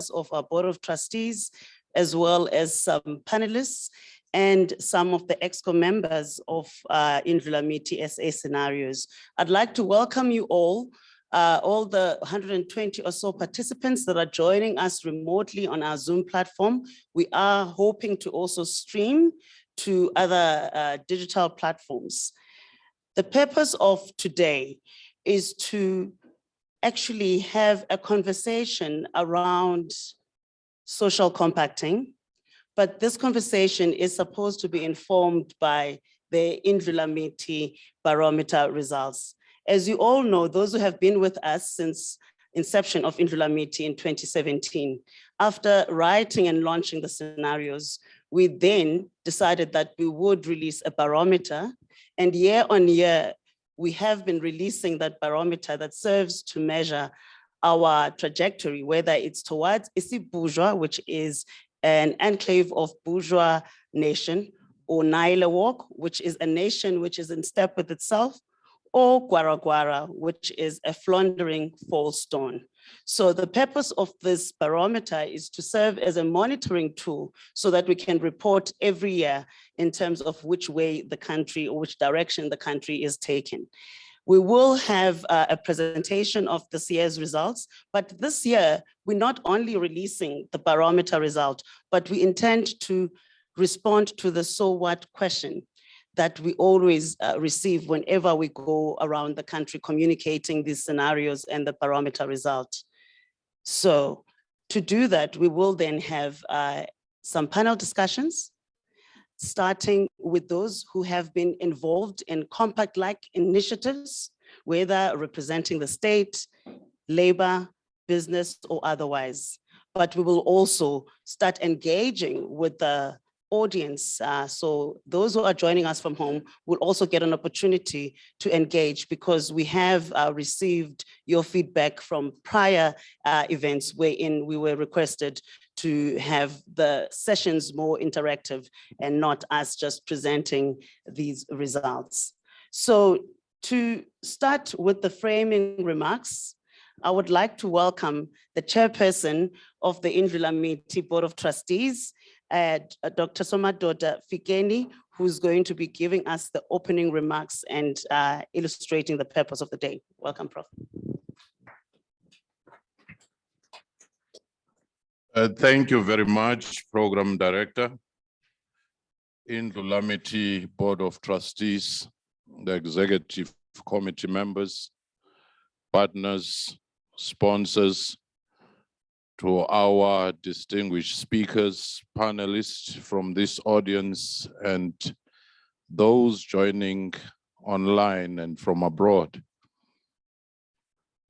of our Board of Trustees, as well as some panelists and some of the EXCO members of Indlulamithi SA Scenarios. I'd like to welcome you all the 120 or so participants that are joining us remotely on our Zoom platform. We are hoping to also stream to other digital platforms. The purpose of today is to actually have a conversation around social compacting, but this conversation is supposed to be informed by the Indlulamithi Barometer results. As you all know, those who have been with us since inception of Indlulamithi in 2017, after writing and launching the scenarios, we then decided that we would release a barometer, and year on year, we have been releasing that barometer that serves to measure our trajectory, whether it's towards Isi-Bourgeois, which is an enclave of bourgeois nation, or Naila Walk, which is a nation which is in step with itself, or Gwara, which is a floundering false stone. So the purpose of this barometer is to serve as a monitoring tool so that we can report every year in terms of which way the country or which direction the country is taking. We will have a presentation of this year's results, but this year, we're not only releasing the barometer result, but we intend to respond to the so what question that we always receive whenever we go around the country communicating these scenarios and the barometer result. So to do that, we will then have some panel discussions, starting with those who have been involved in compact-like initiatives, whether representing the state, labor, business, or otherwise. But we will also start engaging with the audience. So those who are joining us from home will also get an opportunity to engage, because we have received your feedback from prior events wherein we were requested to have the sessions more interactive and not us just presenting these results. So to start with the framing remarks, I would like to welcome the chairperson of the Indlulamithi Board of Trustees, Dr. Somadoda Fikeni, who's going to be giving us the opening remarks and illustrating the purpose of the day. Welcome, Prof. Thank you very much, Program Director. Indlulamithi Board of Trustees, the Executive Committee members, partners, sponsors, to our distinguished speakers, panelists from this audience, and those joining online and from abroad.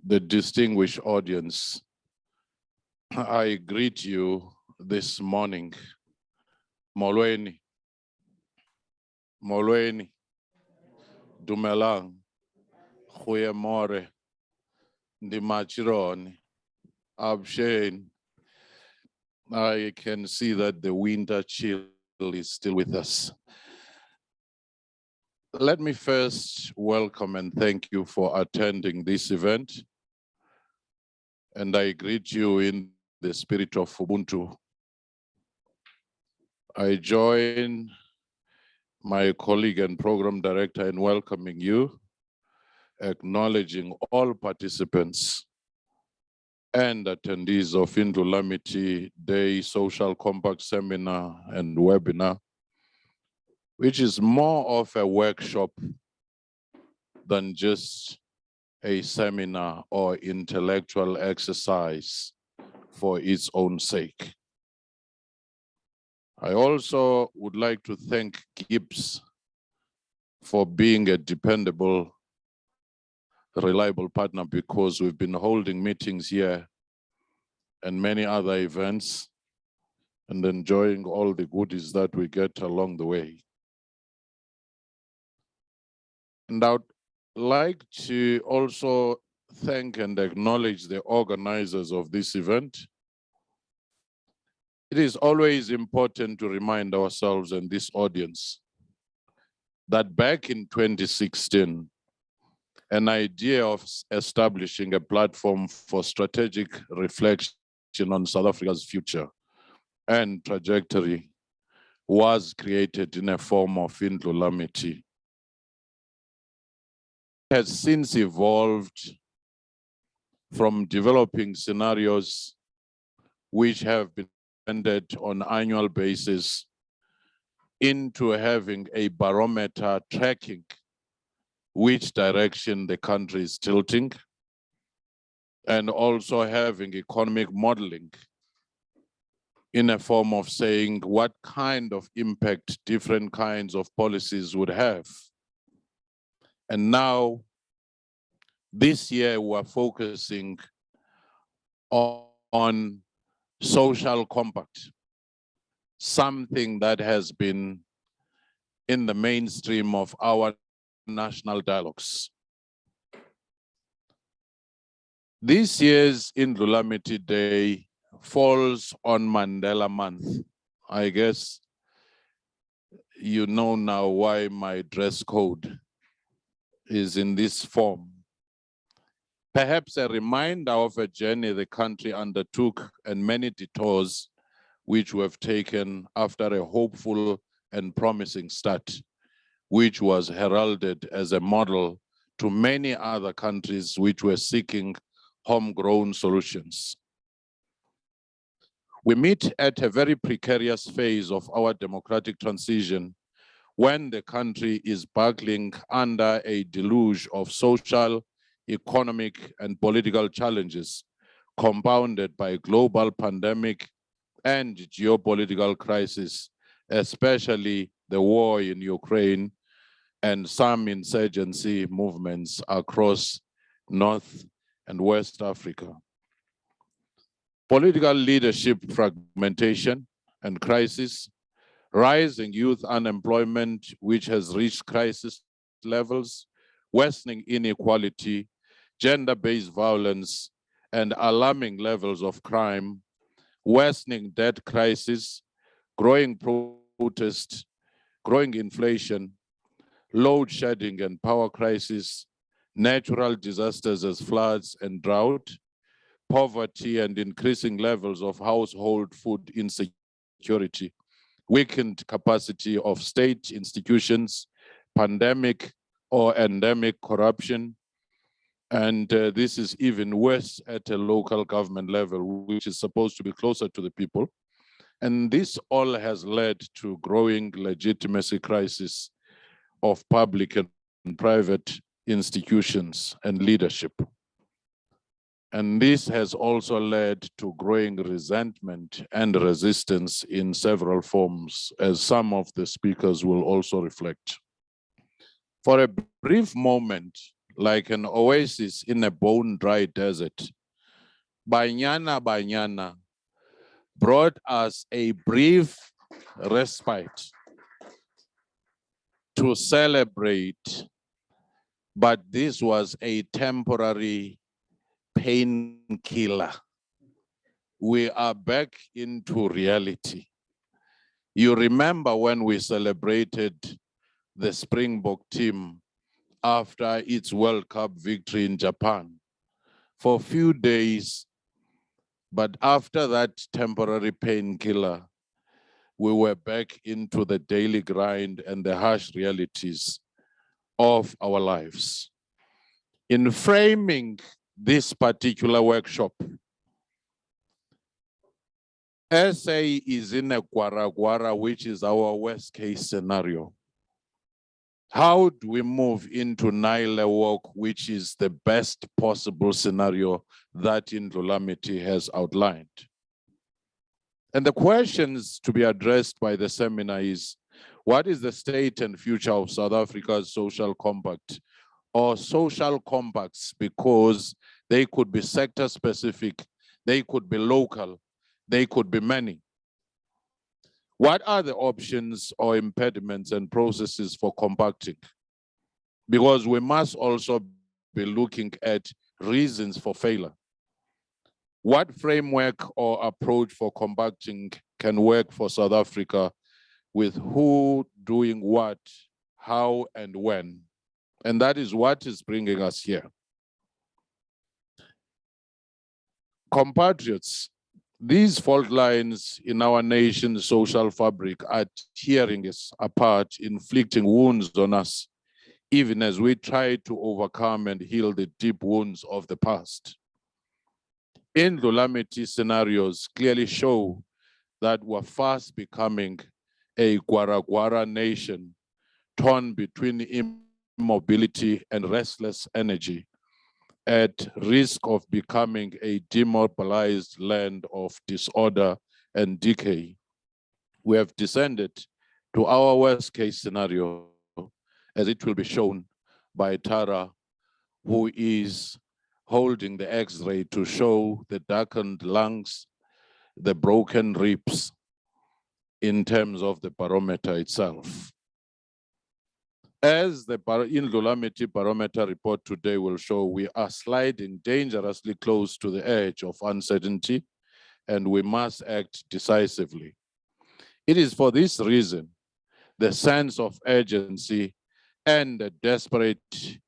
The distinguished audience, I greet you this morning. Molweni, Molweni, Dumelang, Goeiemorgen, Ndimachirone, Abshane. I can see that the winter chill is still with us. Let me first welcome and thank you for attending this event. And I greet you in the spirit of Ubuntu. I join my colleague and program director in welcoming you, acknowledging all participants and attendees of Indlulamithi Day Social Compact Seminar and Webinar, which is more of a workshop than just a seminar or intellectual exercise for its own sake. I also would like to thank GIBS for being a dependable, reliable partner, because we've been holding meetings here and many other events and enjoying all the goodies that we get along the way. And I would like to also thank and acknowledge the organizers of this event. It is always important to remind ourselves and this audience that back in 2016, an idea of establishing a platform for strategic reflection on South Africa's future and trajectory was created in a form of Indlulamithi. It has since evolved from developing scenarios which have been ended on an annual basis into having a barometer tracking which direction the country is tilting, and also having economic modeling in a form of saying what kind of impact different kinds of policies would have. And now, this year, we're focusing on social compact, something that has been in the mainstream of our national dialogues. This year's Indlulamithi Day falls on Mandela Month. I guess you know now why my dress code is in this form. Perhaps a reminder of a journey the country undertook and many detours which we have taken after a hopeful and promising start, which was heralded as a model to many other countries which were seeking homegrown solutions. We meet at a very precarious phase of our democratic transition when the country is buckling under a deluge of social, economic, and political challenges compounded by global pandemic and geopolitical crisis, especially the war in Ukraine and some insurgency movements across North and West Africa. Political leadership fragmentation and crisis, rising youth unemployment, which has reached crisis levels, worsening inequality, gender-based violence, and alarming levels of crime, worsening debt crisis, growing protest, growing inflation, load shedding and power crisis, natural disasters as floods and drought, poverty and increasing levels of household food insecurity, weakened capacity of state institutions, pandemic or endemic corruption, and this is even worse at a local government level, which is supposed to be closer to the people. And this all has led to growing legitimacy crisis of public and private institutions and leadership. And this has also led to growing resentment and resistance in several forms, as some of the speakers will also reflect. For a brief moment, like an oasis in a bone-dry desert, Banyana brought us a brief respite to celebrate, but this was a temporary painkiller. We are back into reality. You remember when we celebrated the Springbok team after its World Cup victory in Japan for a few days, but after that temporary painkiller, we were back into the daily grind and the harsh realities of our lives. In framing this particular workshop, SA is in a gwara, which is our worst case scenario. How do we move into Nile Walk, which is the best possible scenario that Indlulamithi has outlined? And the questions to be addressed by the seminar is, what is the state and future of South Africa's social compact, or social compacts, because they could be sector specific, they could be local, they could be many. What are the options or impediments and processes for compacting? Because we must also be looking at reasons for failure. What framework or approach for compacting can work for South Africa, with who doing what, how, and when? And that is what is bringing us here. Compatriots, These fault lines in our nation's social fabric are tearing us apart, inflicting wounds on us, even as we try to overcome and heal the deep wounds of the past. Indlulamithi scenarios clearly show that we're fast becoming a Gwara nation, torn between immobility and restless energy, at risk of becoming a demobilized land of disorder and decay. We have descended to our worst case scenario, as it will be shown by Tara, who is holding the X-ray to show the darkened lungs, the broken ribs in terms of the barometer itself. As the Indlulamithi Barometer report today will show, we are sliding dangerously close to the edge of uncertainty, and we must act decisively. It is for this reason, the sense of urgency and a desperation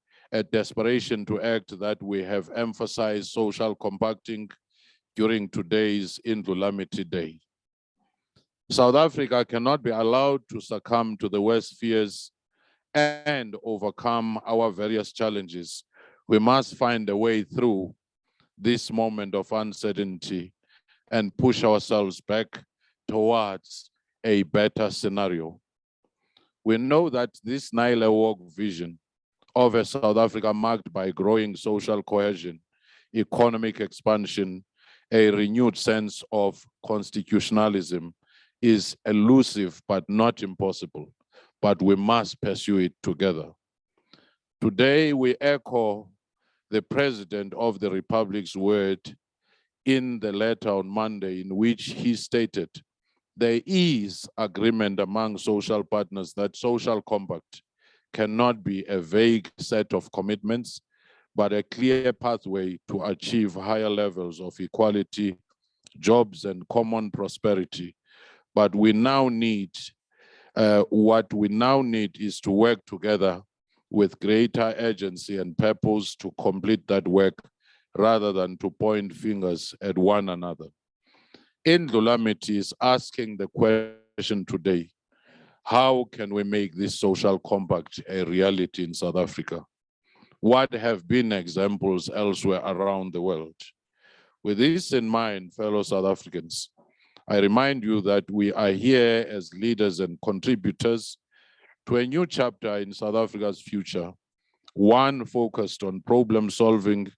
to act, that we have emphasized social compacting during today's Indlulamithi Day. South Africa cannot be allowed to succumb to the worst fears and overcome our various challenges. We must find a way through this moment of uncertainty and push ourselves back towards a better scenario. We know that this Nile vision of a South Africa marked by growing social cohesion, economic expansion, a renewed sense of constitutionalism is elusive but not impossible, but we must pursue it together. Today, we echo the President of the Republic's word in the letter on Monday, in which he stated, there is agreement among social partners that social compact cannot be a vague set of commitments, but a clear pathway to achieve higher levels of equality, jobs, and common prosperity. But we now need what we now need is to work together with greater urgency and purpose to complete that work, rather than to point fingers at one another. Indlulamithi is asking the question today, how can we make this social compact a reality in South Africa? What have been examples elsewhere around the world? With this in mind, fellow South Africans, I remind you that we are here as leaders and contributors to a new chapter in South Africa's future, one focused on problem solving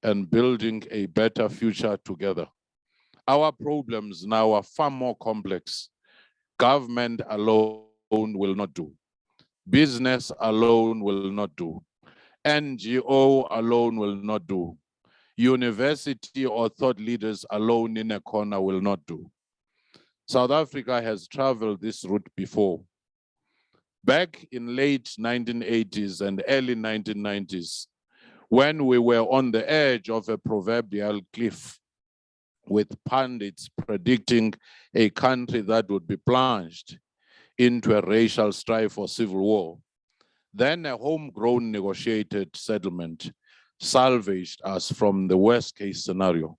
and building a better future together. Our problems now are far more complex. Government alone will not do. Business alone will not do. NGO alone will not do. University or thought leaders alone in a corner will not do. South Africa has traveled this route before. Back in late 1980s and early 1990s, when we were on the edge of a proverbial cliff, with pundits predicting a country that would be plunged into a racial strife or civil war, then a homegrown negotiated settlement salvaged us from the worst case scenario.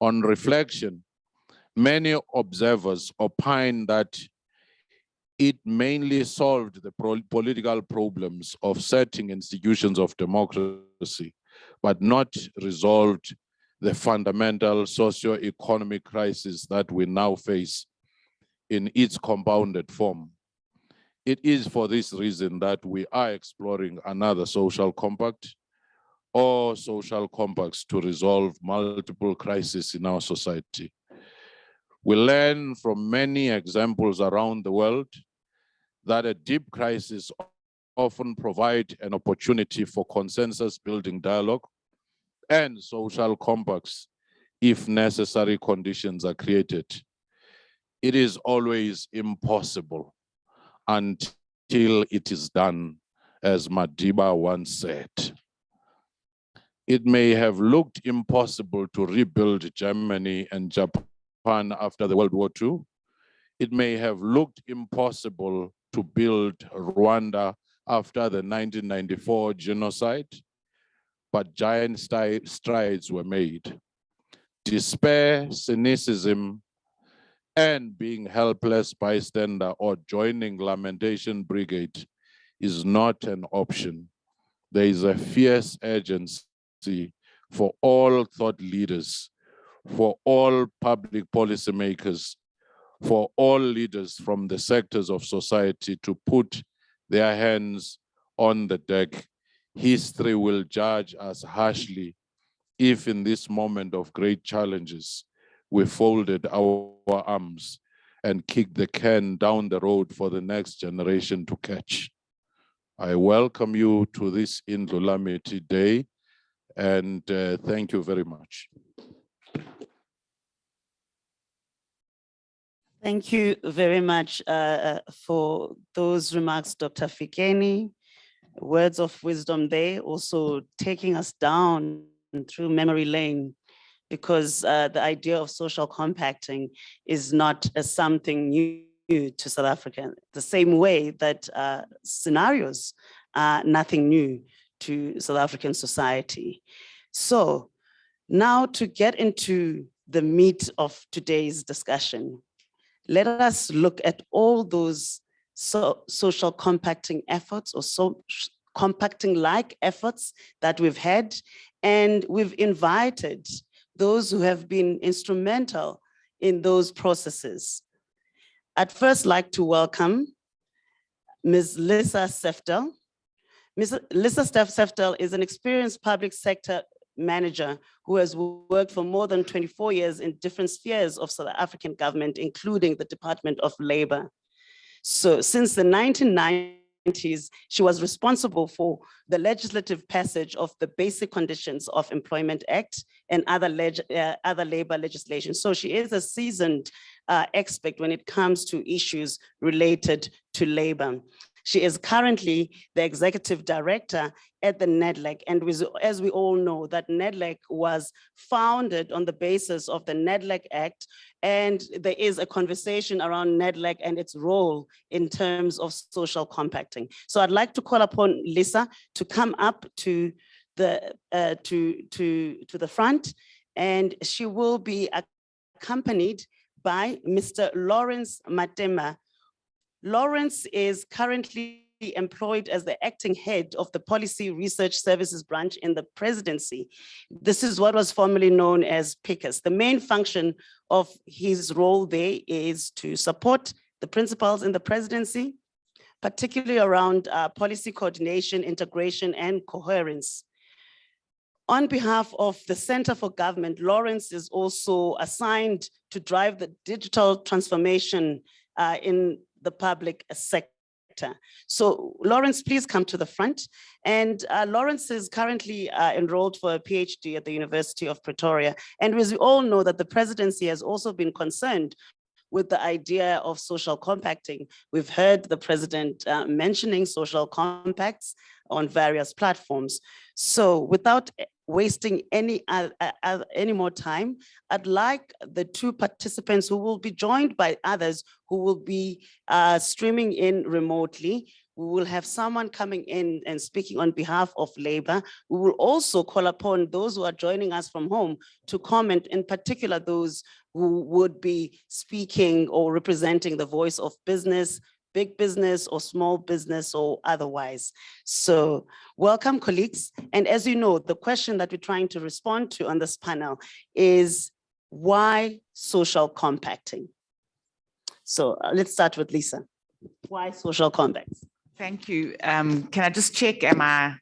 On reflection, many observers opine that it mainly solved the political problems of certain institutions of democracy, but not resolved the fundamental socio-economic crisis that we now face in its compounded form. It is for this reason that we are exploring another social compact or social compacts to resolve multiple crises in our society. We learn from many examples around the world that a deep crisis often provides an opportunity for consensus-building dialogue and social compacts if necessary conditions are created. It is always impossible until it is done, as Madiba once said. It may have looked impossible to rebuild Germany and Japan after the World War II. It may have looked impossible to build Rwanda after the 1994 genocide, but giant strides were made. despair, cynicism, and being helpless bystander or joining lamentation brigade is not an option. There is a fierce urgency for all thought leaders, for all public policymakers, for all leaders from the sectors of society to put their hands on the deck. History will judge us harshly if in this moment of great challenges, we folded our arms and kicked the can down the road for the next generation to catch. I welcome you to this Indlulamithi Day, and thank you very much. Thank you very much for those remarks, Dr. Fikeni. Words of wisdom there, also taking us down through memory lane, because the idea of social compacting is not something new to South Africa, the same way that scenarios are nothing new to South African society. So now to get into the meat of today's discussion, let us look at all those social compacting efforts or compacting-like efforts that we've had, and we've invited those who have been instrumental in those processes. I'd first like to welcome Ms. Lisa Seftel. Ms. Lisa Seftel is an experienced public sector manager who has worked for more than 24 years in different spheres of South African government, including the Department of Labor. So since the 1990s, she was responsible for the legislative passage of the Basic Conditions of Employment Act and other labor legislation. So she is a seasoned expert when it comes to issues related to labor. She is currently the executive director at the NEDLAC, and as we all know, that NEDLAC was founded on the basis of the NEDLAC Act, and there is a conversation around NEDLAC and its role in terms of social compacting. So I'd like to call upon Lisa to come up to the front, and she will be accompanied by Mr. Lawrence Matema. Lawrence is currently employed as the acting head of the Policy Research Services branch in the presidency. This is what was formerly known as PICUS. The main function of his role there is to support the principals in the presidency, particularly around policy coordination, integration, and coherence. On behalf of the Center for Government, Lawrence is also assigned to drive the digital transformation in the public sector. So Lawrence, please come to the front. And Lawrence is currently enrolled for a PhD at the University of Pretoria. And as we all know that the presidency has also been concerned with the idea of social compacting. We've heard the president mentioning social compacts on various platforms. So without wasting any more time, I'd like the two participants who will be joined by others who will be streaming in remotely. We will have someone coming in and speaking on behalf of Labor. We will also call upon those who are joining us from home to comment, in particular those who would be speaking or representing the voice of business, big business or small business or otherwise. So welcome, colleagues. And as you know, the question that we're trying to respond to on this panel is why social compacting? So let's start with Lisa. Why social compacts? Thank you. Can I just check, am I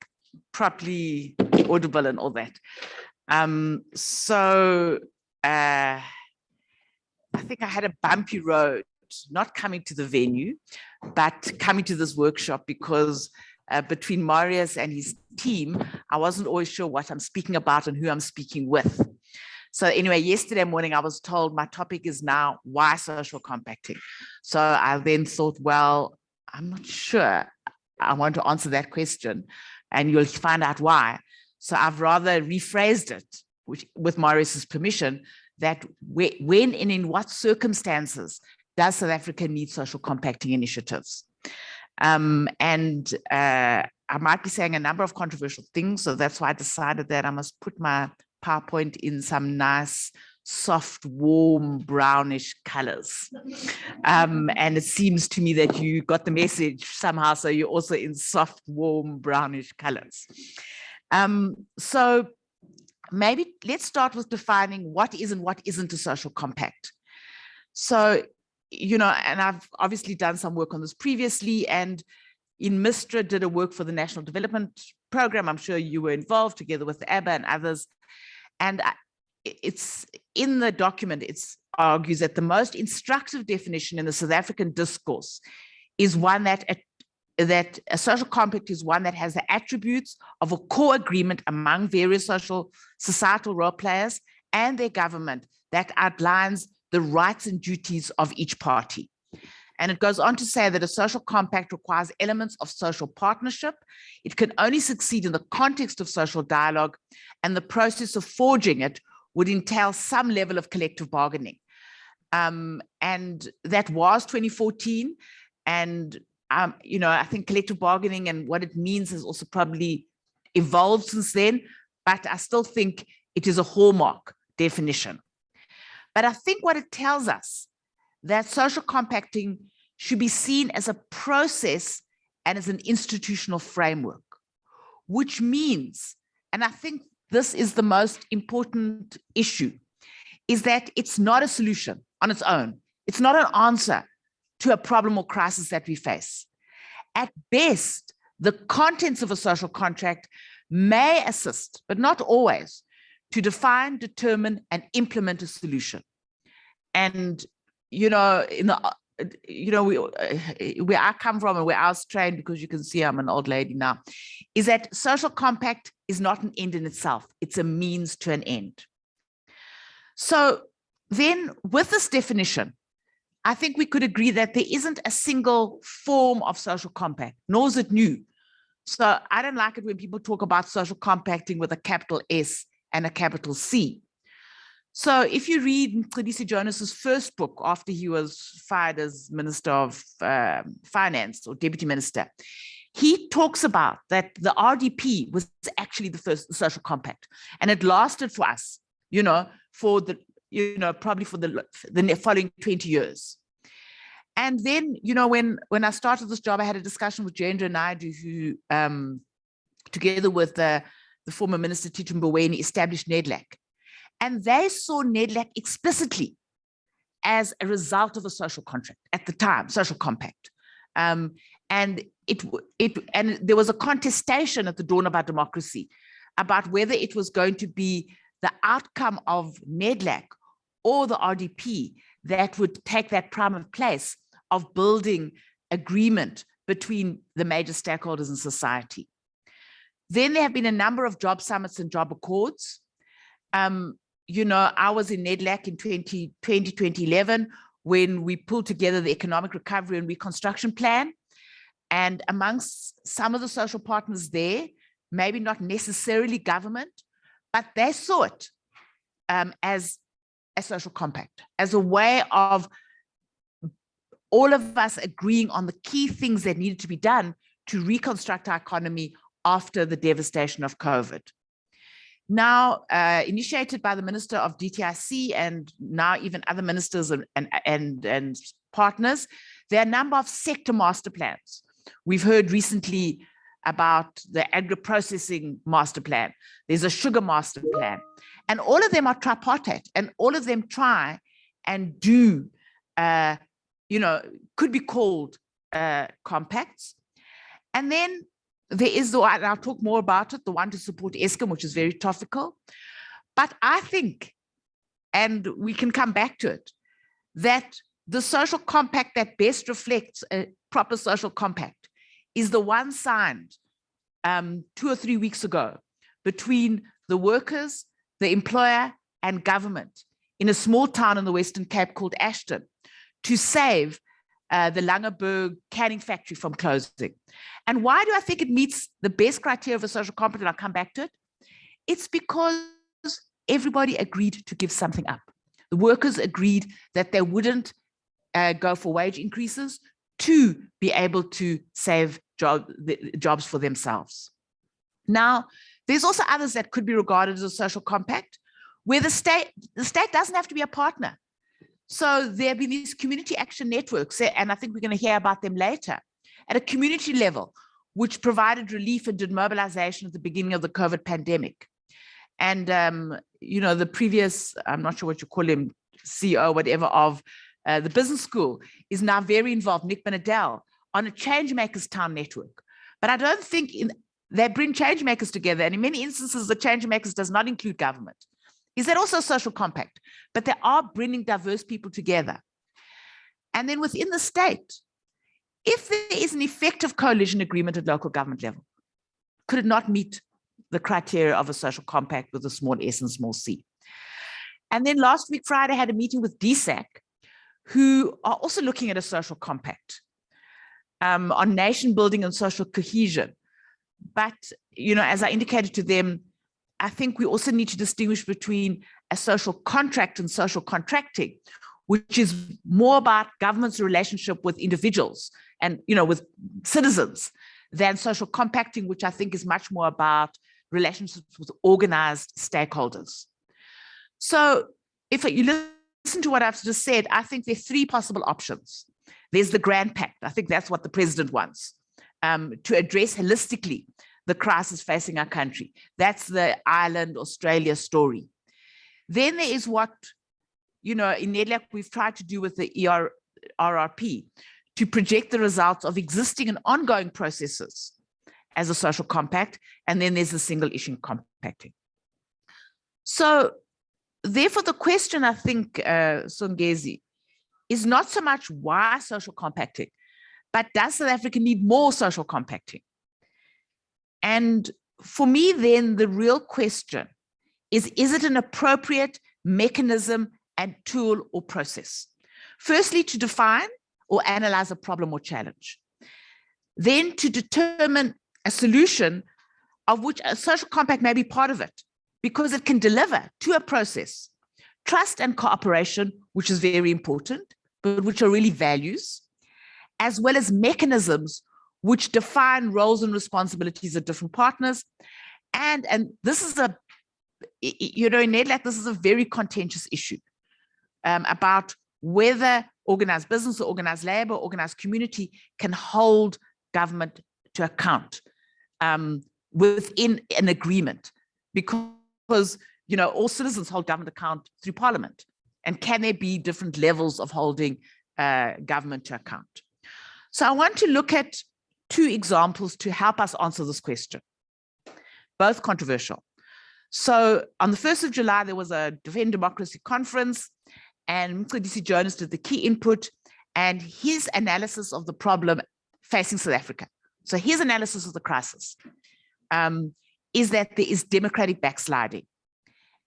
properly audible and all that? I think I had a bumpy road, not coming to the venue, but coming to this workshop because between Marius and his team, I wasn't always sure what I'm speaking about and who I'm speaking with. So anyway, yesterday morning, I was told my topic is now why social compacting. So I then thought, well, I'm not sure I want to answer that question and you'll find out why. So I've rather rephrased it, which, with Marius's permission, that when and in what circumstances does South Africa need social compacting initiatives? I might be saying a number of controversial things, so that's why I decided that I must put my PowerPoint in some nice soft, warm, brownish colors. And it seems to me that you got the message somehow, so you're also in soft, warm, brownish colors. So maybe let's start with defining what is and what isn't a social compact. So, you know, and I've obviously done some work on this previously, and in MISTRA did a work for the National Development Program. I'm sure you were involved together with ABBA and others. And it's in the document, it argues that the most instructive definition in the South African discourse is one that a social compact is one that has the attributes of a core agreement among various societal role players and their government that outlines the rights and duties of each party. And it goes on to say that a social compact requires elements of social partnership. It can only succeed in the context of social dialogue, and the process of forging it would entail some level of collective bargaining. And that was 2014. And, you know, I think collective bargaining and what it means has also probably evolved since then, but I still think it is a hallmark definition. But I think what it tells us, that social compacting should be seen as a process and as an institutional framework, which means, and I think this is the most important issue, is that it's not a solution on its own. It's not an answer to a problem or crisis that we face. At best, the contents of a social contract may assist, but not always, to define, determine, and implement a solution. And you know, where I come from and where I was trained, because you can see I'm an old lady now, is that social compact is not an end in itself. It's a means to an end. So then with this definition, I think we could agree that there isn't a single form of social compact, nor is it new. So I don't like it when people talk about social compacting with a capital S and a capital C. So if you read Mcebisi Jonas's first book after he was fired as Minister of Finance or Deputy Minister, he talks about that the RDP was actually the first social compact, and it lasted for us, you know, for the, you know, probably for the following 20 years. And then, you know, when I started this job, I had a discussion with Jendra Naidu, who, together with the former Minister Tito Mboweni, established NEDLAC. And they saw NEDLAC explicitly as a result of a social contract at the time, social compact. And there was a contestation at the dawn of our democracy about whether it was going to be the outcome of NEDLAC or the RDP that would take that prime place of building agreement between the major stakeholders in society. Then there have been a number of job summits and job accords. You know, I was in NEDLAC in 2011 when we pulled together the Economic Recovery and Reconstruction Plan. And amongst some of the social partners there, maybe not necessarily government, but they saw it as a social compact, as a way of all of us agreeing on the key things that needed to be done to reconstruct our economy after the devastation of COVID. Now, initiated by the Minister of DTIC and now even other ministers and partners, there are a number of sector master plans. We've heard recently about the agri-processing master plan. There's a sugar master plan. And all of them are tripartite, and all of them try and do, you know, could be called compacts. And then there is the one, I'll talk more about it, the one to support Eskom, which is very topical. But I think, and we can come back to it, that the social compact that best reflects a proper social compact is the one signed 2 or 3 weeks ago between the workers, the employer, and government in a small town in the Western Cape called Ashton to save the Langeberg canning factory from closing. And why do I think it meets the best criteria of a social compact? And I'll come back to it. It's because everybody agreed to give something up. The workers agreed that they wouldn't go for wage increases to be able to save jobs for themselves. Now, there's also others that could be regarded as a social compact. where the state doesn't have to be a partner. So there have been these community action networks, and I think we're going to hear about them later, at a community level, which provided relief and did mobilization at the beginning of the COVID pandemic. And, the previous, I'm not sure what you call him, CEO, whatever, of the business school is now very involved, Nick Benadell, on a Changemakers Town network. But I don't think they bring changemakers together. And in many instances, the changemakers does not include government. Is that also a social compact? But they are bringing diverse people together. And then within the state, if there is an effective coalition agreement at local government level, could it not meet the criteria of a social compact with a small s and small c? And then last week, Friday, I had a meeting with DSAC, who are also looking at a social compact on nation building and social cohesion. But, as I indicated to them, I think we also need to distinguish between a social contract and social contracting, which is more about government's relationship with individuals and, with citizens, than social compacting, which I think is much more about relationships with organized stakeholders. So if you listen to what I've just said, I think there are three possible options. There's the Grand Pact. I think that's what the president wants, to address holistically the crisis facing our country. That's the Ireland, Australia story. Then there is what, in NEDLAC, we've tried to do with the RRP, to project the results of existing and ongoing processes as a social compact. And then there's the single issue compacting. So therefore, the question, I think, Songezi, is not so much why social compacting, but does South Africa need more social compacting? And for me, then, the real question is it an appropriate mechanism and tool or process? Firstly, to define or analyze a problem or challenge. Then to determine a solution of which a social compact may be part of it, because it can deliver to a process trust and cooperation, which is very important, but which are really values, as well as mechanisms which define roles and responsibilities of different partners. And this is in NEDLAC, this is a very contentious issue about whether organized business or organized labor, organized community can hold government to account within an agreement, because all citizens hold government account through parliament. And can there be different levels of holding government to account? So I want to look at two examples to help us answer this question, both controversial. So on the 1st of July, there was a Defend Democracy conference, and Mcebisi Jonas did the key input and his analysis of the problem facing South Africa. So his analysis of the crisis is that there is democratic backsliding.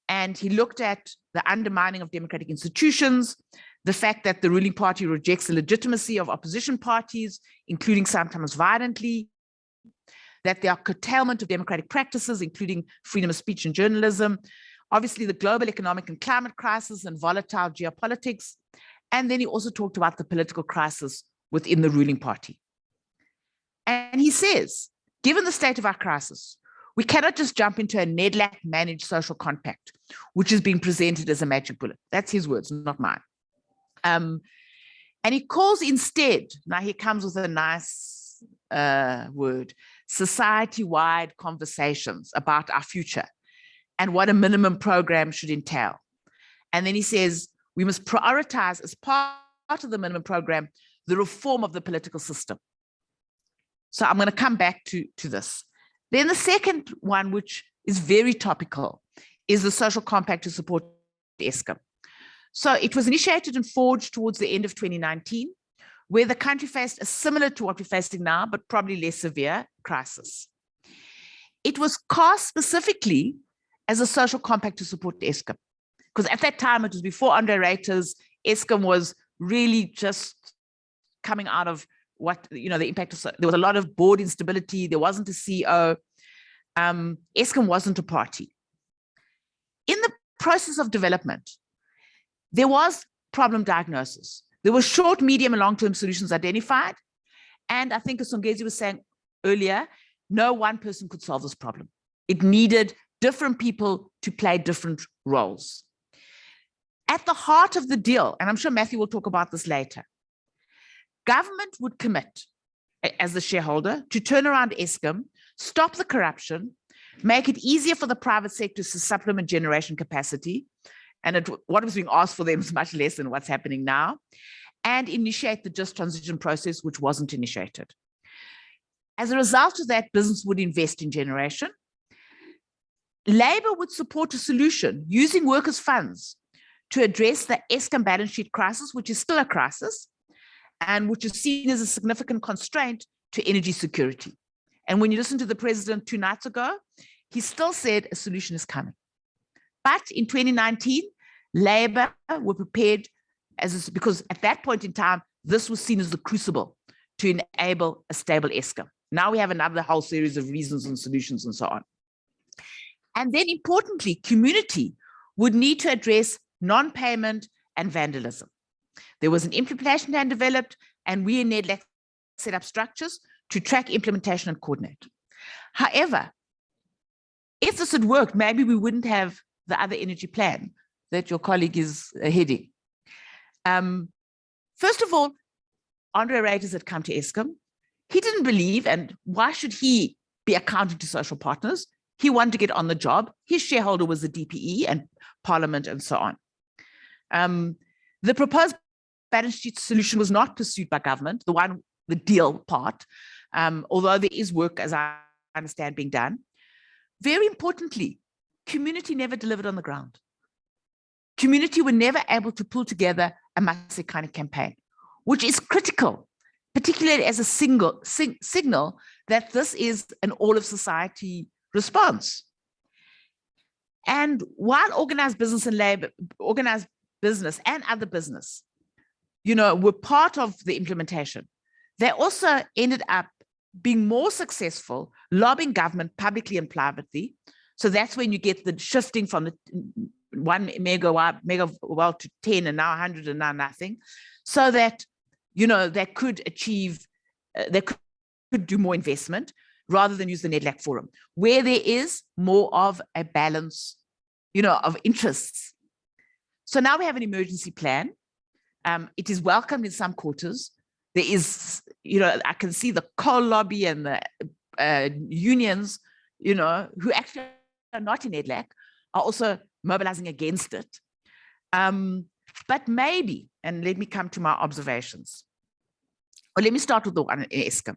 And he looked at the undermining of democratic institutions, the fact that the ruling party rejects the legitimacy of opposition parties, including sometimes violently, that there are curtailment of democratic practices, including freedom of speech and journalism, obviously the global economic and climate crisis and volatile geopolitics. And then he also talked about the political crisis within the ruling party. And he says, given the state of our crisis, we cannot just jump into a NEDLAC managed social compact, which is being presented as a magic bullet. That's his words, not mine. And he calls instead, now he comes with a nice word, society-wide conversations about our future and what a minimum program should entail. And then he says, we must prioritize as part of the minimum program, the reform of the political system. So I'm going to come back to this. Then the second one, which is very topical, is the social compact to support Eskom. So it was initiated and forged towards the end of 2019, where the country faced a similar to what we're facing now, but probably less severe crisis. It was cast specifically as a social compact to support Eskom, because at that time, it was before Andre Reuters, Eskom was really just coming out of the impact of, there was a lot of board instability, there wasn't a CEO, Eskom wasn't a party. In the process of development, there was problem diagnosis. There were short, medium, and long-term solutions identified. And I think, as Songezi was saying earlier, no one person could solve this problem. It needed different people to play different roles. At the heart of the deal, and I'm sure Matthew will talk about this later, government would commit as the shareholder to turn around Eskom, stop the corruption, make it easier for the private sector to supplement generation capacity. And what was being asked for them is much less than what's happening now, and initiate the just transition process, which wasn't initiated. As a result of that, business would invest in generation. Labour would support a solution using workers' funds to address the Eskom balance sheet crisis, which is still a crisis, and which is seen as a significant constraint to energy security. And when you listen to the president 2 nights ago, he still said a solution is coming. But in 2019, Labour were prepared because at that point in time, this was seen as the crucible to enable a stable Eskom. Now we have another whole series of reasons and solutions and so on. And then importantly, community would need to address non-payment and vandalism. There was an implementation plan developed, and we in NEDLAC set up structures to track implementation and coordinate. However, if this had worked, maybe we wouldn't have the other energy plan that your colleague is heading. First of all, Andre Reiters had come to Eskom. He didn't believe, and why should he be accounting to social partners? He wanted to get on the job. His shareholder was the DPE and Parliament and so on. The proposed balance sheet solution was not pursued by government, the deal part, although there is work, as I understand, being done. Very importantly, community never delivered on the ground. Community were never able to pull together a Masekane campaign, which is critical, particularly as a signal that this is an all of society response. And while organized business and labor, organized business and other business, were part of the implementation, they also ended up being more successful lobbying government publicly and privately. So that's when you get the shifting from the 1 megawatt to 10 and now 100 and now nothing, so that, they could achieve, they could do more investment rather than use the NEDLAC forum, where there is more of a balance, of interests. So now we have an emergency plan. It is welcomed in some quarters. There is, I can see the coal lobby and the unions, who actually are not in NEDLAC, are also mobilizing against it. But maybe, and let me come to my observations. Or let me start with the one in Eskom.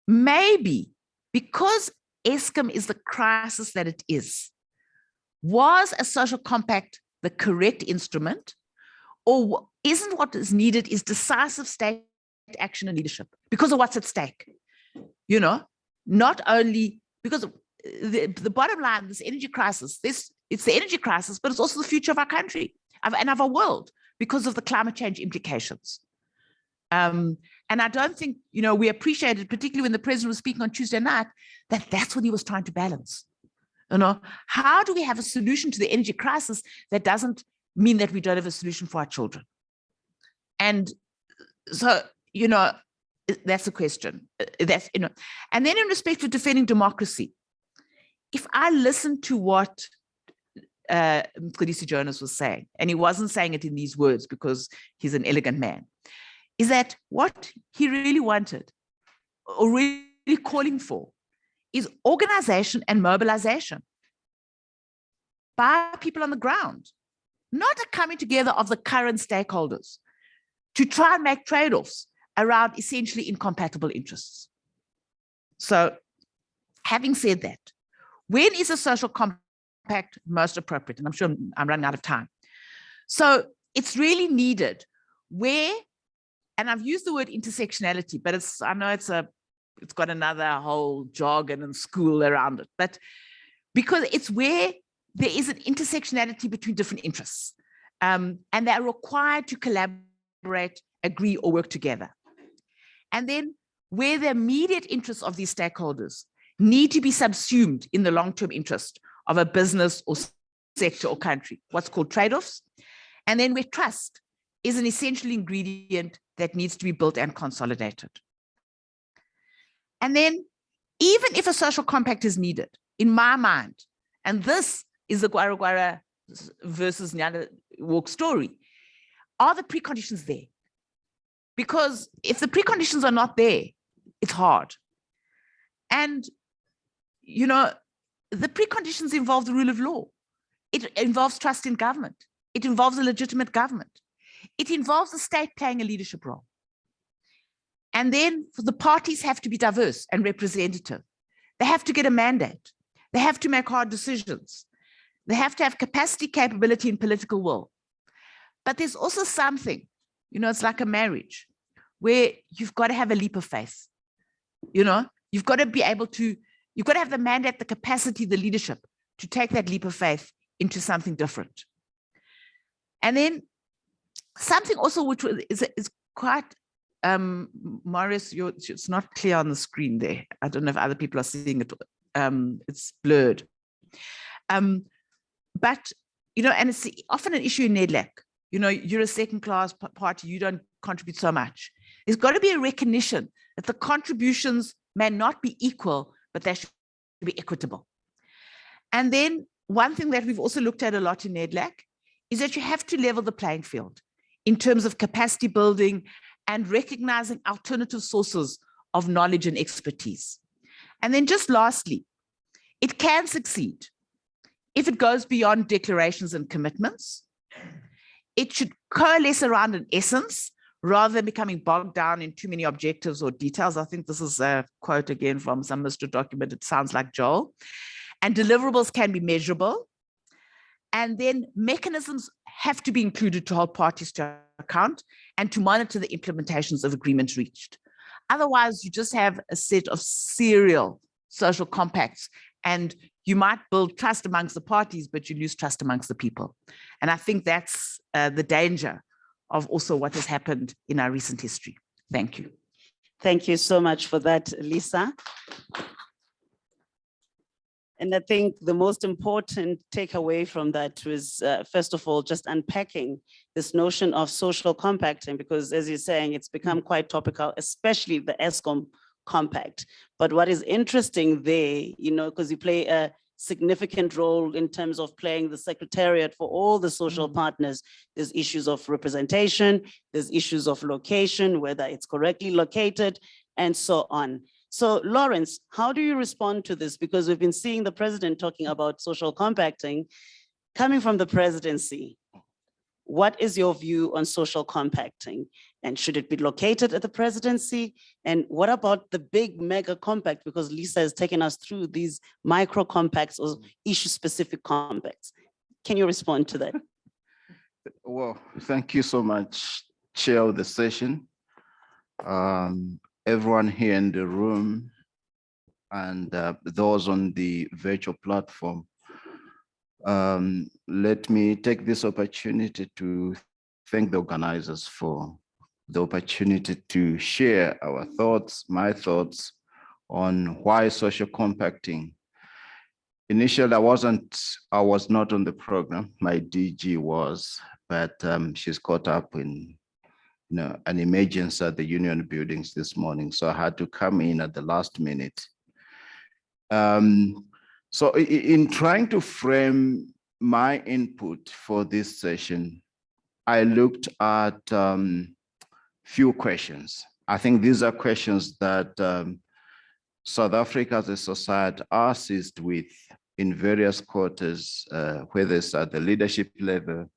Maybe because Eskom is the crisis that it is, was a social compact the correct instrument, or isn't what is needed is decisive state action and leadership because of what's at stake? Not only because the bottom line, this energy crisis, it's the energy crisis, but it's also the future of our country and of our world because of the climate change implications. And I don't think, we appreciated, particularly when the president was speaking on Tuesday night, that's what he was trying to balance. How do we have a solution to the energy crisis that doesn't mean that we don't have a solution for our children? And so, that's the question. And then in respect to defending democracy, if I listen to what Mqedisi Jonas was saying, and he wasn't saying it in these words because he's an elegant man, is that what he really wanted or really calling for is organization and mobilization by people on the ground, not a coming together of the current stakeholders to try and make trade-offs around essentially incompatible interests. So having said that, when is a social compact most appropriate? And I'm sure I'm running out of time. So it's really needed where, and I've used the word intersectionality, but I know it's got another whole jargon and school around it, but because it's where there is an intersectionality between different interests, and they're required to collaborate, agree, or work together. And then where the immediate interests of these stakeholders need to be subsumed in the long-term interest of a business or sector or country, what's called trade-offs. And then where trust is an essential ingredient that needs to be built and consolidated. And then even if a social compact is needed, in my mind, and this is the Gwara Gwara versus Nyana Walk story, are the preconditions there? Because if the preconditions are not there, it's hard. And, you know, the preconditions involve the rule of law. It involves trust in government. It involves a legitimate government. It involves the state playing a leadership role. And then the parties have to be diverse and representative. They have to get a mandate. They have to make hard decisions. They have to have capacity, capability, and political will. But there's also something, you know, it's like a marriage where you've got to have a leap of faith. You know, you've got to be able to, you've got to have the mandate, the capacity, the leadership to take that leap of faith into something different. And then something also which is quite, Marius, it's not clear on the screen there. I don't know if other people are seeing it. It's blurred. But, you know, and it's often an issue in NEDLAC. You know, you're a second class party, you don't contribute so much. There's got to be a recognition that the contributions may not be equal, but they should be equitable. And then one thing that we've also looked at a lot in NEDLAC is that you have to level the playing field in terms of capacity building and recognizing alternative sources of knowledge and expertise. And then just lastly, it can succeed if it goes beyond declarations and commitments. It should coalesce around an essence rather than becoming bogged down in too many objectives or details. I think this is a quote again from some Mr. document. It sounds like Joel. And deliverables can be measurable. And then mechanisms have to be included to hold parties to account and to monitor the implementations of agreements reached. Otherwise, you just have a set of serial social compacts, and you might build trust amongst the parties, but you lose trust amongst the people. And I think that's the danger of also what has happened in our recent history. Thank you. Thank you so much for that, Lisa. And I think the most important takeaway from that was, first of all, just unpacking this notion of social compacting, because as you're saying, it's become quite topical, especially the ESCOM compact. But what is interesting there, you know, because you play a significant role in terms of playing the secretariat for all the social partners. There's issues of representation, there's issues of location, whether it's correctly located, and so on. So Lawrence, how do you respond to this? Because we've been seeing the president talking about social compacting coming from the presidency. What is your view on social compacting? And should it be located at the presidency? And what about the big mega compact? Because Lisa has taken us through these micro compacts or issue specific compacts. Can you respond to that? Well, thank you so much, Chair of the session. Everyone here in the room and those on the virtual platform. Let me take this opportunity to thank the organizers for the opportunity to share our thoughts, my thoughts on why social compacting. Initially, I was not on the program. My DG was, but she's caught up in an emergency at the union buildings this morning. So I had to come in at the last minute. So in trying to frame my input for this session, I looked at few questions. I think these are questions that South Africa as a society are seized with in various quarters, whether it's at the leadership level,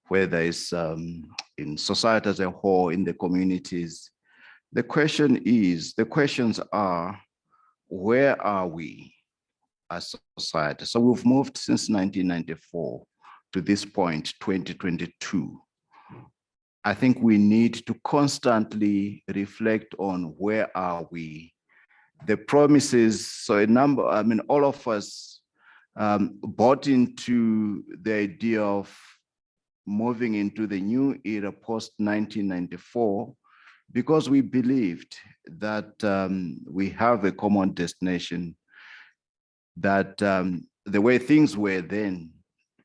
whether it's in society as a whole, in the communities. The questions are, where are we as a society? So we've moved since 1994 to this point, 2022. I think we need to constantly reflect on where are we. The promises, so all of us bought into the idea of moving into the new era post-1994 because we believed that we have a common destination, that the way things were then,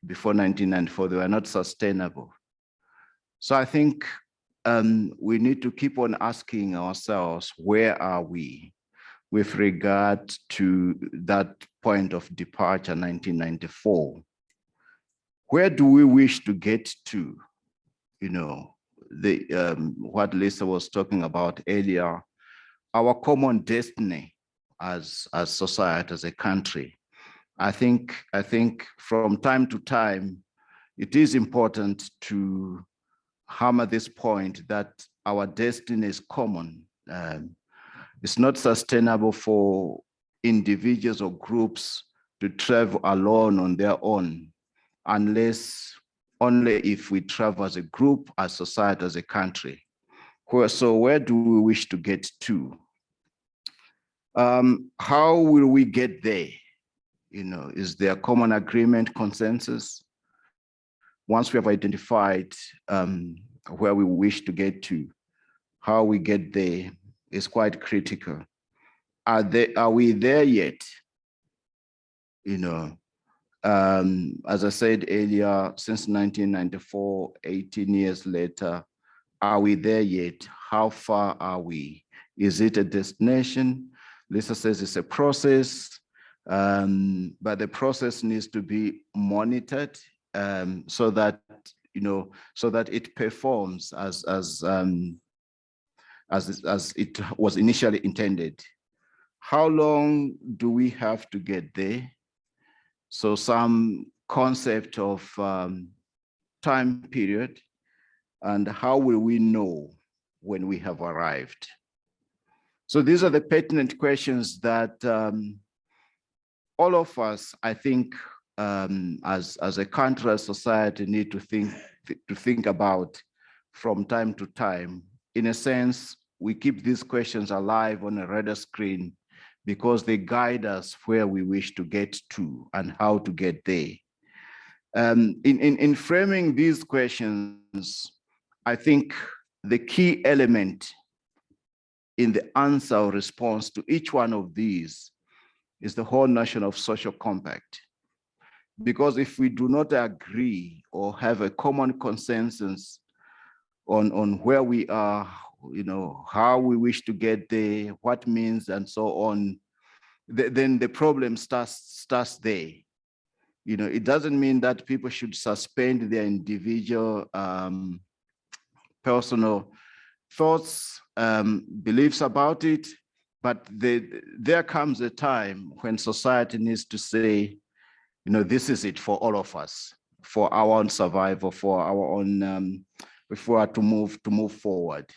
before 1994, they were not sustainable. So I think we need to keep on asking ourselves, where are we? with regard to that point of departure, 1994. Where do we wish to get to? You know, what Lisa was talking about earlier, our common destiny as society, as a country. I think from time to time, it is important to hammer this point that our destiny is common. It's not sustainable for individuals or groups to travel alone on their own, unless only if we travel as a group, as society, as a country. So where do we wish to get to? How will we get there? You know, is there a common agreement, consensus? Once we have identified where we wish to get to, how we get there is quite critical. Are we there yet? You know, as I said earlier, since 1994, 18 years later, are we there yet? How far are we? Is it a destination? Lisa says it's a process, but the process needs to be monitored so that, you know, so that it performs as it was initially intended. How long do we have to get there? So some concept of time period, and how will we know when we have arrived? So these are the pertinent questions that all of us, I think, as a country, as society, need to think about from time to time. In a sense, we keep these questions alive on a radar screen because they guide us where we wish to get to and how to get there. In framing these questions, I think the key element in the answer or response to each one of these is the whole notion of social compact. Because if we do not agree or have a common consensus on where we are, you know, how we wish to get there, what means, and so on, then the problem starts there. You know, it doesn't mean that people should suspend their individual personal thoughts, beliefs about it, but there comes a time when society needs to say, you know, this is it for all of us, for our own survival, for our own, if we are to move forward.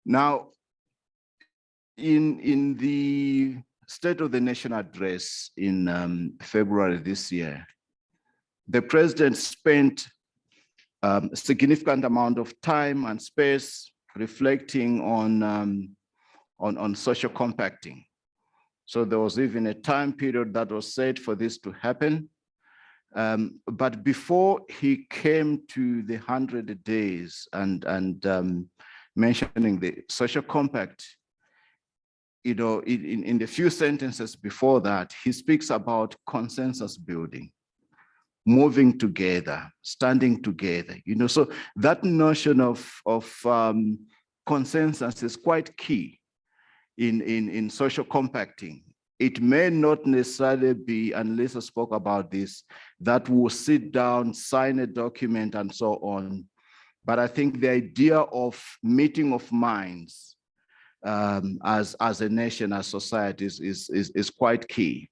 Now, in the State of the Nation address in February this year, the president spent a significant amount of time and space reflecting on social compacting. So there was even a time period that was set for this to happen. But before he came to the 100 days and mentioning the social compact, you know, in the few sentences before that, he speaks about consensus building, moving together, standing together, you know. So that notion of consensus is quite key in social compacting. It may not necessarily be, and Lisa spoke about this, that we'll sit down, sign a document and so on. But I think the idea of meeting of minds as a nation, as society is quite key.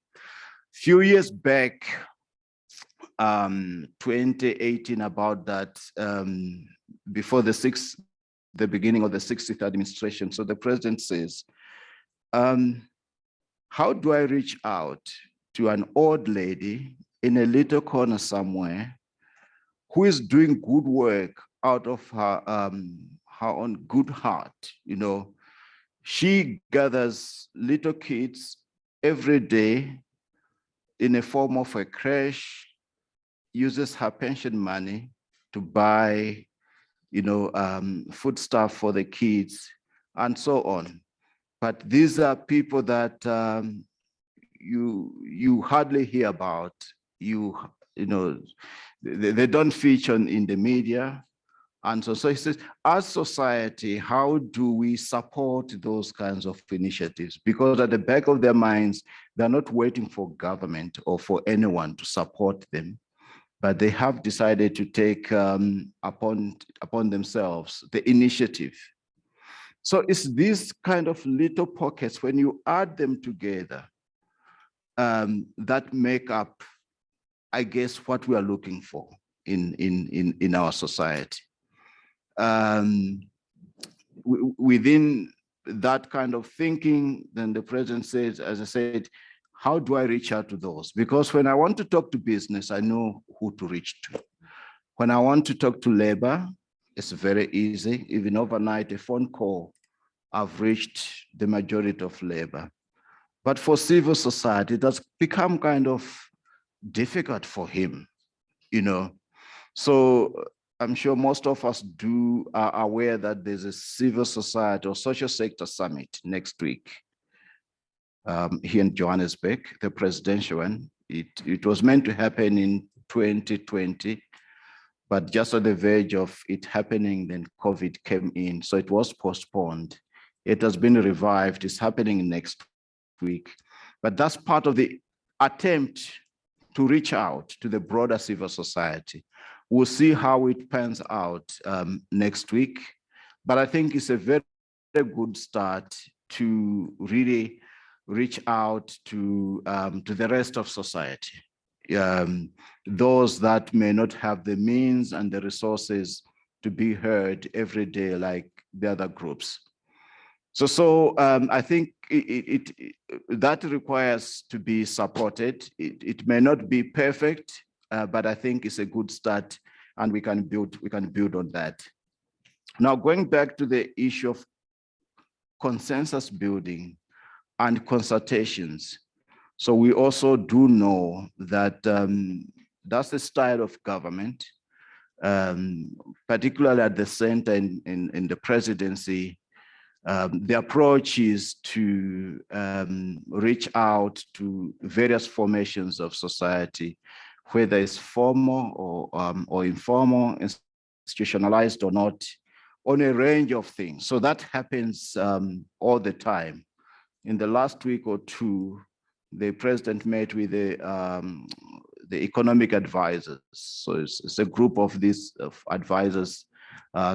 Few years back, 2018, about that, before the beginning of the 60th administration. So the president says, how do I reach out to an old lady in a little corner somewhere who is doing good work out of her own good heart? You know, she gathers little kids every day in a form of a creche, uses her pension money to buy, you know, food stuff for the kids and so on. But these are people that you hardly hear about. You know, they don't feature in the media. And so he says, as society, how do we support those kinds of initiatives? Because at the back of their minds, they're not waiting for government or for anyone to support them, but they have decided to take upon themselves the initiative. So it's these kind of little pockets, when you add them together, that make up, I guess, what we are looking for in our society. Within that kind of thinking, then the president says, as I said, how do I reach out to those? Because when I want to talk to business, I know who to reach to. When I want to talk to labor, it's very easy. Even overnight, a phone call, I've reached the majority of labor. But for civil society, it has become kind of difficult for him, you know. So I'm sure most of us are aware that there's a civil society or social sector summit next week here in Johannesburg, the presidential one. It was meant to happen in 2020, but just on the verge of it happening, then COVID came in, so it was postponed. It has been revived, it's happening next week. But that's part of the attempt to reach out to the broader civil society. We'll see how it pans out next week, but I think it's a very, very good start to really reach out to the rest of society. Those that may not have the means and the resources to be heard every day like the other groups. So I think that requires to be supported. It may not be perfect, but I think it's a good start, and we can build on that. Now, going back to the issue of consensus building and consultations. So we also do know that that's the style of government, particularly at the center in the presidency. The approach is to reach out to various formations of society, whether it's formal or informal, institutionalized or not, on a range of things. So that happens all the time. In the last week or two, the president met with the economic advisors. So it's a group of these advisors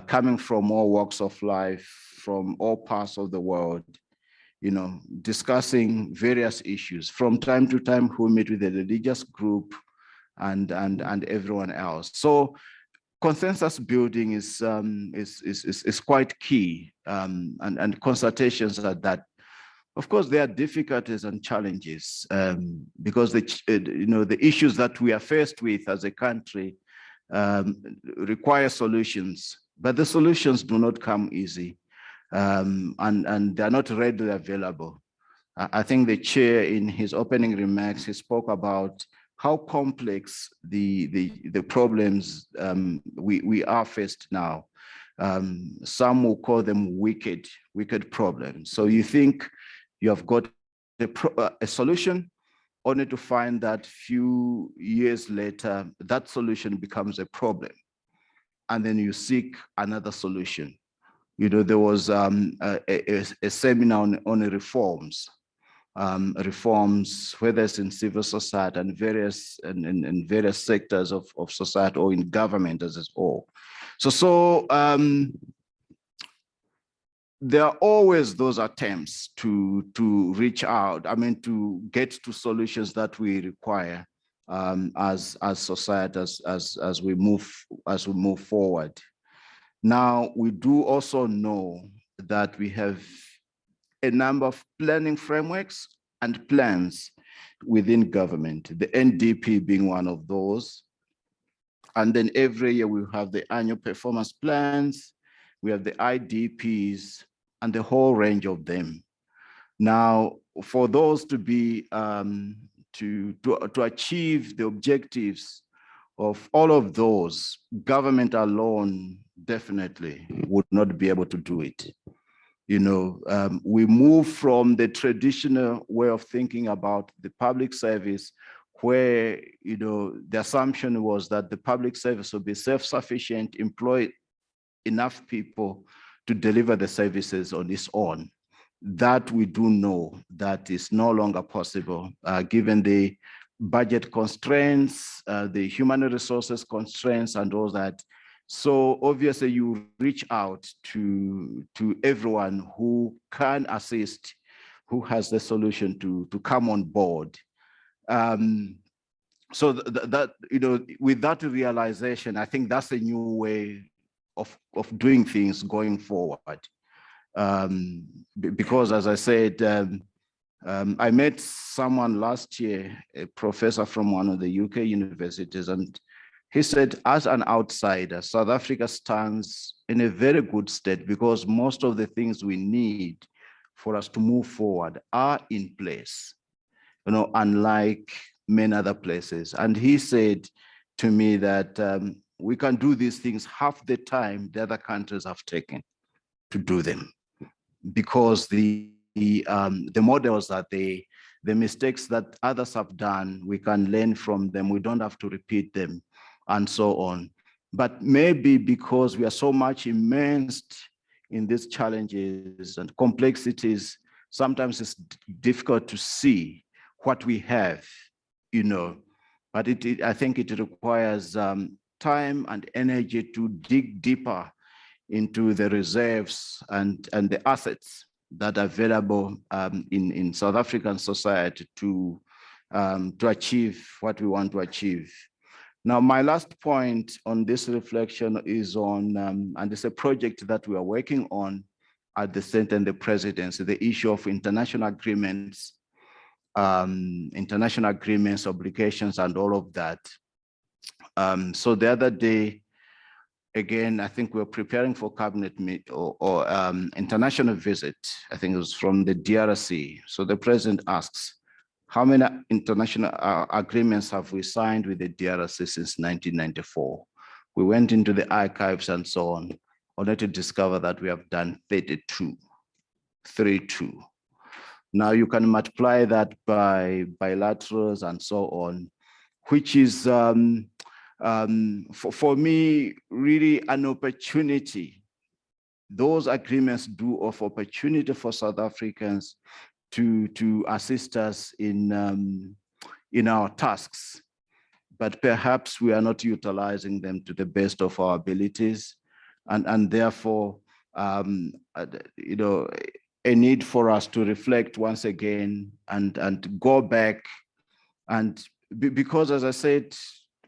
coming from all walks of life, from all parts of the world, you know, discussing various issues. From time to time, we meet with the religious group and everyone else. So consensus building is quite key, and consultations are that. Of course, there are difficulties and challenges because the issues that we are faced with as a country require solutions, but the solutions do not come easy, and they're not readily available. I think the chair, in his opening remarks, he spoke about how complex the problems we are faced now. Some will call them wicked problems. So you think you have got a solution, only to find that few years later, that solution becomes a problem. And then you seek another solution. You know, there was a seminar on reforms, whether it's in civil society and various sectors of society or in government as a whole. So there are always those attempts to reach out, to get to solutions that we require as society, as we move forward. Now, we do also know that we have a number of planning frameworks and plans within government, the NDP being one of those. And then every year we have the annual performance plans, we have the IDPs, and the whole range of them. Now, for those to be to achieve the objectives of all of those, government alone definitely would not be able to do it. You know, we move from the traditional way of thinking about the public service, where, you know, the assumption was that the public service would be self-sufficient, employ enough people to deliver the services on its own. That we do know that is no longer possible, given the budget constraints, the human resources constraints and all that. So obviously you reach out to everyone who can assist, who has the solution to come on board. So that, you know, with that realization, I think that's a new way of doing things going forward. Because as I said, I met someone last year, a professor from one of the UK universities, and he said, as an outsider, South Africa stands in a very good state because most of the things we need for us to move forward are in place, you know, unlike many other places. And he said to me that we can do these things half the time the other countries have taken to do them, because the models that the mistakes that others have done, we can learn from them. We don't have to repeat them and so on. But maybe because we are so much immersed in these challenges and complexities, sometimes it's difficult to see what we have, you know, but I think it requires time and energy to dig deeper into the reserves and the assets that are available in South African society to achieve what we want to achieve. Now, my last point on this reflection is on, and it's a project that we are working on at the Center and the Presidency, the issue of international agreements, obligations, and all of that. So the other day, again, I think we're preparing for cabinet meet or international visit. I think it was from the DRC. So the president asks, how many international agreements have we signed with the DRC since 1994? We went into the archives and so on, only to discover that we have done 32. Now you can multiply that by bilaterals and so on, which is, for me, really an opportunity. Those agreements do offer opportunity for South Africans to assist us in our tasks, but perhaps we are not utilizing them to the best of our abilities, and therefore, you know, a need for us to reflect once again and go back, and because, as I said,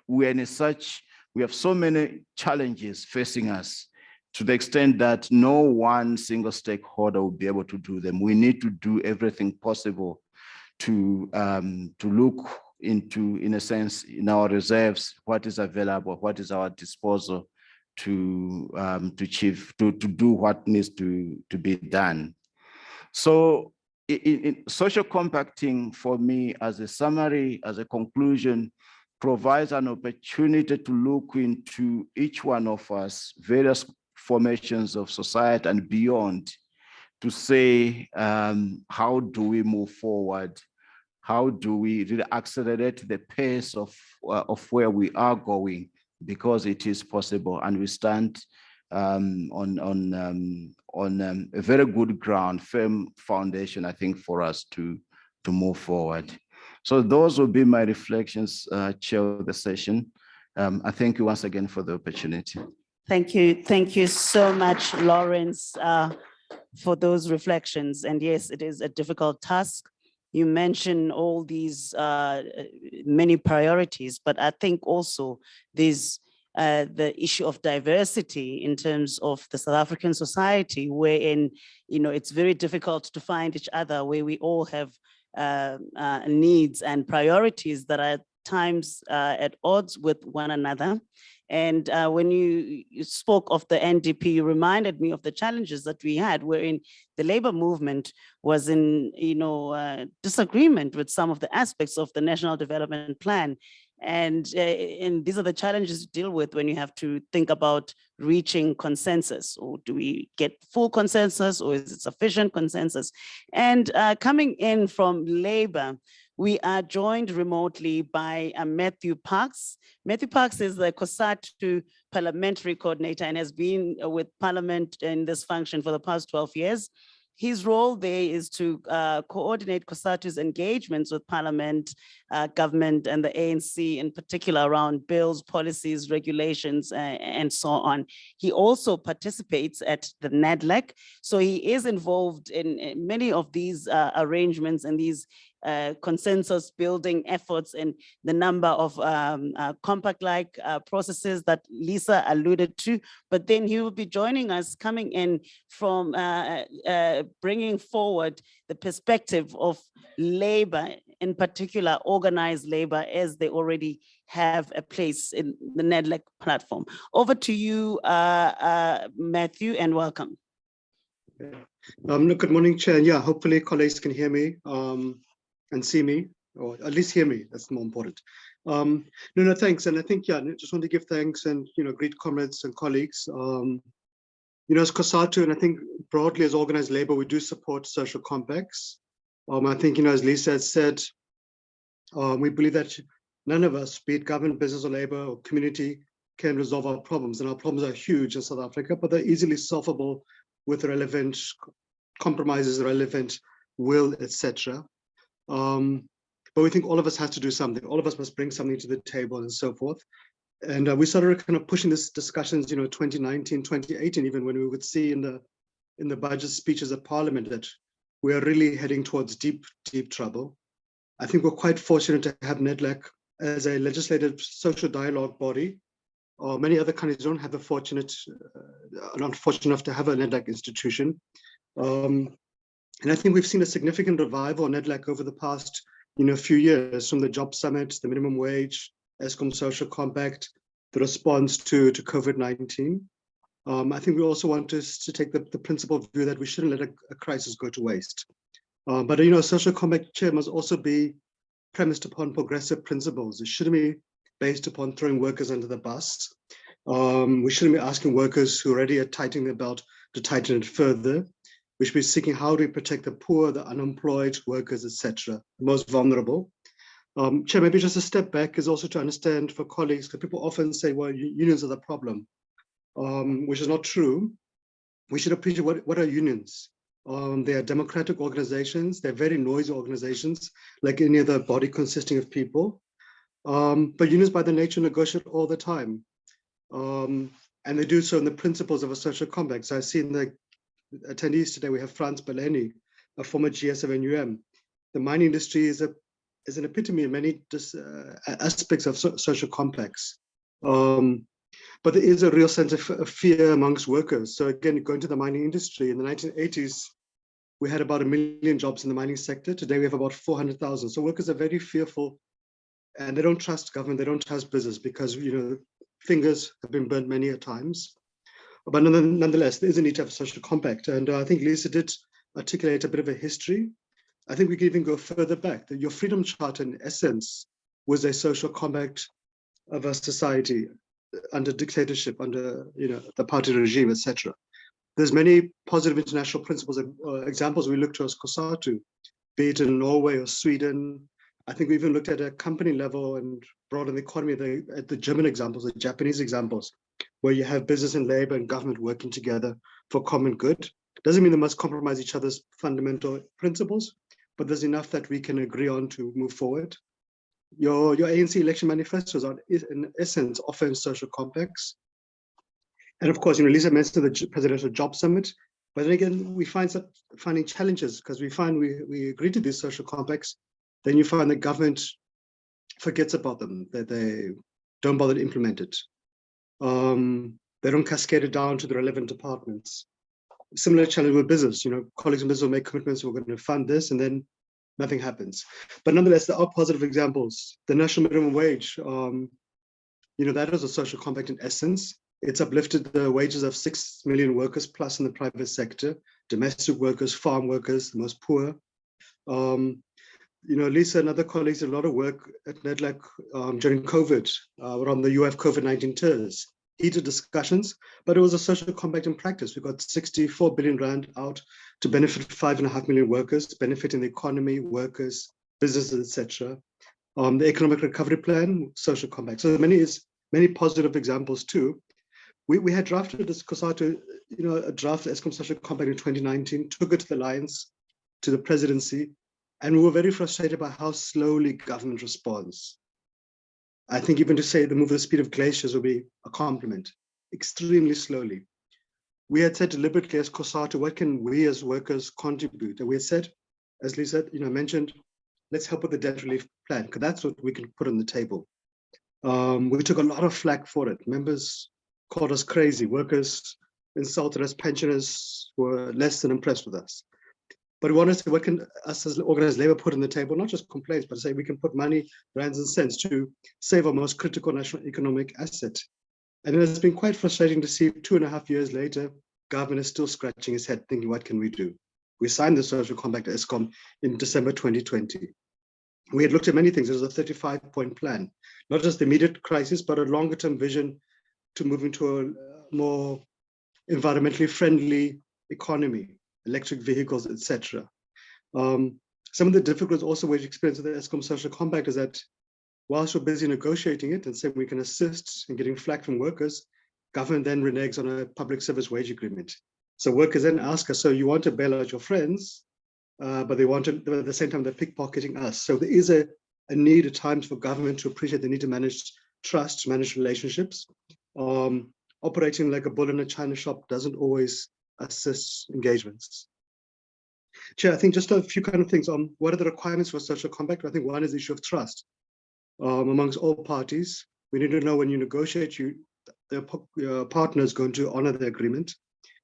we have so many challenges facing us, to the extent that no one single stakeholder will be able to do them. We need to do everything possible to look into, in a sense, in our reserves, what is available, what is our disposal to achieve, to do what needs to be done. So in social compacting, for me, as a summary, as a conclusion, provides an opportunity to look into each one of us, various formations of society and beyond, to say, how do we move forward? How do we really accelerate the pace of where we are going? Because it is possible, and we stand on a very good ground, firm foundation, I think, for us to move forward. So those will be my reflections, Chair of the session. I thank you once again for the opportunity. Thank you so much, Lawrence, for those reflections. And yes, it is a difficult task. You mentioned all these many priorities, but I think also there's the issue of diversity in terms of the South African society, wherein, you know, it's very difficult to find each other, where we all have needs and priorities that are at times at odds with one another. And when you spoke of the NDP, you reminded me of the challenges that we had, wherein the labor movement was in, you know, disagreement with some of the aspects of the National Development Plan. And these are the challenges to deal with when you have to think about reaching consensus. Or do we get full consensus, or is it sufficient consensus? And coming in from labor, We are joined remotely by Matthew Parks. Matthew Parks is the COSATU Parliamentary Coordinator and has been with Parliament in this function for the past 12 years. His role there is to coordinate COSATU's engagements with Parliament, government, and the ANC in particular around bills, policies, regulations, and so on. He also participates at the NADLAC, so he is involved in many of these arrangements and these consensus building efforts and the number of compact-like processes that Lisa alluded to, but then he will be joining us coming in from bringing forward the perspective of labor, in particular organized labor, as they already have a place in the NADLAC platform. Over to you, Matthew, and welcome. Good morning, Chair. Yeah, hopefully colleagues can hear me and see me, or at least hear me. That's more important. No, thanks. And I think, yeah, I just want to give thanks and, greet comrades and colleagues. As COSATU, and I think broadly as organized labor, we do support social compacts. I think, as Lisa has said, we believe that none of us, be it government, business or labor or community, can resolve our problems. And our problems are huge in South Africa, but they're easily solvable with relevant compromises, relevant will, etc. But we think all of us have to do something. All of us must bring something to the table and so forth. And we started kind of pushing this discussions, 2019, 2018, even when we would see in the budget speeches at Parliament that we are really heading towards deep, deep trouble. I think we're quite fortunate to have NADLAC as a legislative social dialogue body. Many other countries don't have are not fortunate enough to have a NADLAC institution. And I think we've seen a significant revival on NADLAC over the past few years, from the Job Summit, the minimum wage, ESCOM social compact, the response to COVID-19. I think we also want to take the principled view that we shouldn't let a crisis go to waste. But a social compact, Chair, must also be premised upon progressive principles. It shouldn't be based upon throwing workers under the bus. We shouldn't be asking workers who already are tightening their belt to tighten it further. We should be seeking how do we protect the poor, the unemployed, workers, etc., the most vulnerable. Chair, maybe just a step back is also to understand for colleagues, because people often say, well, unions are the problem, which is not true. We should appreciate what are unions. They are democratic organizations. They're very noisy organizations, like any other body consisting of people. But unions by their nature negotiate all the time. And they do so in the principles of a social compact. So I see in the attendees today, we have Frans Beleni, a former GS of NUM. The mining industry is an epitome of many aspects of social compacts. But there is a real sense of fear amongst workers. So again, going to the mining industry, in the 1980s, we had about 1 million jobs in the mining sector. Today, we have about 400,000. So workers are very fearful, and they don't trust government, they don't trust business, because fingers have been burnt many a times. But nonetheless, there is a need to have a social compact. And I think Lisa did articulate a bit of a history. I think we can even go further back. Your Freedom Charter, in essence, was a social compact of a society under dictatorship, under the party regime, etc. There's many positive international principles and examples we look to as COSATU, be it in Norway or Sweden. I think we even looked at a company level and brought in the economy at the German examples, the Japanese examples, where you have business and labor and government working together for common good. Doesn't mean they must compromise each other's fundamental principles, but there's enough that we can agree on to move forward. Your ANC election manifestos are, in essence, often social compacts. And of course, Lisa mentioned the Presidential Job Summit, but then again, we finding challenges, because we find we agree to these social compacts, then you find the government forgets about them, that they don't bother to implement it. They don't cascade it down to the relevant departments. Similar challenge with business, colleagues in business will make commitments, we're going to fund this, and then nothing happens. But nonetheless, there are positive examples. The national minimum wage, that is a social compact in essence. It's uplifted the wages of 6 million workers plus in the private sector, domestic workers, farm workers, the most poor. Lisa and other colleagues did a lot of work at NADLAC during COVID, around the UF COVID-19 tours. Heated discussions, but it was a social compact in practice. We got 64 billion rand out to benefit 5.5 million workers, benefiting the economy, workers, businesses, etc. The economic recovery plan, social compact. So many positive examples too. We had drafted this COSATU, a draft Eskom social compact in 2019, took it to the Alliance, to the presidency, and we were very frustrated by how slowly government responds. I think even to say the move at the speed of glaciers would be a compliment, extremely slowly. We had said deliberately as COSATU, what can we as workers contribute? And we had said, as Lisa mentioned, let's help with the debt relief plan, because that's what we can put on the table. We took a lot of flack for it. Members called us crazy. Workers insulted us. Pensioners were less than impressed with us. But we wanted to say, what can us as organized labor put on the table? Not just complaints, but to say we can put money, rands and cents to save our most critical national economic asset. And it has been quite frustrating to see 2.5 years later, government is still scratching his head thinking, what can we do? We signed the social compact at Eskom in December 2020. We had looked at many things. There was a 35-point plan, not just the immediate crisis, but a longer-term vision to move into a more environmentally friendly economy, electric vehicles, etc. Some of the difficulties also we've experienced with the Eskom social compact is that whilst we're busy negotiating it and saying we can assist in getting flack from workers, government then reneges on a public service wage agreement. So workers then ask us, so you want to bail out your friends, but they want to, at the same time, they're pickpocketing us. So there is a need at times for government to appreciate the need to manage trust, manage relationships. Operating like a bull in a china shop doesn't always assist engagements. Chair, I think just a few kind of things on what are the requirements for social compact. I think one is the issue of trust amongst all parties. We need to know when you negotiate, your partner is going to honor the agreement,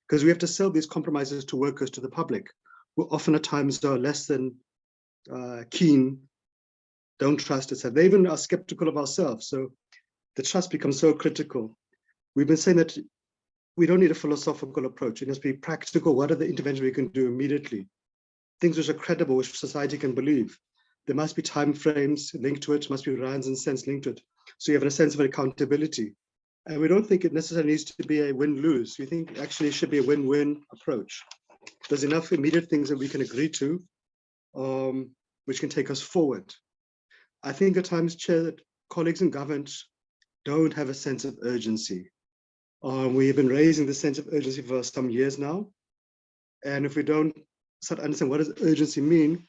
because we have to sell these compromises to workers, to the public, who often at times are less than keen, don't trust us. They even are skeptical of ourselves. So the trust becomes so critical. We've been saying that we don't need a philosophical approach. It must be practical. What are the interventions we can do immediately? Things which are credible, which society can believe. There must be time frames linked to it, must be rands and cents linked to it. So you have a sense of accountability. And we don't think it necessarily needs to be a win-lose. We think actually it should be a win-win approach. There's enough immediate things that we can agree to, which can take us forward. I think at times, Chair, that colleagues in government don't have a sense of urgency. We have been raising the sense of urgency for some years now. And if we don't start understanding what does urgency mean,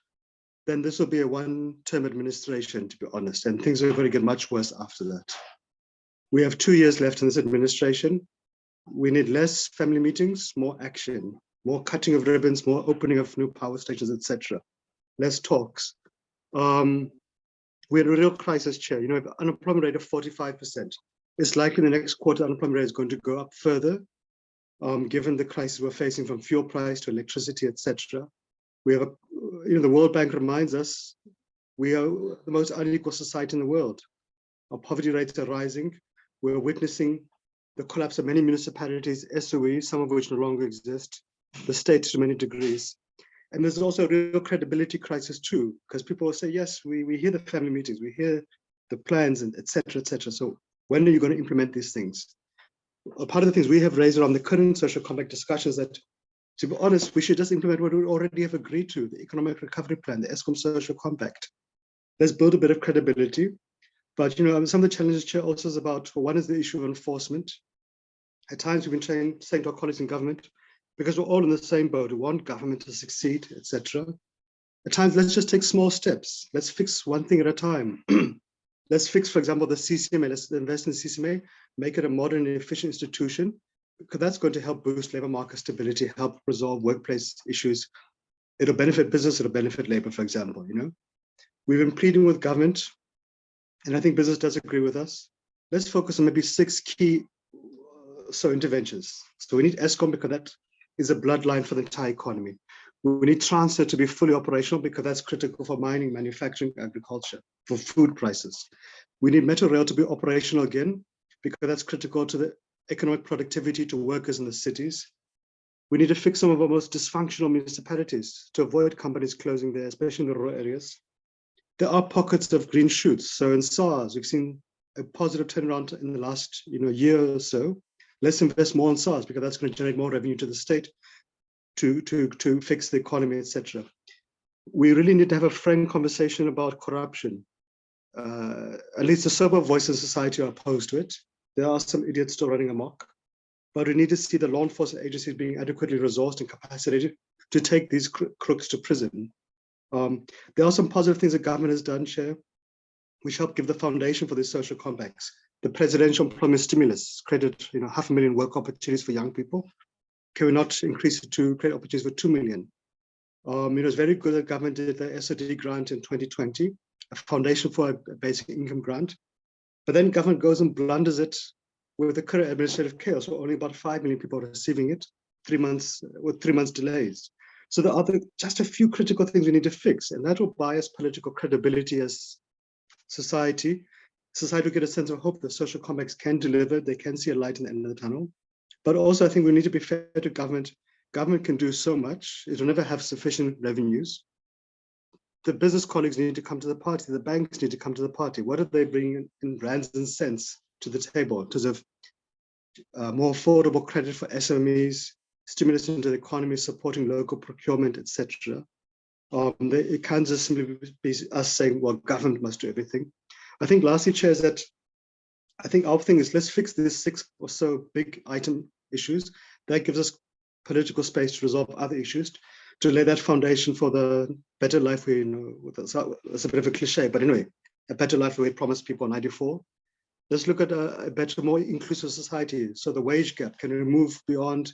then this will be a one-term administration, to be honest, and things are going to get much worse after that. We have 2 years left in this administration. We need less family meetings, more action, more cutting of ribbons, more opening of new power stations, etc. Less talks. We're in a real crisis, Chair. You know, an unemployment rate of 45%. It's likely the next quarter unemployment rate is going to go up further, given the crisis we're facing from fuel price to electricity, etc. We have, the World Bank reminds us we are the most unequal society in the world. Our poverty rates are rising. We're witnessing the collapse of many municipalities, SOEs, some of which no longer exist, the state to many degrees. And there's also a real credibility crisis too, because people will say, yes, we hear the family meetings, we hear the plans, and et cetera, et cetera. So when are you going to implement these things? Part of the things we have raised around the current social compact discussions that, to be honest, we should just implement what we already have agreed to, the economic recovery plan, the Eskom social compact. Let's build a bit of credibility. But some of the challenges, Chair, also is about, one is the issue of enforcement. At times we've been saying to our colleagues in government, because we're all in the same boat, we want government to succeed, etc. At times, let's just take small steps. Let's fix one thing at a time. Let's fix, for example, the CCMA. Let's invest in the CCMA, make it a modern and efficient institution, because that's going to help boost labor market stability, help resolve workplace issues. It'll benefit business, it'll benefit labor, for example. We've been pleading with government, and I think business does agree with us. Let's focus on maybe 6 key interventions. So we need Eskom, because that is a bloodline for the entire economy. We need Transnet to be fully operational, because that's critical for mining, manufacturing, agriculture, for food prices. We need Metro Rail to be operational again, because that's critical to the economic productivity to workers in the cities. We need to fix some of our most dysfunctional municipalities to avoid companies closing there, especially in the rural areas. There are pockets of green shoots. So in SARS, we've seen a positive turnaround in the last year or so. Let's invest more in SARS, because that's going to generate more revenue to the state to fix the economy, etc. we really need to have a frank conversation about corruption. At least the sober voices in society are opposed to it. There are some idiots still running amok, but we need to see the law enforcement agencies being adequately resourced and capacitated to take these crooks to prison. There are some positive things the government has done, Chair, which help give the foundation for these social compacts. The presidential employment stimulus created 500,000 work opportunities for young people. Can we not increase it to create opportunities for 2 million? It was very good that government did the SOD grant in 2020, a foundation for a basic income grant. But then government goes and blunders it with the current administrative chaos, where only about 5 million people are receiving it, 3 months with 3 months delays. So there are just a few critical things we need to fix, and that will buy us political credibility as society. Society will get a sense of hope that social compacts can deliver, they can see a light in the end of the tunnel. But also I think we need to be fair to government. Government can do so much, it will never have sufficient revenues. The business colleagues need to come to the party, the banks need to come to the party. What are they bringing in rands and cents to the table in terms of more affordable credit for SMEs, stimulus into the economy, supporting local procurement, etc. It can't just simply be us saying, well, government must do everything. I think lastly, Chair, is that I think our thing is let's fix these 6 or so big item issues. That gives us political space to resolve other issues, to lay that foundation for the better life we that's a bit of a cliche, but anyway, a better life we promised people in 94. Let's look at a better, more inclusive society. So the wage gap, can we move beyond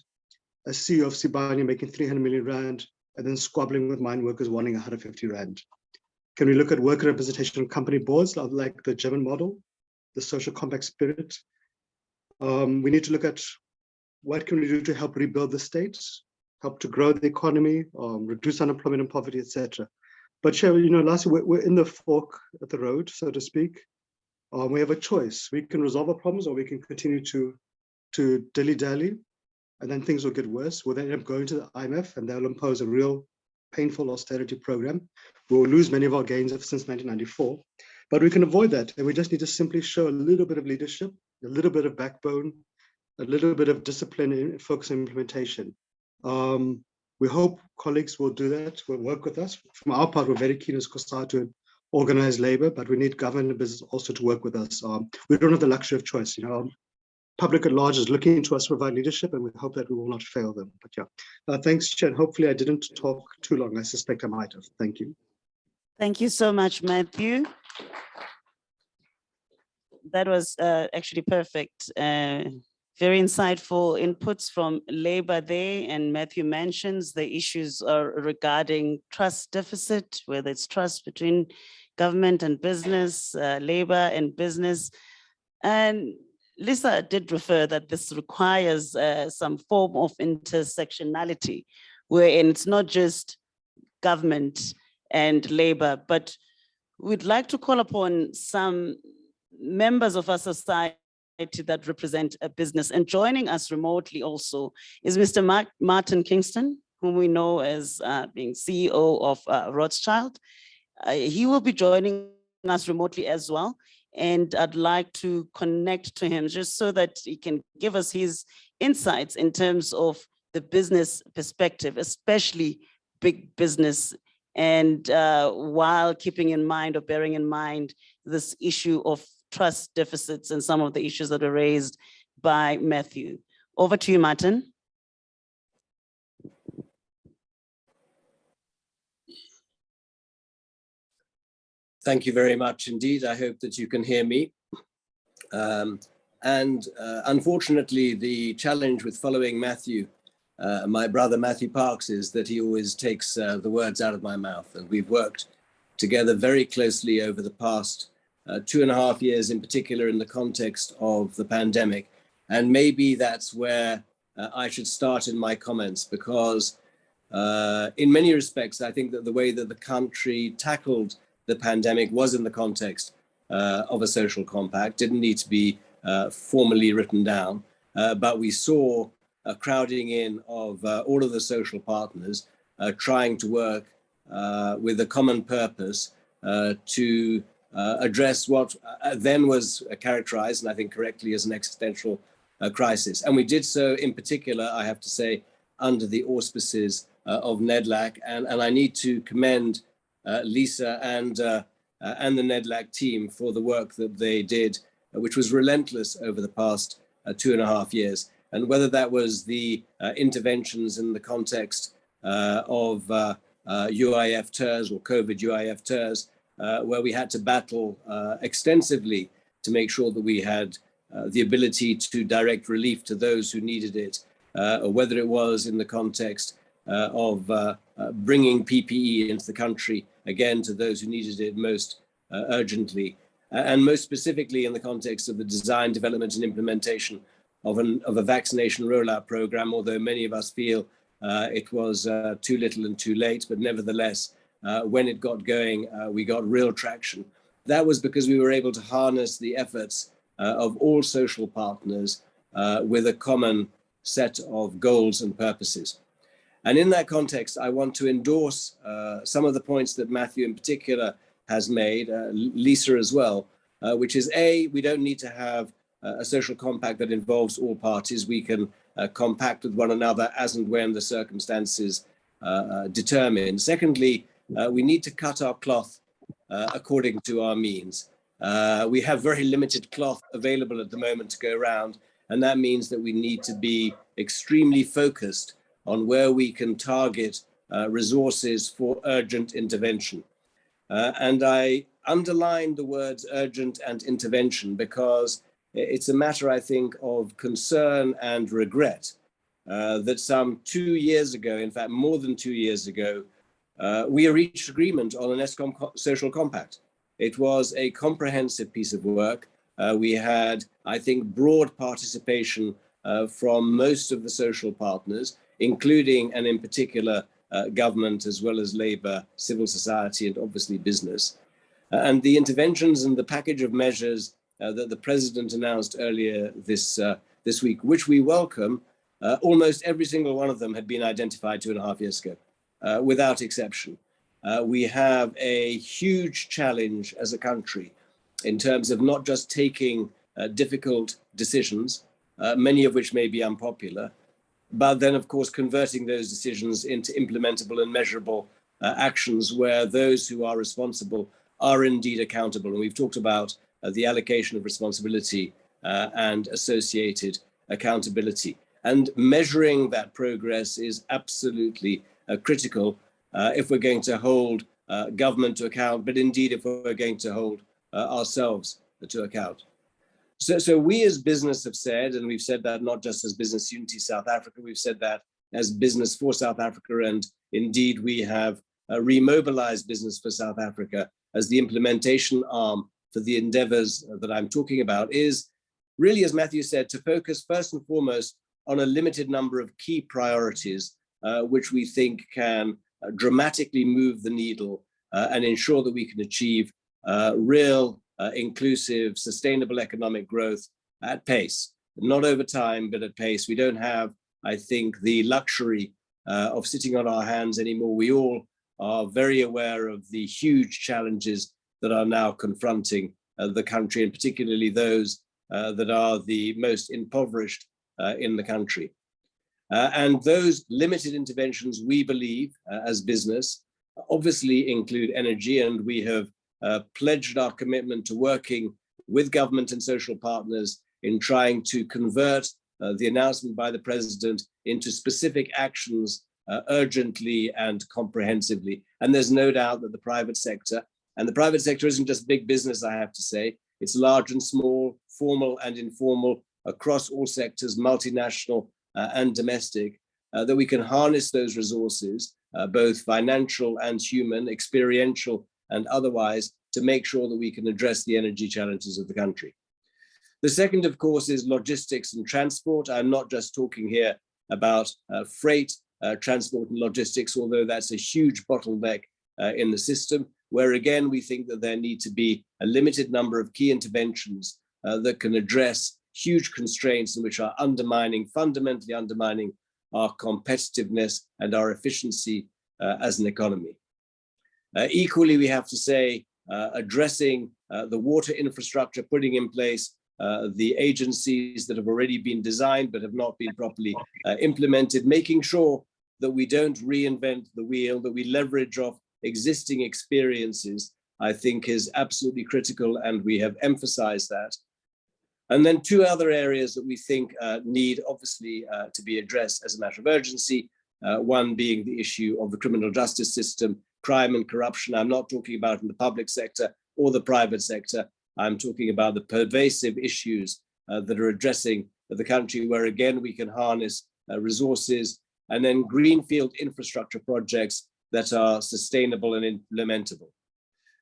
a CEO of Sibanye making 300 million rand and then squabbling with mine workers wanting 150 rand? Can we look at worker representation on company boards like the German model, the social compact spirit? We need to look at what can we do to help rebuild the states, help to grow the economy, reduce unemployment and poverty, etc. But Chair, lastly, we're in the fork at the road, so to speak. We have a choice. We can resolve our problems, or we can continue to dilly-dally, and then things will get worse. We'll then end up going to the IMF, and they'll impose a real painful austerity program. We will lose many of our gains since 1994, but we can avoid that, and we just need to simply show a little bit of leadership, a little bit of backbone, a little bit of discipline in focus on implementation. We hope colleagues will do that, will work with us. From our part, we're very keen as COSATU to organize labor, but we need government and business also to work with us. We don't have the luxury of choice. Public at large is looking to us to provide leadership, and we hope that we will not fail them. But yeah, thanks, Chair. And hopefully I didn't talk too long. I suspect I might have. Thank you. Thank you so much, Matthew. That was actually perfect. Very insightful inputs from Labour there, and Matthew mentions the issues are regarding trust deficit, whether it's trust between government and business, Labour and business. And Lisa did refer that this requires some form of intersectionality, wherein it's not just government and Labour, but we'd like to call upon some members of our society that represent a business. And joining us remotely also is Mr. Martin Kingston, whom we know as being CEO of Rothschild. He will be joining us remotely as well. And I'd like to connect to him just so that he can give us his insights in terms of the business perspective, especially big business. And while keeping in mind or bearing in mind this issue of trust deficits and some of the issues that were raised by Matthew. Over to you, Martin. Thank you very much indeed. I hope that you can hear me. Unfortunately, the challenge with following Matthew, my brother Matthew Parks, is that he always takes the words out of my mouth. And we've worked together very closely over the past 2.5 years, in particular in the context of the pandemic. And maybe that's where I should start in my comments, because in many respects, I think that the way that the country tackled the pandemic was in the context of a social compact, didn't need to be formally written down, but we saw a crowding in of all of the social partners trying to work with a common purpose to address what then was characterized, and I think correctly, as an existential crisis. And we did so in particular, I have to say, under the auspices of NEDLAC. And I need to commend Lisa and the NEDLAC team for the work that they did, which was relentless over the past 2.5 years. And whether that was the interventions in the context of UIF TERS or COVID UIF TERS, where we had to battle extensively to make sure that we had the ability to direct relief to those who needed it, or whether it was in the context of bringing PPE into the country, again, to those who needed it most urgently, and most specifically in the context of the design, development, and implementation of a vaccination rollout program, although many of us feel it was too little and too late, but nevertheless, when it got going, we got real traction. That was because we were able to harness the efforts of all social partners with a common set of goals and purposes. And in that context, I want to endorse some of the points that Matthew in particular has made, Lisa as well, which is A, we don't need to have a social compact that involves all parties. We can compact with one another as and when the circumstances determine. Secondly, we need to cut our cloth according to our means. We have very limited cloth available at the moment to go around, and that means that we need to be extremely focused on where we can target resources for urgent intervention. And I underline the words urgent and intervention because it's a matter, I think, of concern and regret that some 2 years ago, in fact, more than 2 years ago, we reached agreement on an ESCOM social compact. It was a comprehensive piece of work. We had, I think, broad participation from most of the social partners, including and in particular government as well as labor, civil society, and obviously business. And the interventions and the package of measures that the president announced earlier this week, which we welcome, almost every single one of them had been identified 2.5 years ago, without exception. We have a huge challenge as a country in terms of not just taking difficult decisions, many of which may be unpopular, but then, of course, converting those decisions into implementable and measurable actions where those who are responsible are indeed accountable. And we've talked about the allocation of responsibility and associated accountability. And measuring that progress is absolutely critical if we're going to hold government to account, but indeed if we're going to hold ourselves to account. So we as business have said, and we've said that not just as Business Unity South Africa, we've said that as Business for South Africa, and indeed we have remobilized Business for South Africa as the implementation arm for the endeavors that I'm talking about, is really, as Matthew said, to focus first and foremost on a limited number of key priorities, which we think can dramatically move the needle and ensure that we can achieve real, inclusive, sustainable economic growth at pace, not over time, but at pace. We don't have, I think, the luxury of sitting on our hands anymore. We all are very aware of the huge challenges that are now confronting the country, and particularly those that are the most impoverished in the country. And those limited interventions, we believe, as business, obviously include energy, and we have pledged our commitment to working with government and social partners in trying to convert the announcement by the president into specific actions urgently and comprehensively. And there's no doubt that the private sector, and the private sector isn't just big business, I have to say, it's large and small, formal and informal, across all sectors, multinational and domestic, that we can harness those resources, both financial and human, experiential and otherwise, to make sure that we can address the energy challenges of the country. The second, of course, is logistics and transport. I'm not just talking here about freight, transport and logistics, although that's a huge bottleneck in the system, where again, we think that there need to be a limited number of key interventions that can address huge constraints and which are fundamentally undermining our competitiveness and our efficiency as an economy. Equally, we have to say, addressing the water infrastructure, putting in place the agencies that have already been designed but have not been properly implemented, making sure that we don't reinvent the wheel, that we leverage off existing experiences, I think is absolutely critical, and we have emphasized that. And then two other areas that we think need obviously to be addressed as a matter of urgency, one being the issue of the criminal justice system, crime and corruption. I'm not talking about in the public sector or the private sector. I'm talking about the pervasive issues that are addressing the country, where again we can harness resources, and then greenfield infrastructure projects that are sustainable and implementable.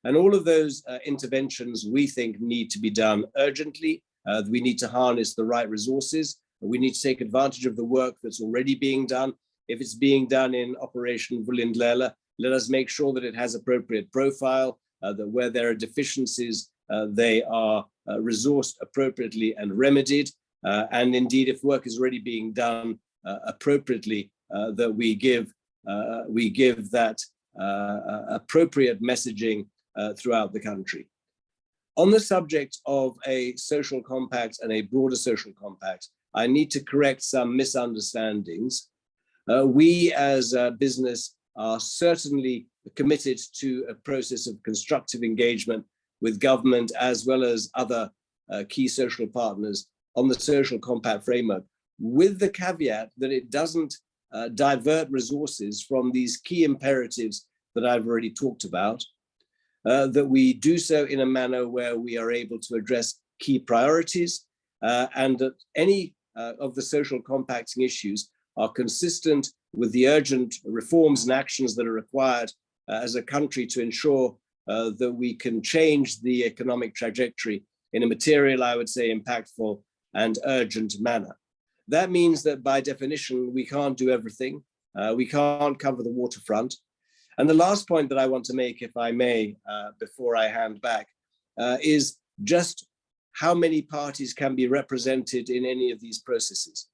And all of those interventions we think need to be done urgently. We need to harness the right resources. We need to take advantage of the work that's already being done. If it's being done in Operation Vulindlela, let us make sure that it has appropriate profile, that where there are deficiencies, they are resourced appropriately and remedied. And indeed, if work is already being done appropriately, that we give that appropriate messaging throughout the country. On the subject of a social compact and a broader social compact, I need to correct some misunderstandings. We as a business are certainly committed to a process of constructive engagement with government as well as other key social partners on the social compact framework, with the caveat that it doesn't divert resources from these key imperatives that I've already talked about, that we do so in a manner where we are able to address key priorities, and that any of the social compacting issues are consistent with the urgent reforms and actions that are required as a country to ensure that we can change the economic trajectory in a material, I would say, impactful and urgent manner. That means that by definition, we can't do everything. We can't cover the waterfront. And the last point that I want to make, if I may, before I hand back, is just how many parties can be represented in any of these processes.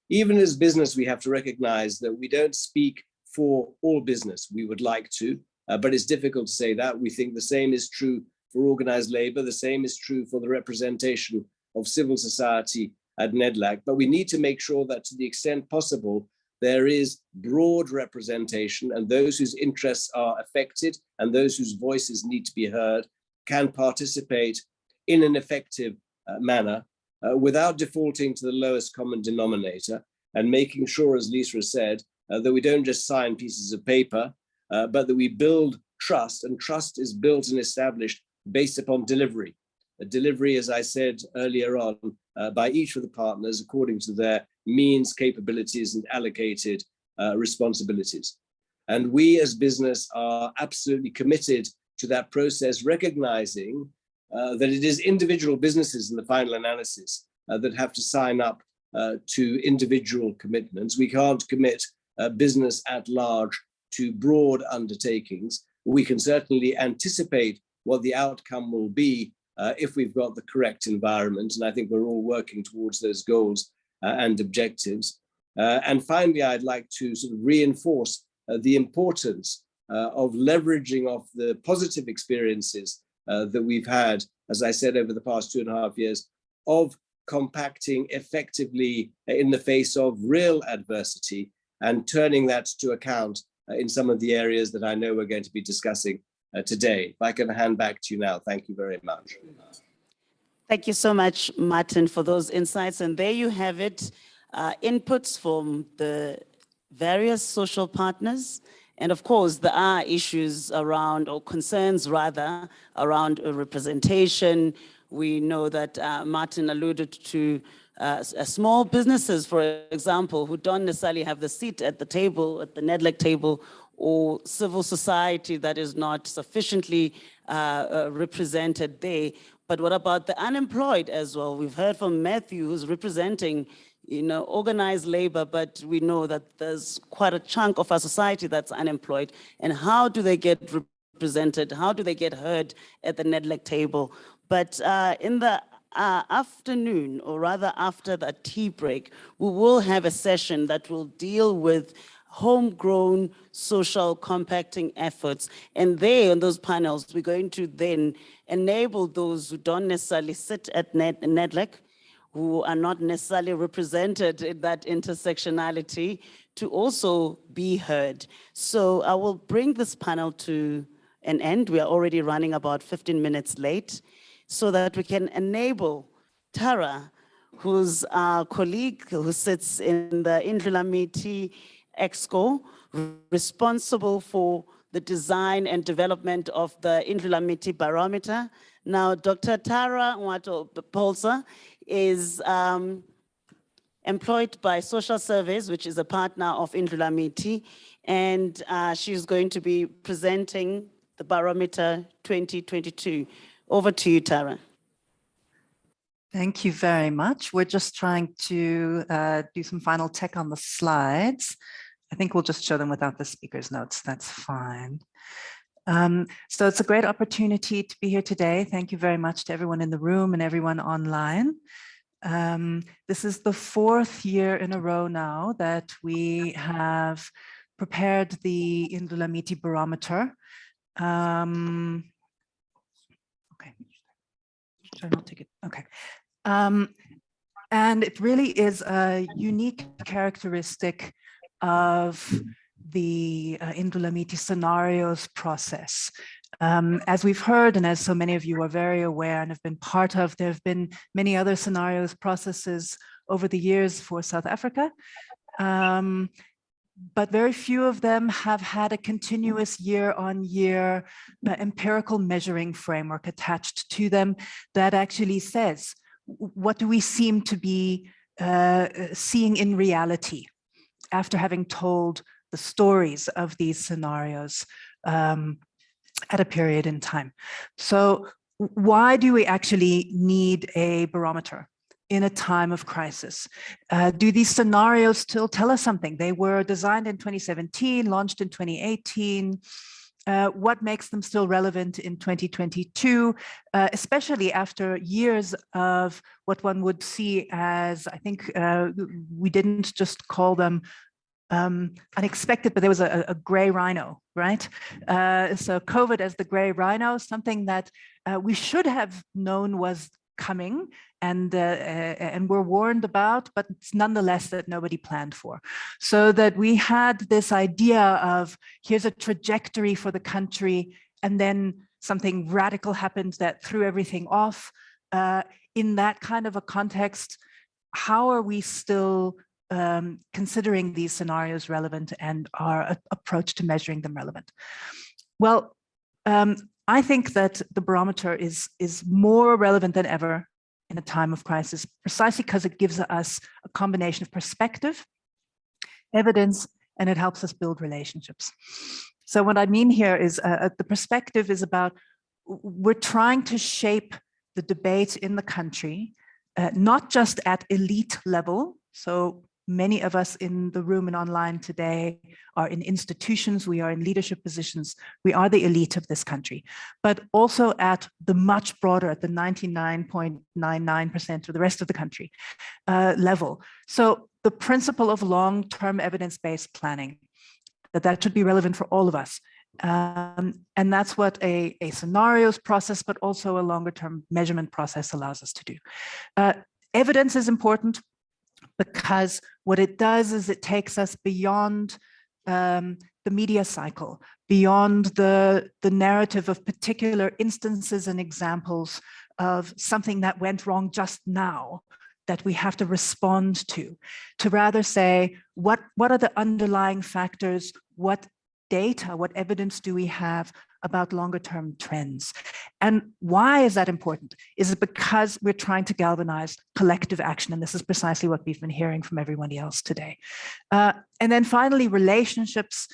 Even as business, we have to recognize that we don't speak for all business. We would like to, but it's difficult to say that. We think the same is true for organized labor. The same is true for the representation of civil society at NEDLAC. But we need to make sure that to the extent possible, there is broad representation, and those whose interests are affected and those whose voices need to be heard can participate in an effective manner without defaulting to the lowest common denominator, and making sure, as Lisa said, that we don't just sign pieces of paper, but that we build trust, and trust is built and established based upon delivery. A delivery, as I said earlier on, by each of the partners according to their means, capabilities, and allocated responsibilities. And we as business are absolutely committed to that process, recognizing that it is individual businesses in the final analysis that have to sign up to individual commitments. We can't commit business at large to broad undertakings. We can certainly anticipate what the outcome will be if we've got the correct environment. And I think we're all working towards those goals and objectives. And finally, I'd like to sort of reinforce the importance of leveraging off the positive experiences that we've had, as I said, over the past 2.5 years, of compacting effectively in the face of real adversity and turning that to account in some of the areas that I know we're going to be discussing today. If I can hand back to you now, thank you very much. Thank you so much, Martin, for those insights. And there you have it, inputs from the various social partners. And of course, there are issues around, or concerns rather, around representation. We know that Martin alluded to small businesses, for example, who don't necessarily have the seat at the table, at the NEDLAC table, or civil society that is not sufficiently represented there. But what about the unemployed as well? We've heard from Matthew, who's representing, organized labor, but we know that there's quite a chunk of our society that's unemployed. And how do they get represented? How do they get heard at the NEDLAC table? But in the afternoon, or rather after the tea break, we will have a session that will deal with homegrown social compacting efforts. And there, on those panels, we're going to then enable those who don't necessarily sit at NEDLAC, who are not necessarily represented in that intersectionality to also be heard. So I will bring this panel to an end. We are already running about 15 minutes late, so that we can enable Tara, who's our colleague who sits in the Indlulamithi Exco, responsible for the design and development of the Indlulamithi Barometer. Now, Dr. Tara Polsa is employed by Social Service, which is a partner of Indlulamithi, and she's going to be presenting the Barometer 2022. Over to you, Tara. Thank you very much. We're just trying to do some final tech on the slides. I think we'll just show them without the speaker's notes. That's fine. So it's a great opportunity to be here today. Thank you very much to everyone in the room and everyone online. This is the 4th year in a row now that we have prepared the Indlulamithi Barometer. Okay, should I not take it? Okay. And it really is a unique characteristic of the Indlulamithi Scenarios process. As we've heard, and as so many of you are very aware and have been part of, there have been many other scenarios processes over the years for South Africa, but very few of them have had a continuous year-on-year empirical measuring framework attached to them that actually says, what do we seem to be seeing in reality after having told the stories of these scenarios at a period in time. So why do we actually need a barometer in a time of crisis? Do these scenarios still tell us something? They were designed in 2017, launched in 2018. What makes them still relevant in 2022, especially after years of what one would see as, I think we didn't just call them unexpected, but there was a gray rhino, right? So COVID as the gray rhino, something that we should have known was coming and were warned about, but it's nonetheless that nobody planned for. So that we had this idea of here's a trajectory for the country, and then something radical happened that threw everything off. In that kind of a context, how are we still considering these scenarios relevant and our approach to measuring them relevant? Well, I think that the barometer is more relevant than ever in a time of crisis, precisely because it gives us a combination of perspective, evidence, and it helps us build relationships. So what I mean here is the perspective is about, we're trying to shape the debate in the country, not just at elite level. So many of us in the room and online today are in institutions, we are in leadership positions, we are the elite of this country, but also at the much broader, at the 99.99% of the rest of the country level. So the principle of long-term evidence-based planning, that should be relevant for all of us. And that's what a scenarios process, but also a longer-term measurement process allows us to do. Evidence is important, because what it does is it takes us beyond the media cycle, beyond the narrative of particular instances and examples of something that went wrong just now that we have to respond to rather say, what are the underlying factors, what data, what evidence do we have about longer term trends? And why is that important? Is it because we're trying to galvanize collective action? And this is precisely what we've been hearing from everybody else today. And then finally, relationships,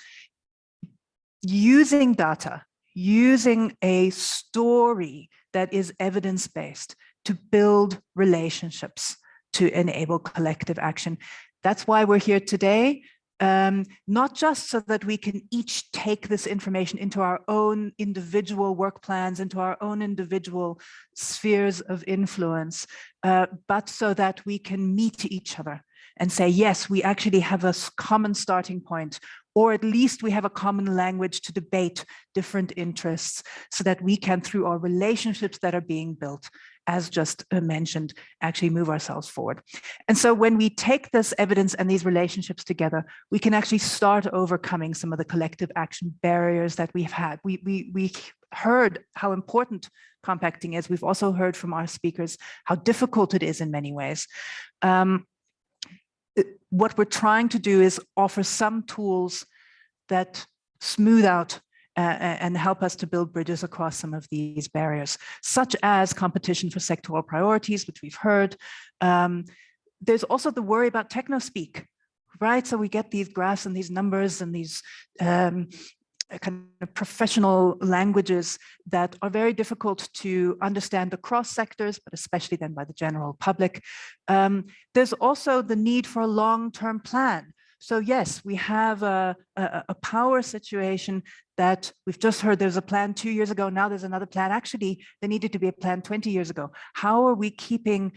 using data, using a story that is evidence-based to build relationships to enable collective action. That's why we're here today. Not just so that we can each take this information into our own individual work plans, into our own individual spheres of influence, but so that we can meet each other and say, yes, we actually have a common starting point, or at least we have a common language to debate different interests so that we can, through our relationships that are being built, as just mentioned, actually move ourselves forward. And so when we take this evidence and these relationships together, we can actually start overcoming some of the collective action barriers that we've had. We heard how important compacting is. We've also heard from our speakers how difficult it is in many ways. What we're trying to do is offer some tools that smooth out and help us to build bridges across some of these barriers, such as competition for sectoral priorities, which we've heard. There's also the worry about techno-speak, right? So we get these graphs and these numbers and these kind of professional languages that are very difficult to understand across sectors, but especially then by the general public. There's also the need for a long-term plan. So yes, we have a power situation that we've just heard there's a plan 2 years ago, now there's another plan. Actually, there needed to be a plan 20 years ago. How are we keeping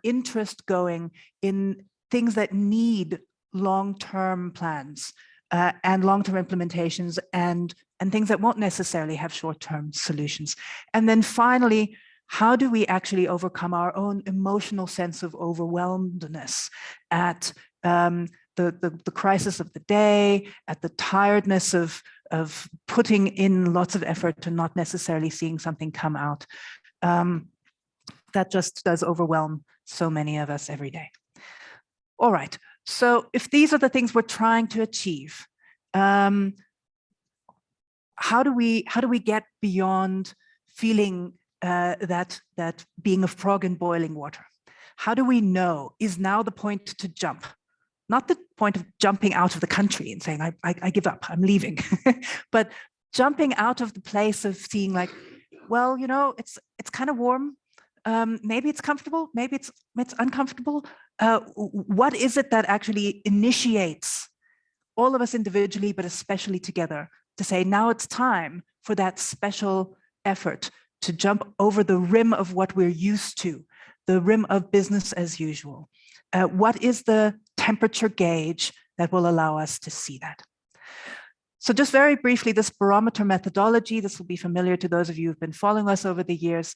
interest going in things that need long-term plans? And long-term implementations and things that won't necessarily have short-term solutions. And then finally, how do we actually overcome our own emotional sense of overwhelmedness at the crisis of the day, at the tiredness of putting in lots of effort and not necessarily seeing something come out? That just does overwhelm so many of us every day. All right. So if these are the things we're trying to achieve, how do we get beyond feeling that being a frog in boiling water? How do we know is now the point to jump? Not the point of jumping out of the country and saying, I give up, I'm leaving, but jumping out of the place of seeing like, well, you know, it's kind of warm. Maybe it's comfortable, maybe it's uncomfortable. What is it that actually initiates all of us individually, but especially together, to say now it's time for that special effort to jump over the rim of what we're used to, the rim of business as usual? What is the temperature gauge that will allow us to see that? So just very briefly, this barometer methodology, this will be familiar to those of you who've been following us over the years.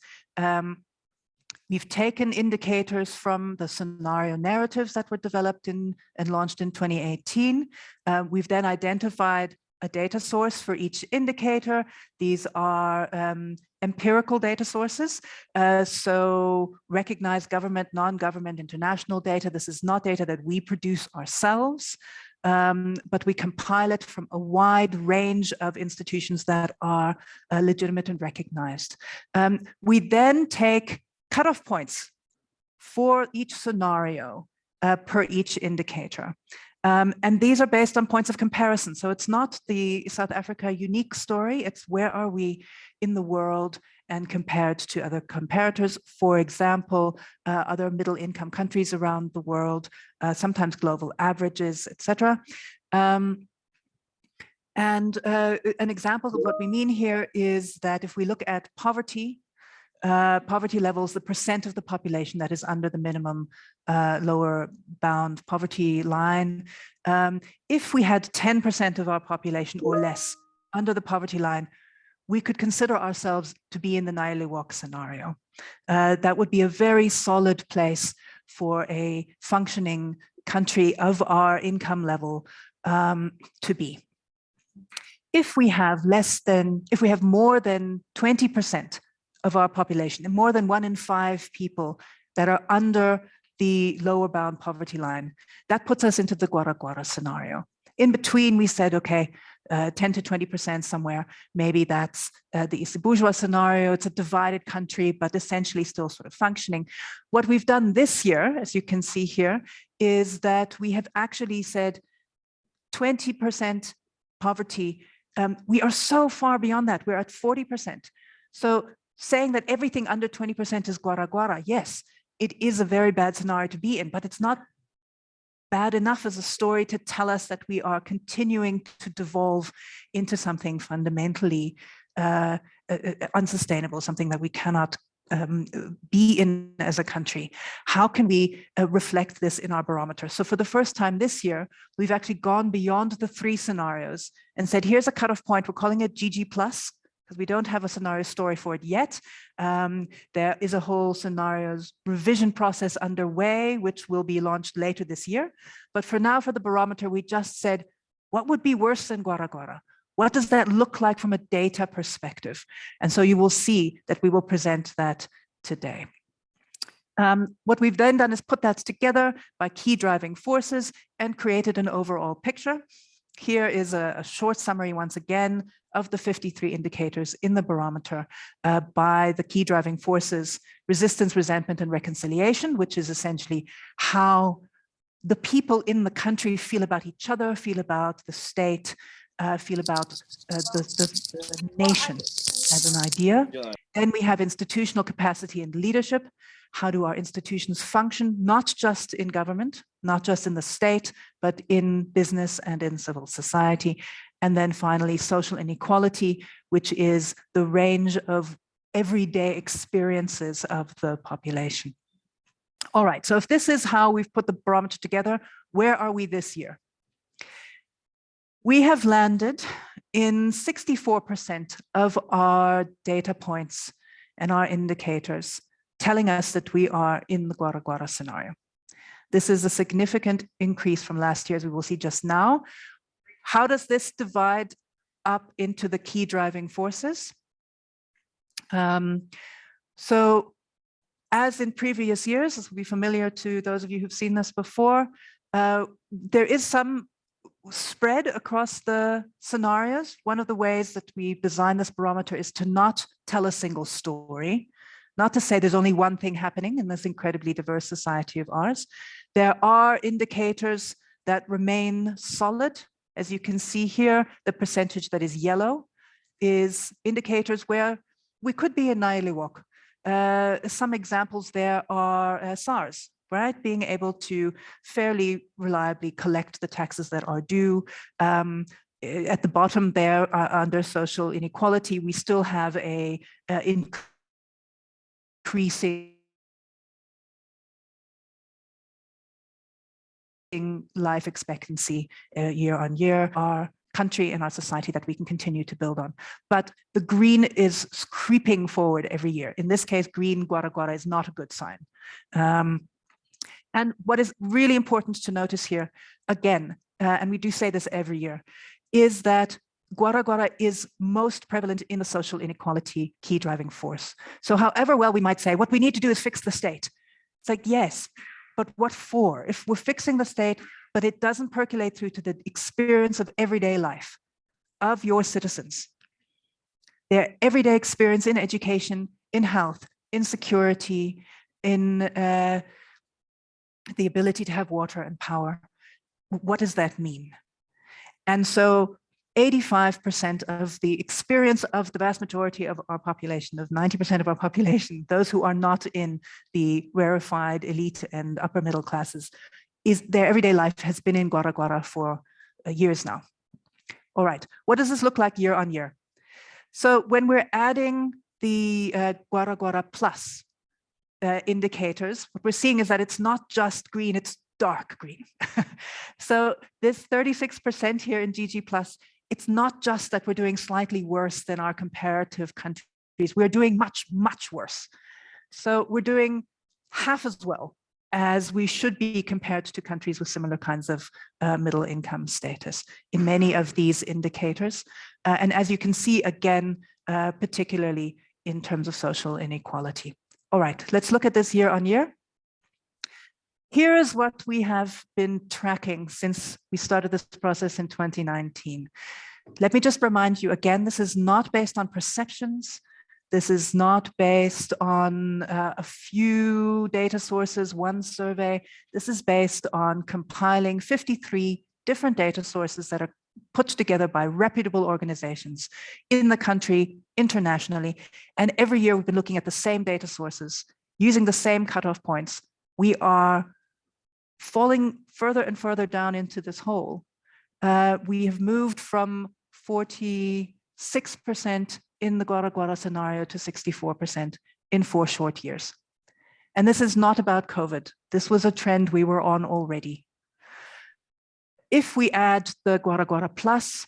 We've taken indicators from the scenario narratives that were developed and launched in 2018. We've then identified a data source for each indicator. These are empirical data sources. So recognized government, non-government, international data. This is not data that we produce ourselves, but we compile it from a wide range of institutions that are legitimate and recognized. We then take cutoff points for each scenario per each indicator. And these are based on points of comparison. So it's not the South Africa unique story, it's where are we in the world and compared to other comparators, for example, other middle income countries around the world, sometimes global averages, etc. And an example of what we mean here is that if we look at poverty levels, the percent of the population that is under the minimum lower bound poverty line. If we had 10% of our population or less under the poverty line, we could consider ourselves to be in the Nailewok scenario. That would be a very solid place for a functioning country of our income level to be. If we have more than 20% of our population, and more than 1 in 5 people that are under the lower bound poverty line, that puts us into the Gwara scenario. In between, we said, okay, 10 to 20% somewhere, maybe that's the Isibujwa scenario. It's a divided country, but essentially still sort of functioning. What we've done this year, as you can see here, is that we have actually said 20% poverty. We are so far beyond that. We're at 40%. So saying that everything under 20% is Gwara, yes, it is a very bad scenario to be in, but it's not bad enough as a story to tell us that we are continuing to devolve into something fundamentally unsustainable, something that we cannot be in as a country. How can we reflect this in our barometer? So for the first time this year, we've actually gone beyond the 3 scenarios and said, here's a cutoff point, we're calling it GG+. because we don't have a scenario story for it yet. There is a whole scenarios revision process underway, which will be launched later this year. But for now, for the barometer, we just said, what would be worse than Gwara Gwara? What does that look like from a data perspective? And so you will see that we will present that today. What we've then done is put that together by key driving forces and created an overall picture. Here is a short summary, once again, of the 53 indicators in the barometer by the key driving forces: resistance, resentment, and reconciliation, which is essentially how the people in the country feel about each other, feel about the state, feel about the nation as an idea. Then we have institutional capacity and leadership. How do our institutions function, not just in government, not just in the state, but in business and in civil society? And then finally, social inequality, which is the range of everyday experiences of the population. All right, so if this is how we've put the barometer together, where are we this year? We have landed in 64% of our data points and our indicators telling us that we are in the Gwara Gwara scenario. This is a significant increase from last year, as we will see just now. How does this divide up into the key driving forces? So as in previous years, this will be familiar to those of you who've seen this before, there is some spread across the scenarios. One of the ways that we design this barometer is to not tell a single story, not to say there's only one thing happening in this incredibly diverse society of ours. There are indicators that remain solid. As you can see here, the percentage that is yellow is indicators where we could be in Nailiwok. Some examples there are SARS, right? Being able to fairly reliably collect the taxes that are due. At the bottom there, under social inequality, we still have a increasing life expectancy year on year, our country and our society that we can continue to build on. But the green is creeping forward every year. In this case, green Gwara Gwara is not a good sign. And what is really important to notice here, again, and we do say this every year, is that Gwara Gwara is most prevalent in the social inequality key driving force. So however well we might say, what we need to do is fix the state. It's like, yes, but what for? If we're fixing the state, but it doesn't percolate through to the experience of everyday life of your citizens, their everyday experience in education, in health, in security, in the ability to have water and power. What does that mean? And so 85% of the experience of the vast majority of our population, of 90% of our population, those who are not in the rarefied elite and upper middle classes, is their everyday life has been in Gwara Gwara for years now. All right, what does this look like year on year? So when we're adding the Gwara Gwara plus indicators, what we're seeing is that it's not just green, it's dark green. So this 36% here in GG plus, it's not just that we're doing slightly worse than our comparative countries, we're doing much, much worse. So we're doing half as well as we should be compared to countries with similar kinds of middle income status in many of these indicators. And as you can see, again, particularly in terms of social inequality. All right, let's look at this year on year. Here is what we have been tracking since we started this process in 2019. Let me just remind you again, this is not based on perceptions. This is not based on a few data sources, one survey. This is based on compiling 53 different data sources that are put together by reputable organizations in the country, internationally. And every year we've been looking at the same data sources, using the same cutoff points. We are falling further and further down into this hole. We have moved from 46% in the Gwara Gwara scenario to 64% in 4 short years. And this is not about COVID. This was a trend we were on already. If we add the Gwara Gwara plus,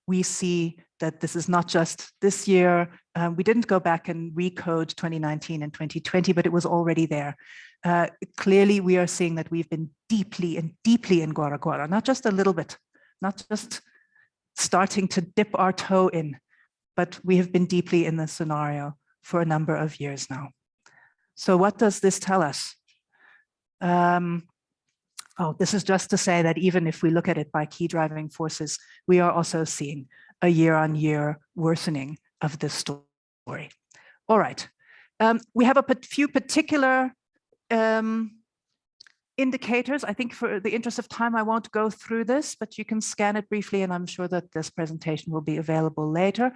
we see that this is not just this year. We didn't go back and recode 2019 and 2020, but it was already there. Clearly, we are seeing that we've been deeply in Gwara, not just a little bit, not just starting to dip our toe in, but we have been deeply in this scenario for a number of years now. So what does this tell us? This is just to say that even if we look at it by key driving forces, we are also seeing a year-on-year worsening of this story. All right, we have a few particular indicators. I think for the interest of time, I won't go through this, but you can scan it briefly, and I'm sure that this presentation will be available later.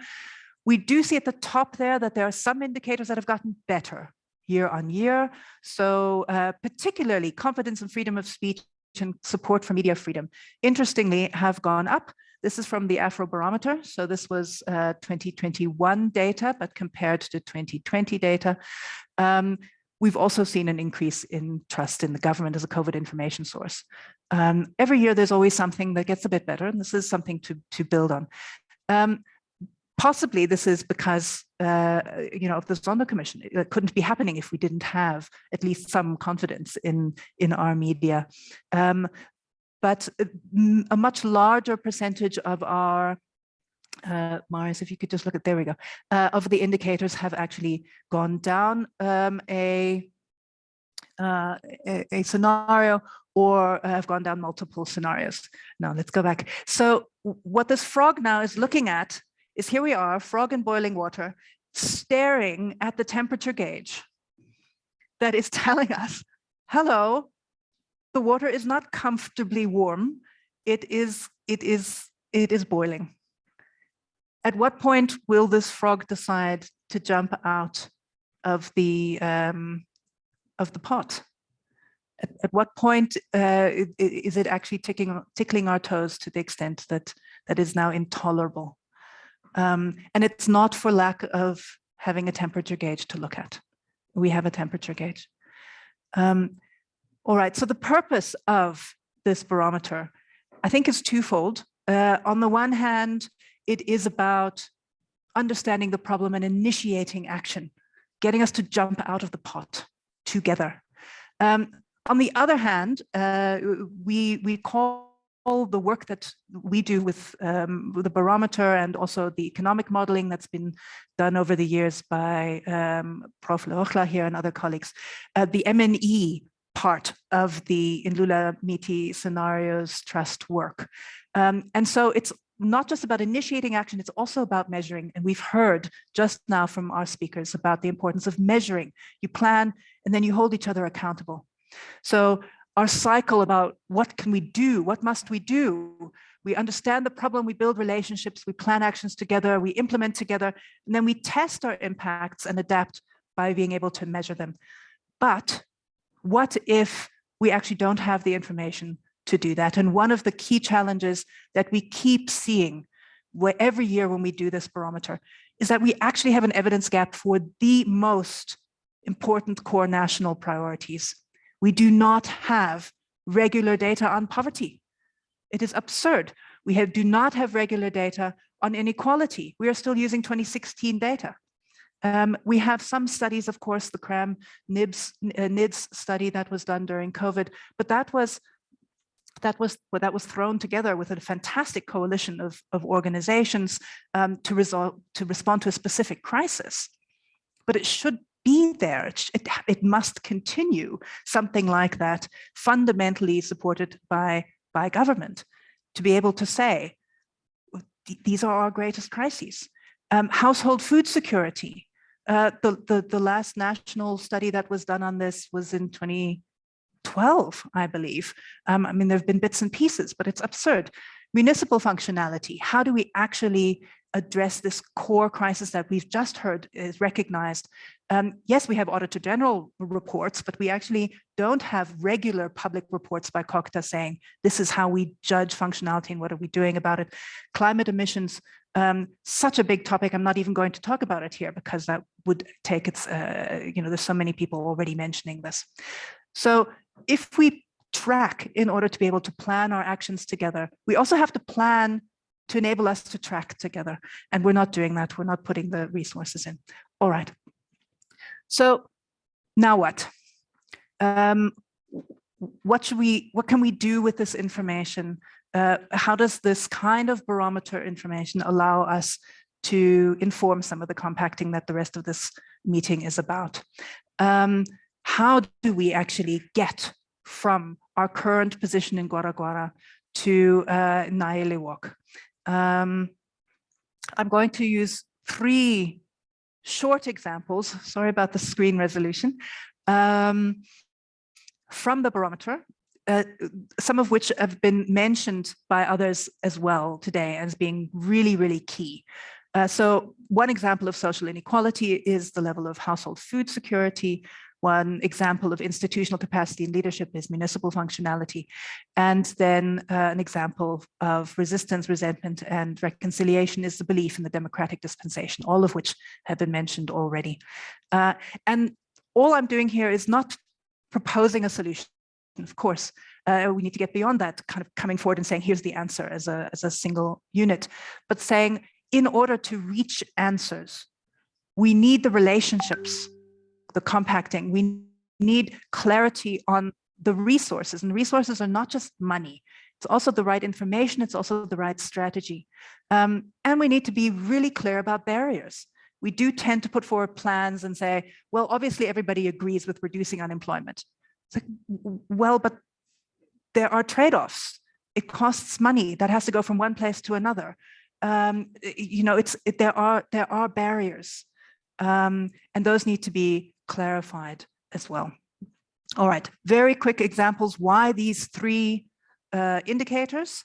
We do see at the top there that there are some indicators that have gotten better year on year. So particularly confidence and freedom of speech and support for media freedom, interestingly, have gone up. This is from the Afrobarometer. So this was 2021 data, but compared to 2020 data. We've also seen an increase in trust in the government as a COVID information source. Every year, there's always something that gets a bit better, and this is something to build on. Possibly this is because, of the Zondo Commission. It couldn't be happening if we didn't have at least some confidence in our media. But a much larger percentage of our, Marius, if you could just look at, there we go, of the indicators have actually gone down a scenario or have gone down multiple scenarios. Now let's go back. So what this frog now is looking at is, here we are, frog in boiling water, staring at the temperature gauge that is telling us, hello, the water is not comfortably warm. It is boiling. At what point will this frog decide to jump out of the pot? At what point is it actually tickling our toes to the extent that that is now intolerable? And it's not for lack of having a temperature gauge to look at. We have a temperature gauge. All right, so the purpose of this barometer, I think, is twofold. On the one hand, it is about understanding the problem and initiating action, getting us to jump out of the pot together. On the other hand, we call the work that we do with the barometer and also the economic modeling that's been done over the years by Prof. Leochla here and other colleagues, the M&E part of the Indlulamithi Scenarios Trust work. And so it's not just about initiating action, it's also about measuring. And we've heard just now from our speakers about the importance of measuring. You plan and then you hold each other accountable. So our cycle about what can we do, what must we do? We understand the problem, we build relationships, we plan actions together, we implement together, and then we test our impacts and adapt by being able to measure them. But what if we actually don't have the information to do that? And one of the key challenges that we keep seeing every year when we do this barometer is that we actually have an evidence gap for the most important core national priorities. We do not have regular data on poverty. It is absurd. We do not have regular data on inequality. We are still using 2016 data. We have some studies, of course, the CRAM NIDS study that was done during COVID, but that was thrown together with a fantastic coalition of organizations to respond to a specific crisis. But it should be there. It must continue, something like that, fundamentally supported by government, to be able to say, these are our greatest crises. Household food security. The last national study that was done on this was in 2012, I believe. I mean, there have been bits and pieces, but it's absurd. Municipal functionality. How do we actually address this core crisis that we've just heard is recognized? Yes, we have Auditor General reports, but we actually don't have regular public reports by COCTA saying, this is how we judge functionality and what are we doing about it. Climate emissions, such a big topic. I'm not even going to talk about it here because that would take its, there's so many people already mentioning this. So if we track in order to be able to plan our actions together, we also have to plan to enable us to track together. And we're not doing that. We're not putting the resources in. All right. So now what? What can we do with this information? How does this kind of barometer information allow us to inform some of the compacting that the rest of this meeting is about? How do we actually get from our current position in Gwara to Nailewok? I'm going to use 3 short examples, sorry about the screen resolution, from the barometer, some of which have been mentioned by others as well today as being really, really key. So one example of social inequality is the level of household food security. One example of institutional capacity and leadership is municipal functionality. And then an example of resistance, resentment, and reconciliation is the belief in the democratic dispensation, all of which have been mentioned already. And all I'm doing here is not proposing a solution. Of course, we need to get beyond that, kind of coming forward and saying, here's the answer as a single unit, but saying, in order to reach answers, we need the relationships, the compacting, we need clarity on the resources, and resources are not just money. It's also the right information, it's also the right strategy. And we need to be really clear about barriers. We do tend to put forward plans and say, well, obviously everybody agrees with reducing unemployment. It's like, well, but there are trade-offs. It costs money that has to go from one place to another. You know, there are barriers, and those need to be clarified as well. All right, very quick examples. Why these 3 indicators?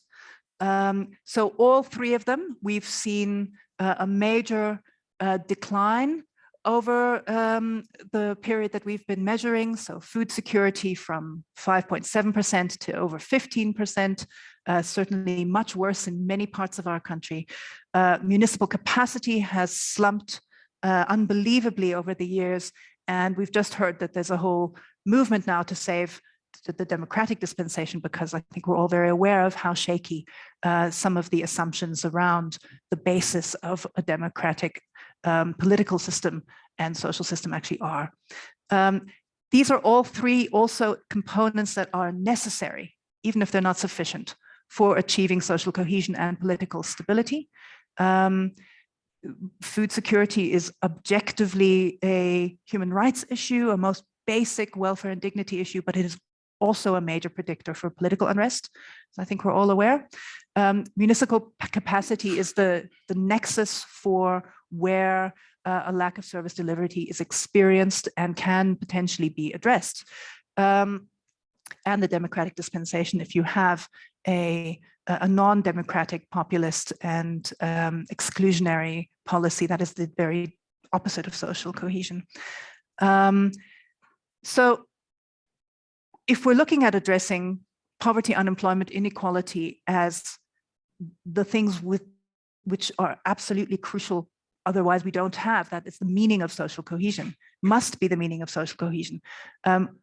So all 3 of them, we've seen a major decline over the period that we've been measuring. So food security from 5.7% to over 15%, certainly much worse in many parts of our country. Municipal capacity has slumped unbelievably over the years. And we've just heard that there's a whole movement now to save the democratic dispensation, because I think we're all very aware of how shaky some of the assumptions around the basis of a democratic political system and social system actually are. These are all 3 also components that are necessary, even if they're not sufficient, for achieving social cohesion and political stability. Food security is objectively a human rights issue, a most basic welfare and dignity issue, but it is also a major predictor for political unrest. So I think we're all aware. Municipal capacity is the nexus for where a lack of service delivery is experienced and can potentially be addressed. And the democratic dispensation, if you have a non-democratic, populist and exclusionary policy, that is the very opposite of social cohesion. So if we're looking at addressing poverty, unemployment, inequality as the things which are absolutely crucial, otherwise we don't have, that is the meaning of social cohesion, must be the meaning of social cohesion.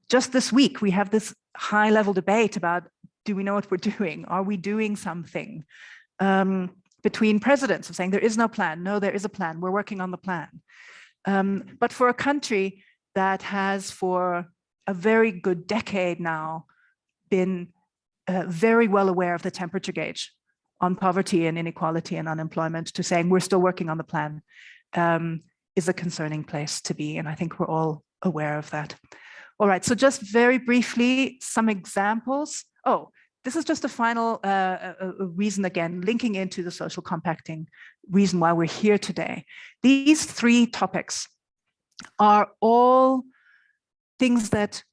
Just this week, we have this high-level debate about, do we know what we're doing? Are we doing something? Between presidents of saying there is no plan. No, there is a plan. We're working on the plan. But for a country that has for a very good decade now been very well aware of the temperature gauge on poverty and inequality and unemployment, to saying we're still working on the plan is a concerning place to be. And I think we're all aware of that. All right, so just very briefly, some examples. Oh, this is just a final reason, again, linking into the social compacting reason why we're here today. These 3 topics are all things that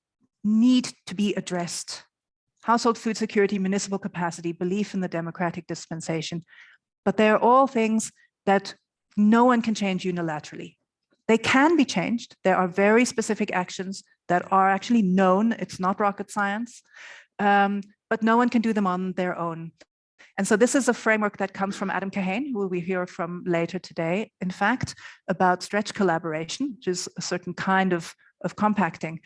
need to be addressed. Household food security, municipal capacity, belief in the democratic dispensation, but they're all things that no one can change unilaterally. They can be changed. There are very specific actions that are actually known. It's not rocket science, but no one can do them on their own. And so this is a framework that comes from Adam Kahane, who we hear from later today, in fact, about stretch collaboration, which is a certain kind of compacting.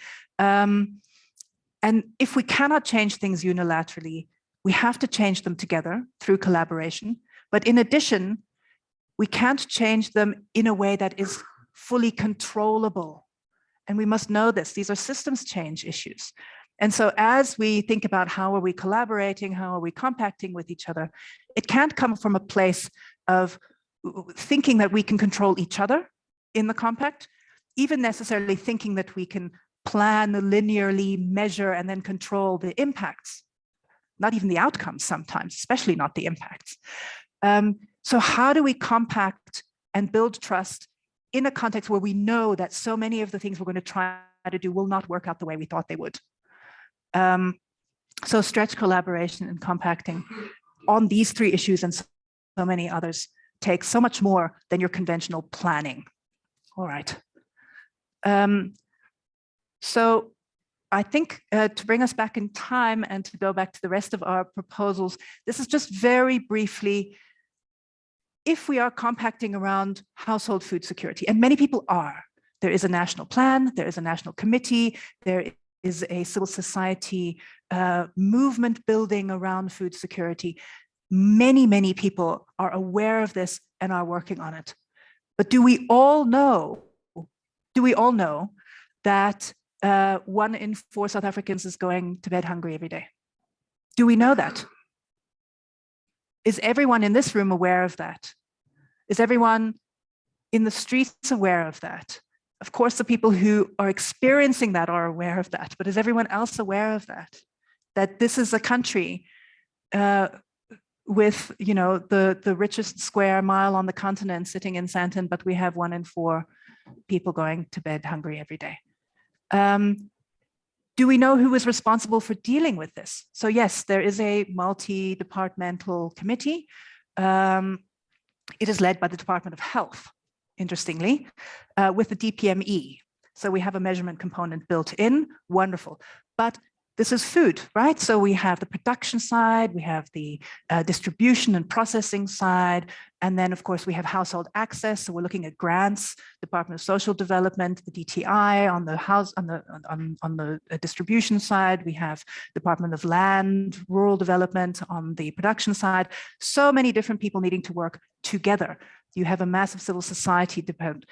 And if we cannot change things unilaterally, we have to change them together through collaboration. But in addition, we can't change them in a way that is fully controllable. And we must know this. These are systems change issues. And so as we think about how are we collaborating, how are we compacting with each other, it can't come from a place of thinking that we can control each other in the compact, even necessarily thinking that we can plan linearly, measure, and then control the impacts, not even the outcomes sometimes, especially not the impacts. So how do we compact and build trust in a context where we know that so many of the things we're going to try to do will not work out the way we thought they would? So stretch collaboration and compacting on these three issues and so many others takes so much more than your conventional planning. All right. So I think to bring us back in time and to go back to the rest of our proposals, this is just very briefly, if we are compacting around household food security, and many people are, there is a national plan, there is a national committee, there is a civil society movement building around food security. Many, many people are aware of this and are working on it. But do we all know that 1 in 4 South Africans is going to bed hungry every day? Do we know that? Is everyone in this room aware of that? Is everyone in the streets aware of that? Of course, the people who are experiencing that are aware of that, but is everyone else aware of that? That this is a country with, you know, the richest square mile on the continent sitting in Sandton, but we have 1 in 4 people going to bed hungry every day. Do we know who is responsible for dealing with this? So yes, there is a multi-departmental committee. It is led by the Department of Health, interestingly, with the DPME. So we have a measurement component built in, wonderful. But this is food, right? So we have the production side, we have the distribution and processing side, and then of course we have household access. So we're looking at grants, Department of Social Development, the DTI on the house, on the distribution side. We have Department of Land, Rural Development on the production side. So many different people needing to work together. You have a massive civil society dependent.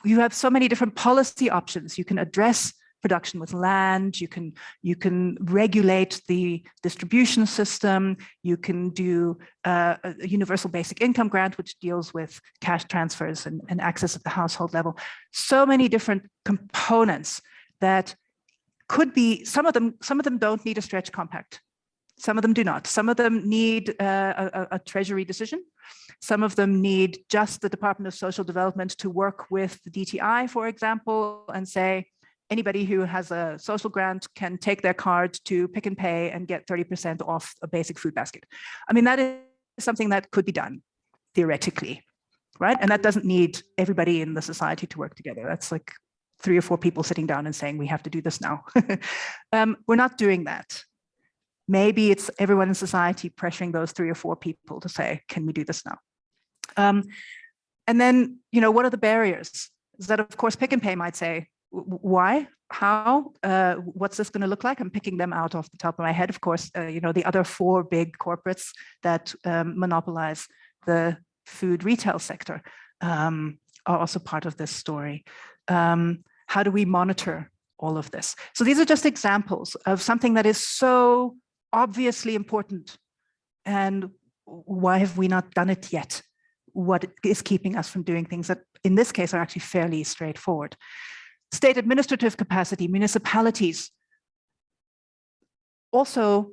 You have so many different policy options. You can address production with land, you can regulate the distribution system, you can do a universal basic income grant, which deals with cash transfers and access at the household level. So many different components that could be, some of them don't need a stretch compact. Some of them do not. Some of them need a treasury decision. Some of them need just the Department of Social Development to work with the DTI, for example, and say, anybody who has a social grant can take their card to Pick and Pay and get 30% off a basic food basket. I mean, that is something that could be done theoretically, right? And that doesn't need everybody in the society to work together. That's like 3 or 4 people sitting down and saying, we have to do this now. We're not doing that. Maybe it's everyone in society pressuring those 3 or 4 people to say, can we do this now? And then, you know, what are the barriers? Is that, of course, Pick and Pay might say, why, how, what's this going to look like? I'm picking them out off the top of my head. Of course, you know, the other 4 big corporates that monopolize the food retail sector are also part of this story. How do we monitor all of this? So these are just examples of something that is so obviously important. And why have we not done it yet? What is keeping us from doing things that in this case are actually fairly straightforward? State administrative capacity, municipalities, also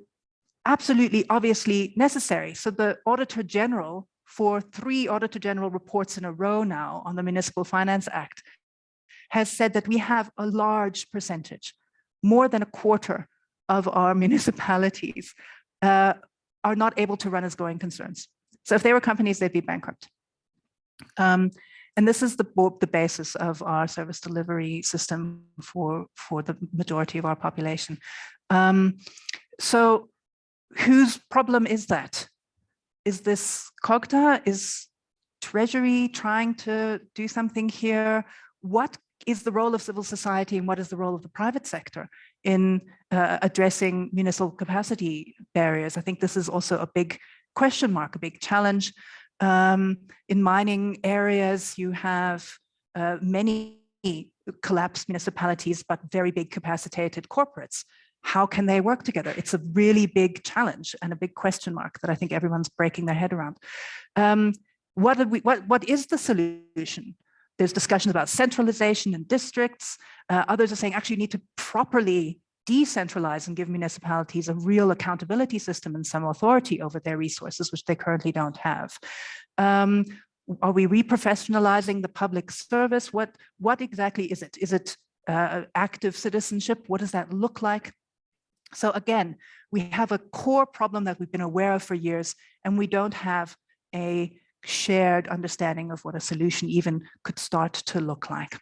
absolutely obviously necessary. So the Auditor General, for 3 Auditor General reports in a row now on the Municipal Finance Act, has said that we have a large percentage, more than a quarter of our municipalities are not able to run as going concerns. So if they were companies, they'd be bankrupt. And this is the basis of our service delivery system for the majority of our population. So whose problem is that? Is this COGTA? Is Treasury trying to do something here? What is the role of civil society and what is the role of the private sector in addressing municipal capacity barriers? I think this is also a big question mark, a big challenge. In mining areas, you have many collapsed municipalities, but very big capacitated corporates. How can they work together? It's a really big challenge and a big question mark that I think everyone's breaking their head around. What is the solution? There's discussions about centralization in districts. Others are saying actually you need to properly decentralize and give municipalities a real accountability system and some authority over their resources, which they currently don't have. Are we reprofessionalizing the public service? What exactly is it? Is it active citizenship? What does that look like? So again, we have a core problem that we've been aware of for years, and we don't have a shared understanding of what a solution even could start to look like.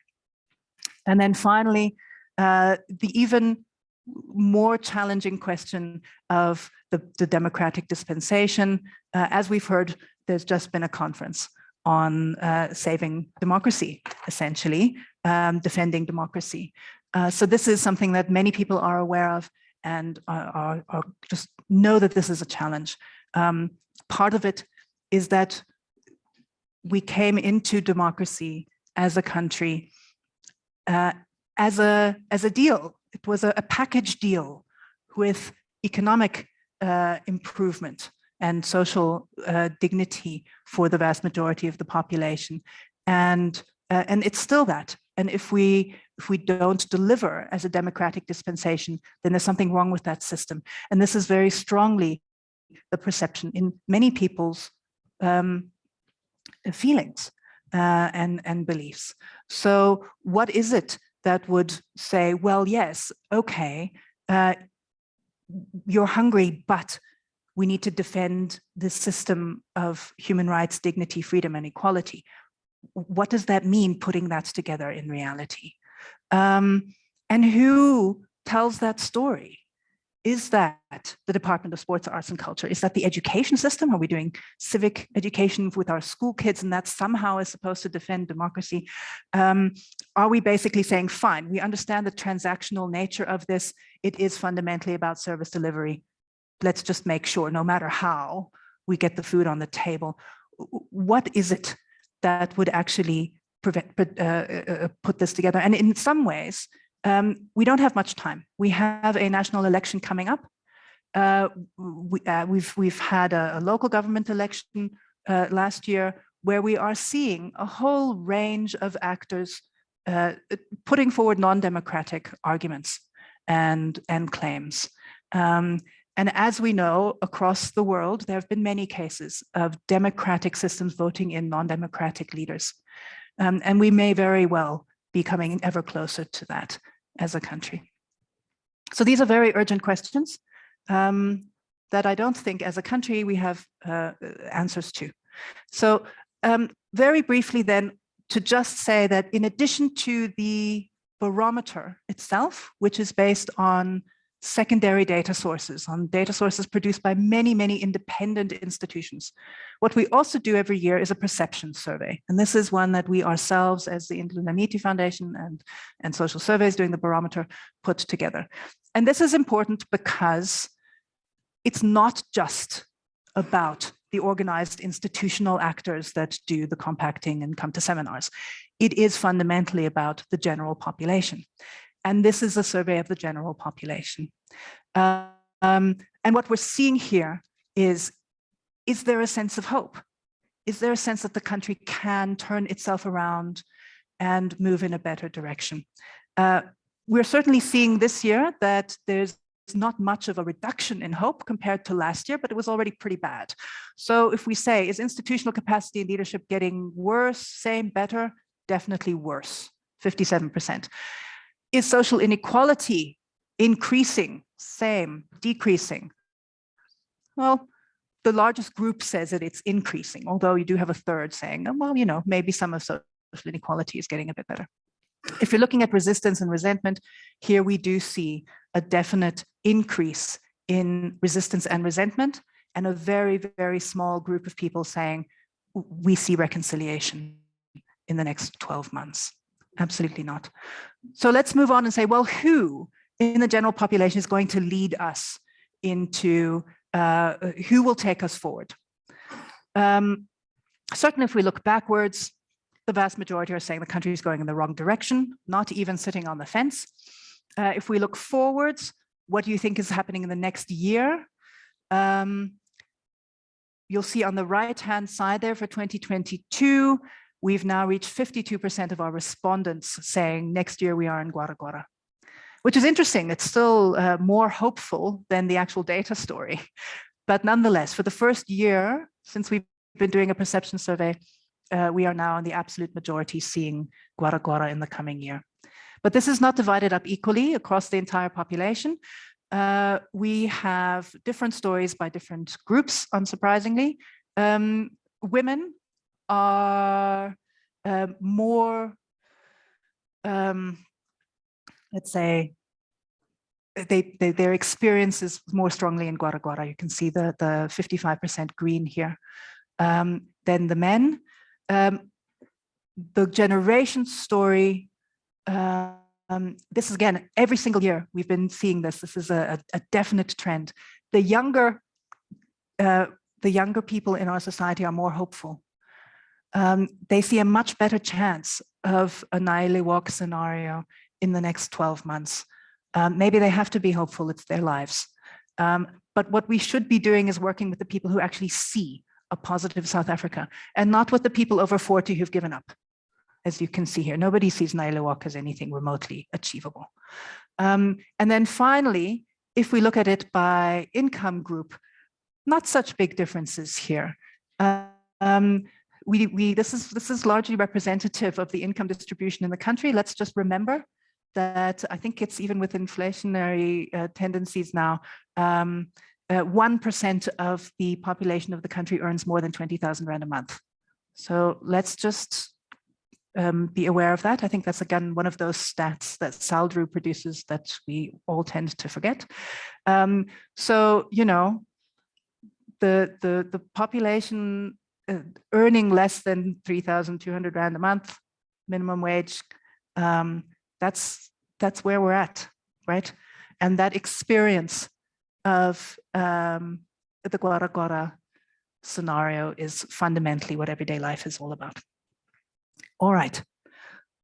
And then finally, the even more challenging question of the democratic dispensation. As we've heard, there's just been a conference on saving democracy, essentially, defending democracy. So this is something that many people are aware of and are just know that this is a challenge. Part of it is that we came into democracy as a country as a deal. It was a package deal with economic improvement and social dignity for the vast majority of the population, and it's still that. And if we don't deliver as a democratic dispensation, then there's something wrong with that system. And this is very strongly the perception in many people's feelings and beliefs. So what is it that would say, well, yes, okay, you're hungry, but we need to defend the system of human rights, dignity, freedom, and equality? What does that mean, putting that together in reality? And who tells that story? Is that the Department of Sports, Arts and Culture? Is that the education system? Are we doing civic education with our school kids and that somehow is supposed to defend democracy? Are we basically saying, fine, we understand the transactional nature of this. It is fundamentally about service delivery. Let's just make sure, no matter how, we get the food on the table. What is it that would actually put this together? And in some ways, we don't have much time. We have a national election coming up. We've had a local government election last year where we are seeing a whole range of actors putting forward non-democratic arguments and claims. And as we know, across the world, there have been many cases of democratic systems voting in non-democratic leaders. And we may very well be coming ever closer to that as a country. So these are very urgent questions that I don't think as a country we have answers to. So very briefly then, to just say that in addition to the barometer itself, which is based on secondary data sources, on data sources produced by many, many independent institutions. What we also do every year is a perception survey. And this is one that we ourselves, as the Indlulamithi Foundation and Social Surveys doing the barometer, put together. And this is important because it's not just about the organized institutional actors that do the compacting and come to seminars. It is fundamentally about the general population. And this is a survey of the general population. And what we're seeing here is there a sense of hope? Is there a sense that the country can turn itself around and move in a better direction? We're certainly seeing this year that there's not much of a reduction in hope compared to last year, but it was already pretty bad. So if we say, is institutional capacity and leadership getting worse, same, better? Definitely worse, 57%. Is social inequality increasing, same, decreasing? Well, the largest group says that it's increasing, although you do have a third saying, well, you know, maybe some of social inequality is getting a bit better. If you're looking at resistance and resentment, here we do see a definite increase in resistance and resentment, and a very, very small group of people saying, we see reconciliation in the next 12 months. Absolutely not. So let's move on and say, well, who in the general population is going to lead us into, who will take us forward? Certainly, if we look backwards, the vast majority are saying the country is going in the wrong direction, not even sitting on the fence. If we look forwards, what do you think is happening in the next year? You'll see on the right-hand side there for 2022, we've now reached 52% of our respondents saying next year we are in Gwara Gwara, which is interesting. It's still more hopeful than the actual data story. But nonetheless, for the first year since we've been doing a perception survey, we are now in the absolute majority seeing Gwara Gwara in the coming year. But this is not divided up equally across the entire population. We have different stories by different groups, unsurprisingly. Women are more, let's say, their experience is more strongly in Gwara Gwara. You can see the 55% green here. Then the men. The generation story, this is again, every single year we've been seeing this. This is a definite trend. The younger people in our society are more hopeful. They see a much better chance of a Naile walk scenario in the next 12 months. Maybe they have to be hopeful, it's their lives. But what we should be doing is working with the people who actually see a positive South Africa, and not with the people over 40 who've given up. As you can see here, nobody sees Naile walk as anything remotely achievable. And then finally, if we look at it by income group, not such big differences here. This is largely representative of the income distribution in the country. Let's just remember that I think it's even with inflationary tendencies now, 1% of the population of the country earns more than 20,000 Rand a month. So let's just be aware of that. I think that's again one of those stats that Saldru produces that we all tend to forget. So, you know, the population earning less than 3,200 Rand a month, minimum wage, that's where we're at, right? And that experience of the Gwara Gwara scenario is fundamentally what everyday life is all about. All right.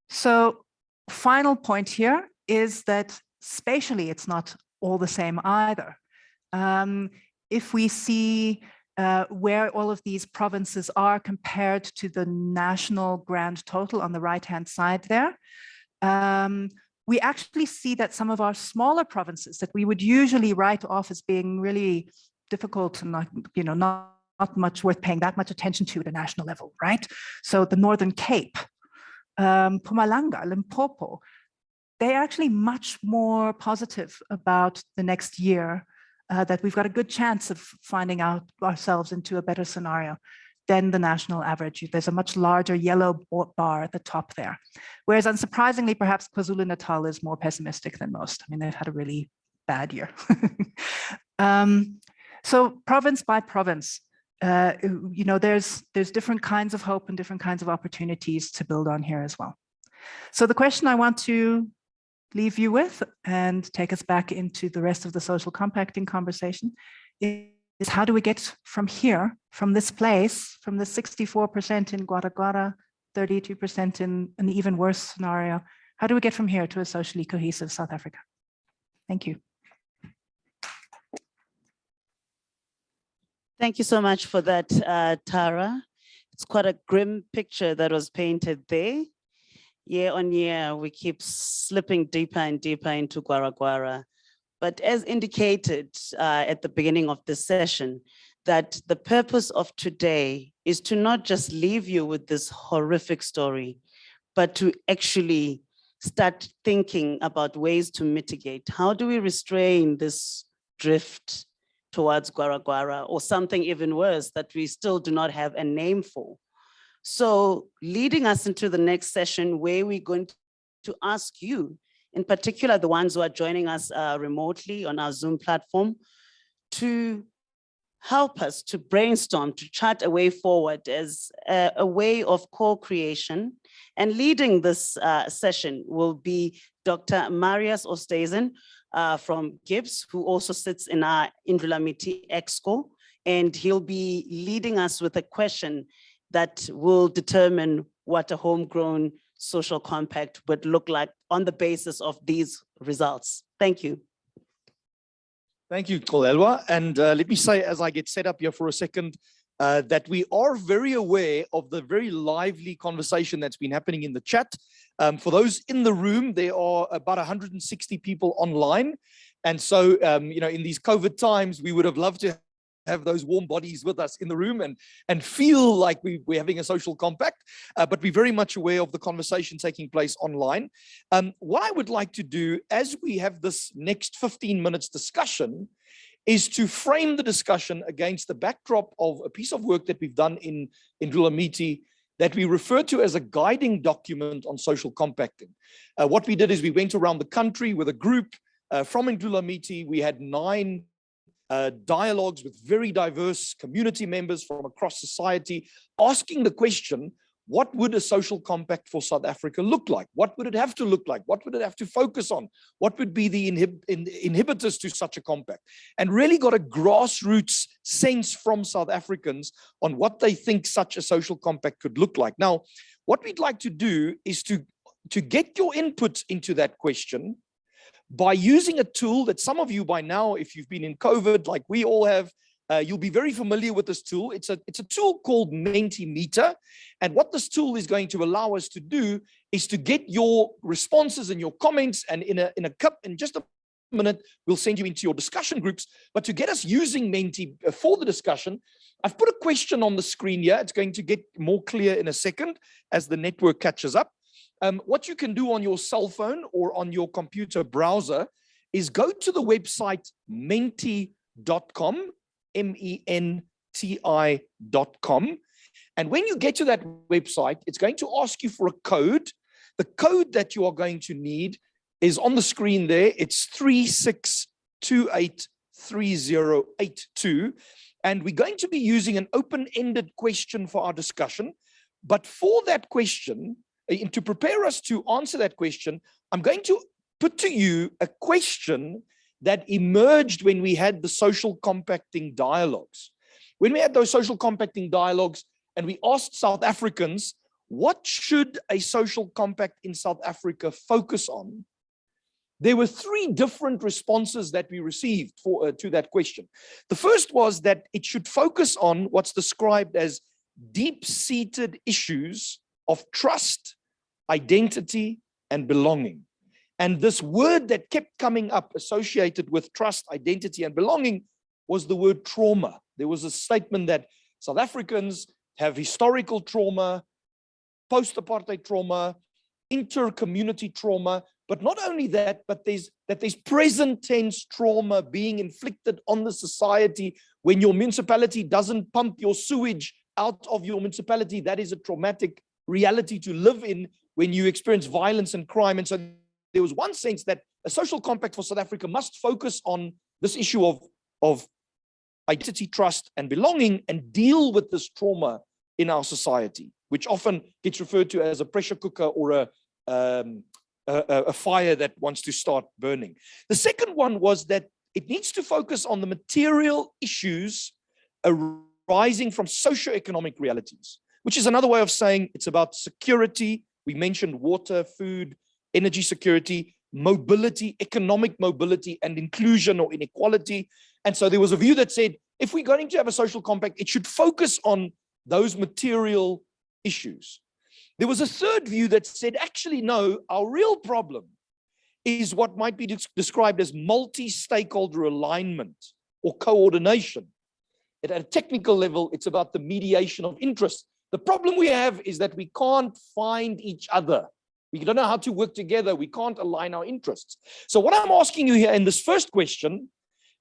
So final point here is that spatially, it's not all the same either. If we see where all of these provinces are compared to the national grand total on the right-hand side there, we actually see that some of our smaller provinces that we would usually write off as being really difficult and not much worth paying that much attention to at a national level, right? So the Northern Cape, Mpumalanga, Limpopo, they're actually much more positive about the next year, that we've got a good chance of finding out ourselves into a better scenario than the national average. There's a much larger yellow bar at the top there. Whereas unsurprisingly, perhaps KwaZulu-Natal is more pessimistic than most. I mean, they've had a really bad year. So province by province, there's different kinds of hope and different kinds of opportunities to build on here as well. So the question I want to leave you with and take us back into the rest of the social compacting conversation is how do we get from here, from this place, from the 64% in Gwara Gwara, 32% in an even worse scenario, how do we get from here to a socially cohesive South Africa? Thank you. Thank you so much for that, Tara. It's quite a grim picture that was painted there. Year on year, we keep slipping deeper and deeper into Gwara Gwara. But as indicated at the beginning of the session, that the purpose of today is to not just leave you with this horrific story, but to actually start thinking about ways to mitigate. How do we restrain this drift towards Gwara Gwara, or something even worse that we still do not have a name for? So leading us into the next session, where we're going to ask you, in particular, the ones who are joining us remotely on our Zoom platform, to help us to brainstorm, to chart a way forward as a way of co-creation. And leading this session will be Dr. Marius Oosthuizen from GIBS, who also sits in our Indlulamithi Exco, and he'll be leading us with a question that will determine what a homegrown social compact would look like on the basis of these results. Thank you. Thank you, Kolelwa. And let me say, as I get set up here for a second, that we are very aware of the very lively conversation that's been happening in the chat. For those in the room, there are about 160 people online. And so, you know, in these COVID times, we would have loved to have those warm bodies with us in the room and feel like we're having a social compact, but we're very much aware of the conversation taking place online. What I would like to do as we have this next 15 minutes discussion is to frame the discussion against the backdrop of a piece of work that we've done in Indlulamithi that we refer to as a guiding document on social compacting. What we did is we went around the country with a group from Indlulamithi. We had 9 dialogues with very diverse community members from across society, asking the question, what would a social compact for South Africa look like? What would it have to look like? What would it have to focus on? What would be the inhibitors to such a compact? And really got a grassroots sense from South Africans on what they think such a social compact could look like. Now, what we'd like to do is to get your input into that question by using a tool that some of you by now, if you've been in COVID, like we all have, you'll be very familiar with this tool. It's a tool called Mentimeter. And what this tool is going to allow us to do is to get your responses and your comments, and in just a minute, we'll send you into your discussion groups. But to get us using Menti for the discussion, I've put a question on the screen here. It's going to get more clear in a second as the network catches up. What you can do on your cell phone or on your computer browser is go to the website menti.com, menti.com. And when you get to that website, it's going to ask you for a code. The code that you are going to need is on the screen there. It's 36283082. And we're going to be using an open-ended question for our discussion. But for that question, to prepare us to answer that question, I'm going to put to you a question that emerged when we had the social compacting dialogues. When we had those social compacting dialogues and we asked South Africans, what should a social compact in South Africa focus on? There were 3 different responses that we received to that question. The first was that it should focus on what's described as deep-seated issues of trust, identity, and belonging. And this word that kept coming up associated with trust, identity, and belonging was the word trauma. There was a statement that South Africans have historical trauma, post-apartheid trauma, inter-community trauma, but not only that, but there's present tense trauma being inflicted on the society when your municipality doesn't pump your sewage out of your municipality. That is a traumatic reality to live in when you experience violence and crime. And so there was one sense that a social compact for South Africa must focus on this issue of identity, trust, and belonging, and deal with this trauma in our society, which often gets referred to as a pressure cooker or a fire that wants to start burning. The second one was that it needs to focus on the material issues arising from socioeconomic realities, which is another way of saying it's about security. We mentioned water, food, energy security, mobility, economic mobility, and inclusion or inequality. And so there was a view that said, if we're going to have a social compact, it should focus on those material issues. There was a third view that said, actually, no, our real problem is what might be described as multi-stakeholder alignment or coordination. At a technical level, it's about the mediation of interest. The problem we have is that we can't find each other. We don't know how to work together. We can't align our interests. So what I'm asking you here in this first question,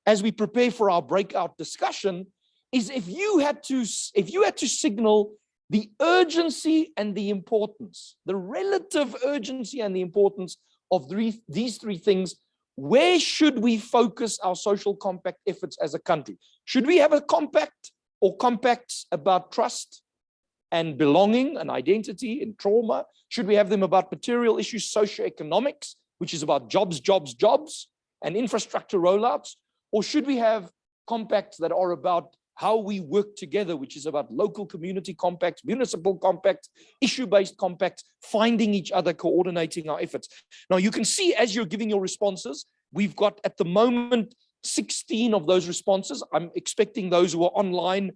as we prepare for our breakout discussion, is if you had to signal the urgency and the importance, the relative urgency and the importance of these 3 things, where should we focus our social compact efforts as a country? Should we have a compact or compacts about trust and belonging and identity and trauma? Should we have them about material issues, socioeconomics, which is about jobs, and infrastructure rollouts? Or should we have compacts that are about how we work together, which is about local community compacts, municipal compacts, issue-based compacts, finding each other, coordinating our efforts. Now, you can see as you're giving your responses, we've got at the moment 16 of those responses. I'm expecting those who are online,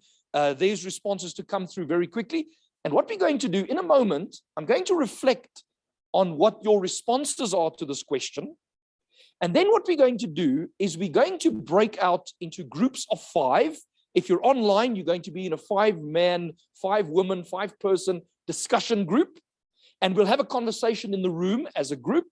these responses to come through very quickly. And what we're going to do in a moment, I'm going to reflect on what your responses are to this question. And then what we're going to do is we're going to break out into groups of 5. If you're online, you're going to be in a 5-man, 5-woman, 5-person discussion group. And we'll have a conversation in the room as a group,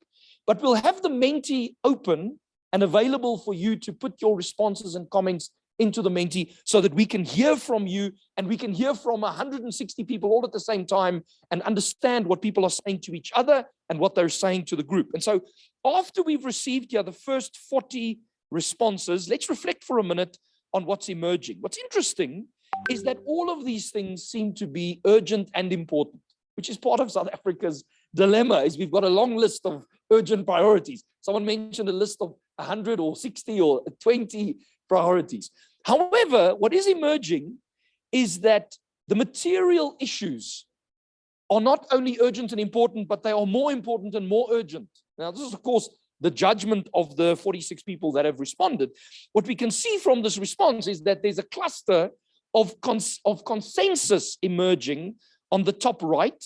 but we'll have the Menti open and available for you to put your responses and comments into the Menti so that we can hear from you and we can hear from 160 people all at the same time and understand what people are saying to each other and what they're saying to the group. And so after we've received the first 40 responses, let's reflect for a minute on what's emerging. What's interesting is that all of these things seem to be urgent and important, which is part of South Africa's dilemma, is we've got a long list of urgent priorities. Someone mentioned a list of 100 or 60 or 20 priorities. However, what is emerging is that the material issues are not only urgent and important, but they are more important and more urgent. Now, this is, of course, the judgment of the 46 people that have responded. What we can see from this response is that there's a cluster of consensus emerging on the top right,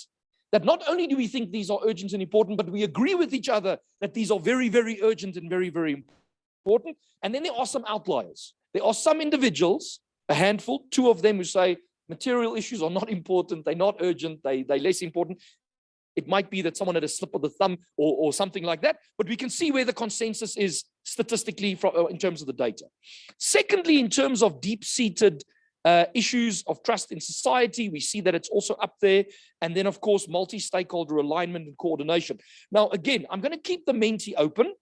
that not only do we think these are urgent and important, but we agree with each other that these are very, very urgent and very, very important. And then there are some outliers. There are some individuals, a handful, 2 of them who say material issues are not important, they're not urgent, they're less important. It might be that someone had a slip of the thumb or something like that, but we can see where the consensus is statistically in terms of the data. Secondly, in terms of deep-seated issues of trust in society, we see that it's also up there. And then, of course, multi-stakeholder alignment and coordination. Now, again, I'm going to keep the Menti open.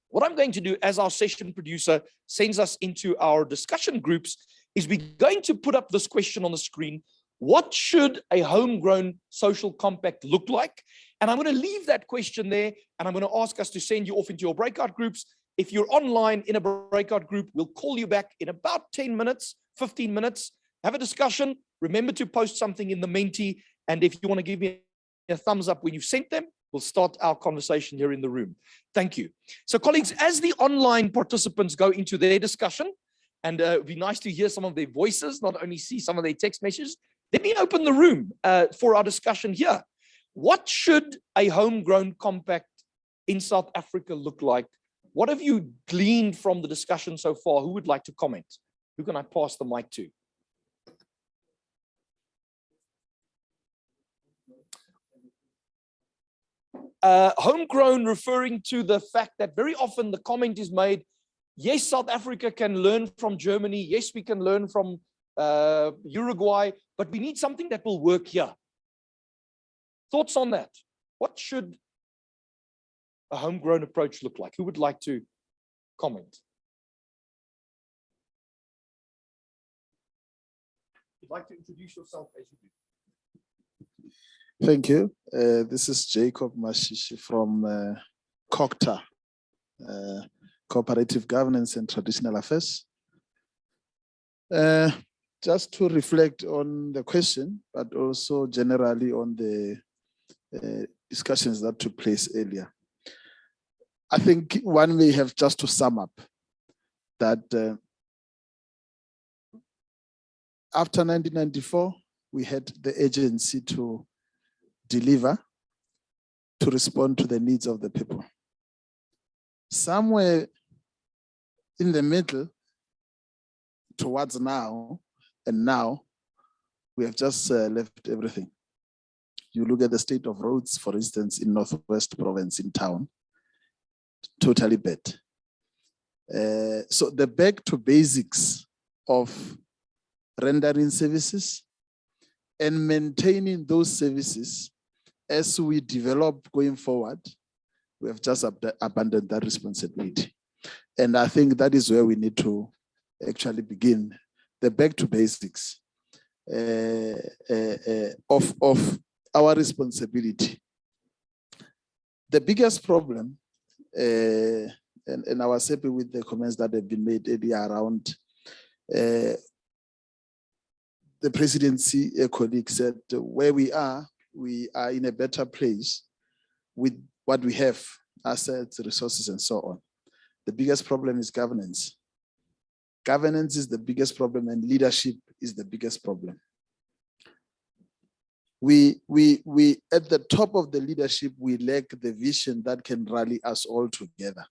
What I'm going to do as our session producer sends us into our discussion groups is we're going to put up this question on the screen. What should a homegrown social compact look like? And I'm going to leave that question there, and I'm going to ask us to send you off into your breakout groups. If you're online in a breakout group, we'll call you back in about 10 minutes, 15 minutes, have a discussion. Remember to post something in the Menti. And if you want to give me a thumbs up when you've sent them, we'll start our conversation here in the room. Thank you. So colleagues, as the online participants go into their discussion, and it'd be nice to hear some of their voices, not only see some of their text messages, let me open the room for our discussion here. What should a homegrown compact in South Africa look like? What have you gleaned from the discussion so far? Who would like to comment? Who can I pass the mic to? Homegrown referring to the fact that very often the comment is made, yes, South Africa can learn from Germany. Yes, we can learn from Uruguay, but we need something that will work here. Thoughts on that? What should a homegrown approach look like? Who would like to comment? You'd like to introduce yourself as you do. Thank you. This is Jacob Mashishi from COGTA, Cooperative Governance and Traditional Affairs. Just to reflect on the question, but also generally on the discussions that took place earlier. I think one may have just to sum up that after 1994, we had the agency to deliver, to respond to the needs of the people. Somewhere in the middle, towards now, and now, we have just left everything. You look at the state of roads, for instance, in Northwest Province in town, totally bad. So the back to basics of rendering services and maintaining those services as we develop going forward, we have just abandoned that responsibility. And I think that is where we need to actually begin, the back to basics of our responsibility. The biggest problem, and I was happy with the comments that have been made earlier around the presidency colleague said, where we are in a better place with what we have, assets, resources, and so on. The biggest problem is governance. Governance is the biggest problem, and leadership is the biggest problem. We at the top of the leadership, we lack the vision that can rally us all together.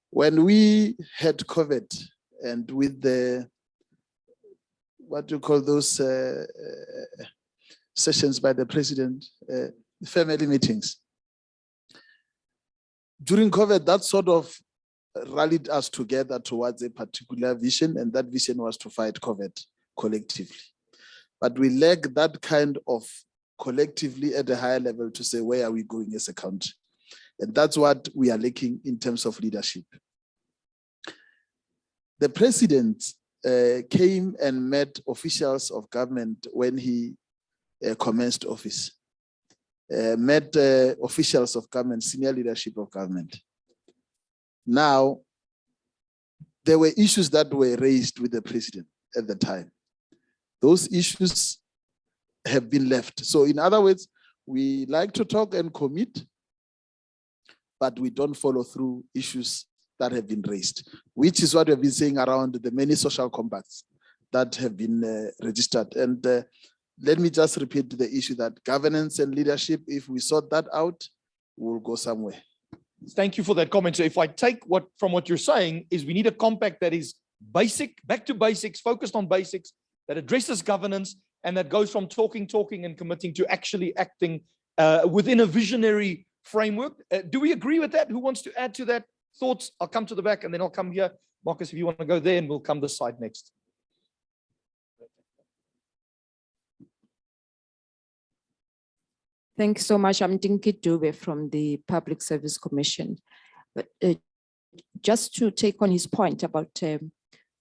When we had COVID, and with the, what do you call those sessions by the president, family meetings. During COVID, that sort of rallied us together towards a particular vision, and that vision was to fight COVID collectively. But we lack that kind of collectively at a higher level to say, where are we going as a country? And that's what we are lacking in terms of leadership. The president came and met officials of government when he commenced office, met officials of government, senior leadership of government. Now, there were issues that were raised with the president at the time. Those issues have been left. So in other words, we like to talk and commit, but we don't follow through issues that have been raised, which is what we've been saying around the many social compacts that have been registered. And let me just repeat the issue that governance and leadership, if we sort that out, we'll go somewhere. Thank you for that comment. So if I take from what you're saying is we need a compact that is basic, back to basics, focused on basics, that addresses governance, and that goes from talking and committing to actually acting within a visionary framework. Do we agree with that? Who wants to add to that? Thoughts? I'll come to the back and then I'll come here. Marcus, if you want to go there, and we'll come this side next. Thanks so much. I'm Dinky Dube from the Public Service Commission. But just to take on his point about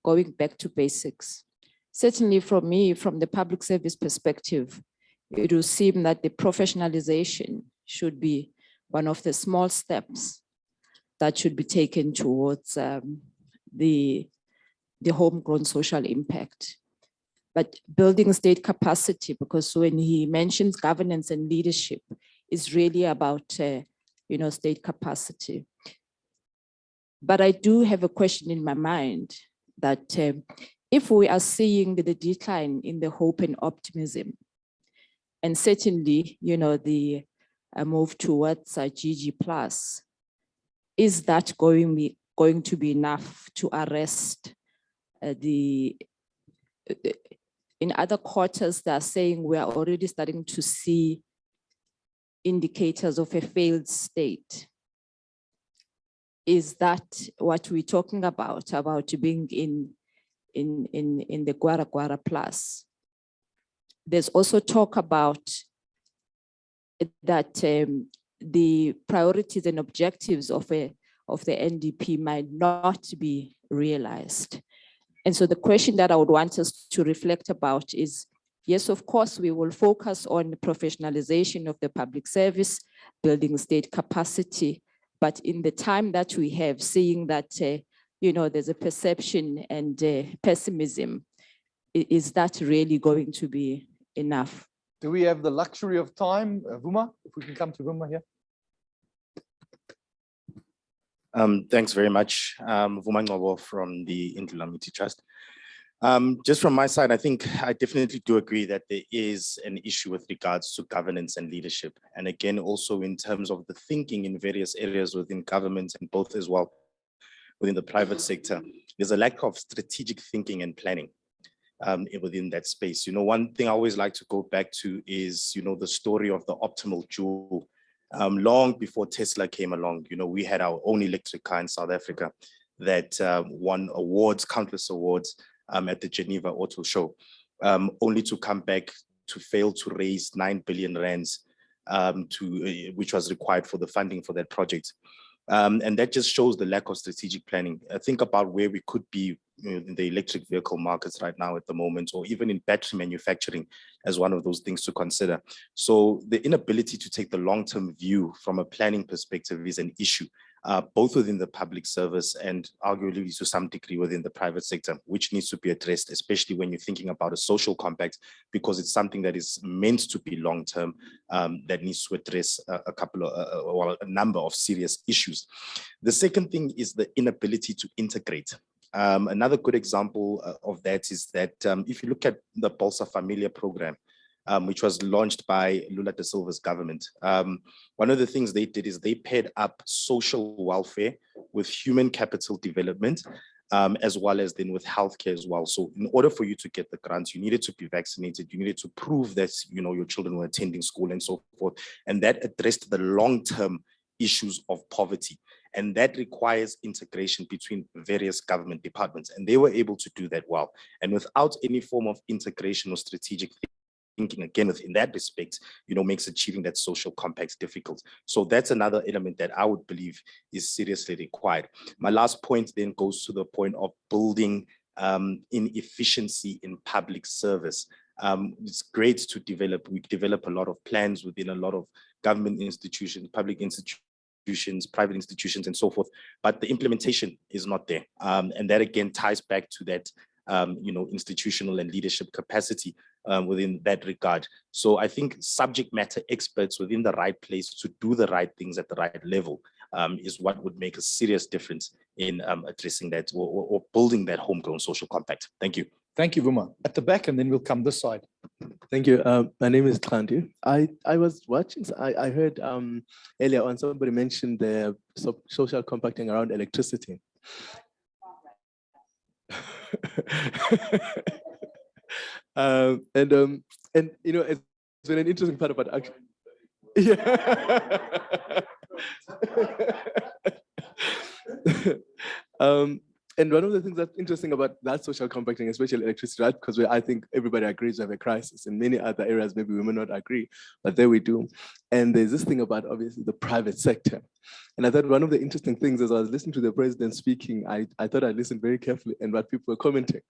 going back to basics, certainly from me, from the public service perspective, it will seem that the professionalization should be one of the small steps that should be taken towards the homegrown social impact. But building state capacity, because when he mentions governance and leadership, is really about state capacity. But I do have a question in my mind that if we are seeing the decline in the hope and optimism, and certainly the move towards GG+, is that going to be enough to arrest in other quarters, they are saying we are already starting to see indicators of a failed state. Is that what we're talking about being in the Gwara Plus? There's also talk about that the priorities and objectives of the NDP might not be realized. And so the question that I would want us to reflect about is, yes, of course, we will focus on the professionalization of the public service, building state capacity, but in the time that we have, seeing that, there's a perception and pessimism, is that really going to be enough? Do we have the luxury of time? Vuma, if we can come to Vuma here. Thanks very much. Vuma Ngobo from the Indlulamithi Trust. Just from my side, I think I definitely do agree that there is an issue with regards to governance and leadership. And again, also in terms of the thinking in various areas within government and both as well within the private sector, there's a lack of strategic thinking and planning within that space. One thing I always like to go back to is, the story of the optimal jewel. Long before Tesla came along, we had our own electric car in South Africa that won awards, countless awards at the Geneva Auto Show, only to come back to fail to raise 9 billion rands, which was required for the funding for that project. And that just shows the lack of strategic planning. Think about where we could be in the electric vehicle markets right now at the moment, or even in battery manufacturing as one of those things to consider. So the inability to take the long-term view from a planning perspective is an issue. both within the public service and arguably to some degree within the private sector, which needs to be addressed, especially when you're thinking about a social compact, because it's something that is meant to be long-term, that needs to address a number of serious issues. The second thing is the inability to integrate. Another good example of that is that if you look at the Bolsa Familia program, which was launched by Lula da Silva's government, one of the things they did is they paired up social welfare with human capital development, as well as then with healthcare as well. So in order for you to get the grants, you needed to be vaccinated, you needed to prove that your children were attending school and so forth. And that addressed the long-term issues of poverty. And that requires integration between various government departments. And they were able to do that well. And without any form of integration or strategic thinking, again, within that respect, makes achieving that social compact difficult. So that's another element that I would believe is seriously required. My last point then goes to the point of building inefficiency in public service. It's great to we develop a lot of plans within a lot of government institutions, public institutions, private institutions, and so forth, but the implementation is not there. And that again ties back to that institutional and leadership capacity within that regard. So I think subject matter experts within the right place to do the right things at the right level is what would make a serious difference in addressing that or building that homegrown social compact. Thank you. Thank you, Vuma. At the back, and then we'll come this side. Thank you. My name is Klandu. I was watching, I heard earlier on somebody mentioned the social compacting around electricity. And it's been an interesting part about action. Yeah. And one of the things that's interesting about that social compacting, especially electricity, right? Because I think everybody agrees we have a crisis. In many other areas, maybe we may not agree, but there we do. And there's this thing about obviously the private sector. And I thought one of the interesting things as I was listening to the president speaking, I thought I listened very carefully and what people were commenting.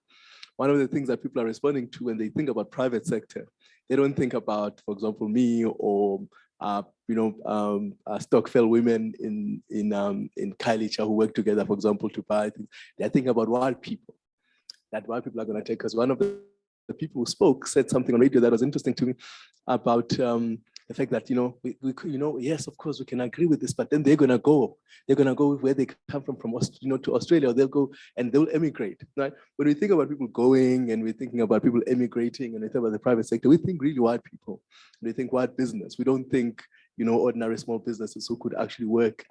One of the things that people are responding to when they think about private sector, they don't think about, for example, me or Stockfell women in Kailicha who work together, for example, to buy things. They're thinking about wild people, that wild people are going to take us. One of the people who spoke said something on radio that was interesting to me about the fact that, yes, of course, we can agree with this, but then they're going to go where they come from to Australia, they'll go and they'll emigrate, right? When we think about people going and we're thinking about people emigrating and we think about the private sector, we think really white people. We think white business. We don't think, ordinary small businesses who could actually work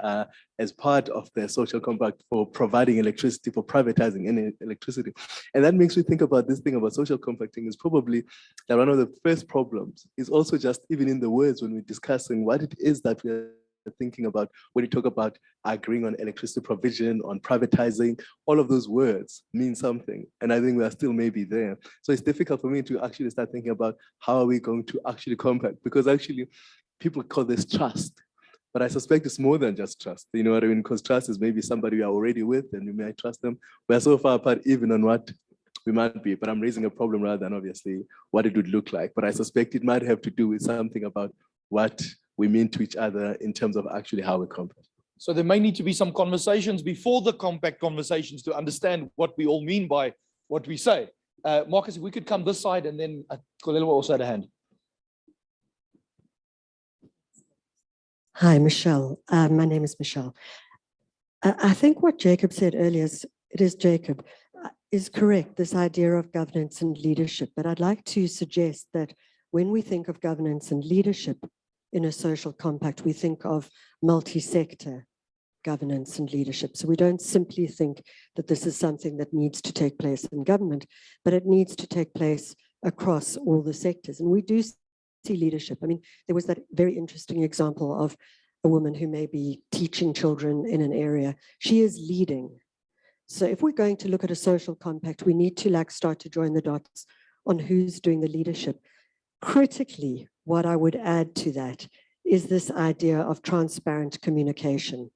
as part of their social compact for providing electricity, for privatizing any electricity. And that makes me think about this thing about social compacting is probably that one of the first problems is also just even in the words when we're discussing what it is that we're thinking about when you talk about agreeing on electricity provision, on privatizing, all of those words mean something. And I think we are still maybe there. So it's difficult for me to actually start thinking about how are we going to actually compact, because actually people call this trust, but I suspect it's more than just trust. You know what I mean? Because trust is maybe somebody you are already with and you may trust them. We're so far apart even on what we might be, but I'm raising a problem rather than obviously what it would look like. But I suspect it might have to do with something about what we mean to each other in terms of actually how we compact. So there may need to be some conversations before the compact conversations to understand what we all mean by what we say. Marcus, if we could come this side and then Kolelo also had a hand. Hi, Michelle. My name is Michelle. I think what Jacob said earlier, is correct, this idea of governance and leadership. But I'd like to suggest that when we think of governance and leadership in a social compact, we think of multi-sector governance and leadership. So we don't simply think that this is something that needs to take place in government, but it needs to take place across all the sectors. And we do see leadership. I mean, there was that very interesting example of a woman who may be teaching children in an area. She is leading. So if we're going to look at a social compact, we need to start to join the dots on who's doing the leadership. Critically, what I would add to that is this idea of transparent communication.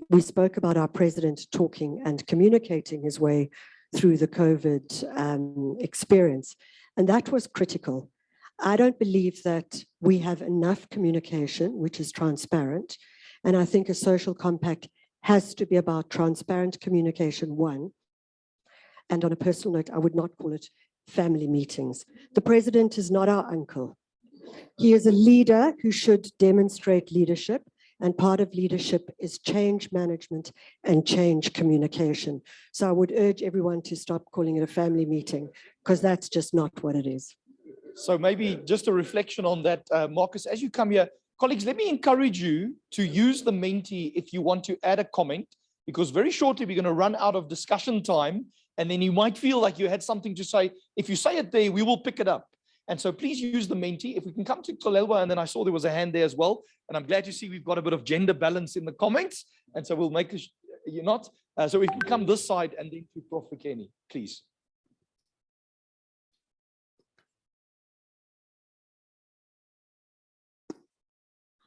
We spoke about our president talking and communicating his way through the COVID experience, and that was critical. I don't believe that we have enough communication, which is transparent, And I think a social compact has to be about transparent communication, one. And on a personal note, I would not call it family meetings. The president is not our uncle. He is a leader who should demonstrate leadership, and part of leadership is change management and change communication. So I would urge everyone to stop calling it a family meeting, because that's just not what it is. So maybe just a reflection on that, Marcus, as you come here, colleagues, let me encourage you to use the Menti if you want to add a comment, because very shortly we're going to run out of discussion time, and then you might feel like you had something to say. If you say it there, we will pick it up. And so please use the Menti. If we can come to Kolelwa, and then I saw there was a hand there as well. And I'm glad to see we've got a bit of gender balance in the comments. And so we'll make this, you're not. So we can come this side and then to Prof. Fikeni, please.